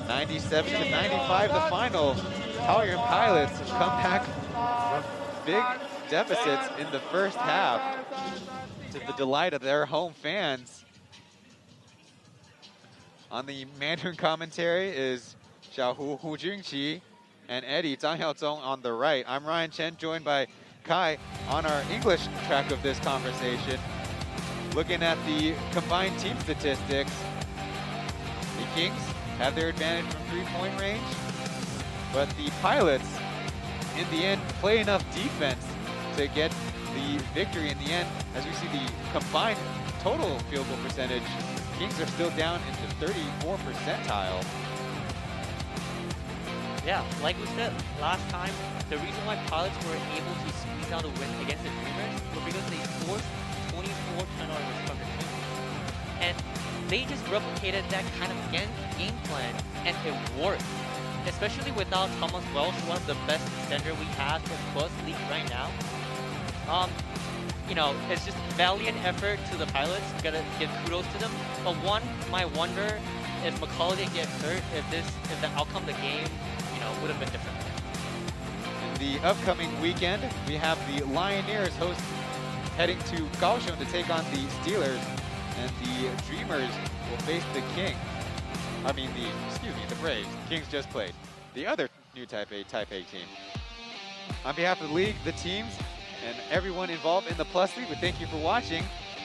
$97-95 the final. Taoyuan Pilots come back from big deficits in the first half to the delight of their home fans. On the Mandarin commentary is Xiaohu Hu Jingqi and Eddie Zhang Yaozong on the right. I'm Ryan Chen, joined by Kai on our English track of this conversation. Looking at the combined team statistics, the Kings have their advantage from three-point range, but the Pilots, in the end, play enough defense to get the victory in the end. As we see the combined total field goal percentage, Kings are still down into 34th percentile. Yeah, like we said last time, the reason why Pilots were able to squeeze out a win against the Dreamers was because they forced 24 turnovers from the team. And they just replicated that kind of game plan, and it worked. Especially without Thomas Welsh, one of the best defender we have in Plus League right now. You know, it's just valiant effort to the Pilots. We gotta give kudos to them. But one might wonder if McCullough didn't get hurt, if the outcome of the game, you know, would have been different. In the upcoming weekend, we have the Lioneers heading to Kaohsiung to take on the Steelers, and the Dreamers will face the Kings. The Braves. Kings just played. The other new Taipei team. On behalf of the league, the teams, and everyone involved in the Plus League, we thank you for watching.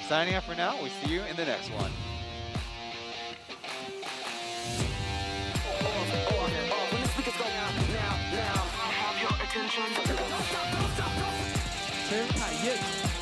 Signing off for now. We'll see you in the next one. Chen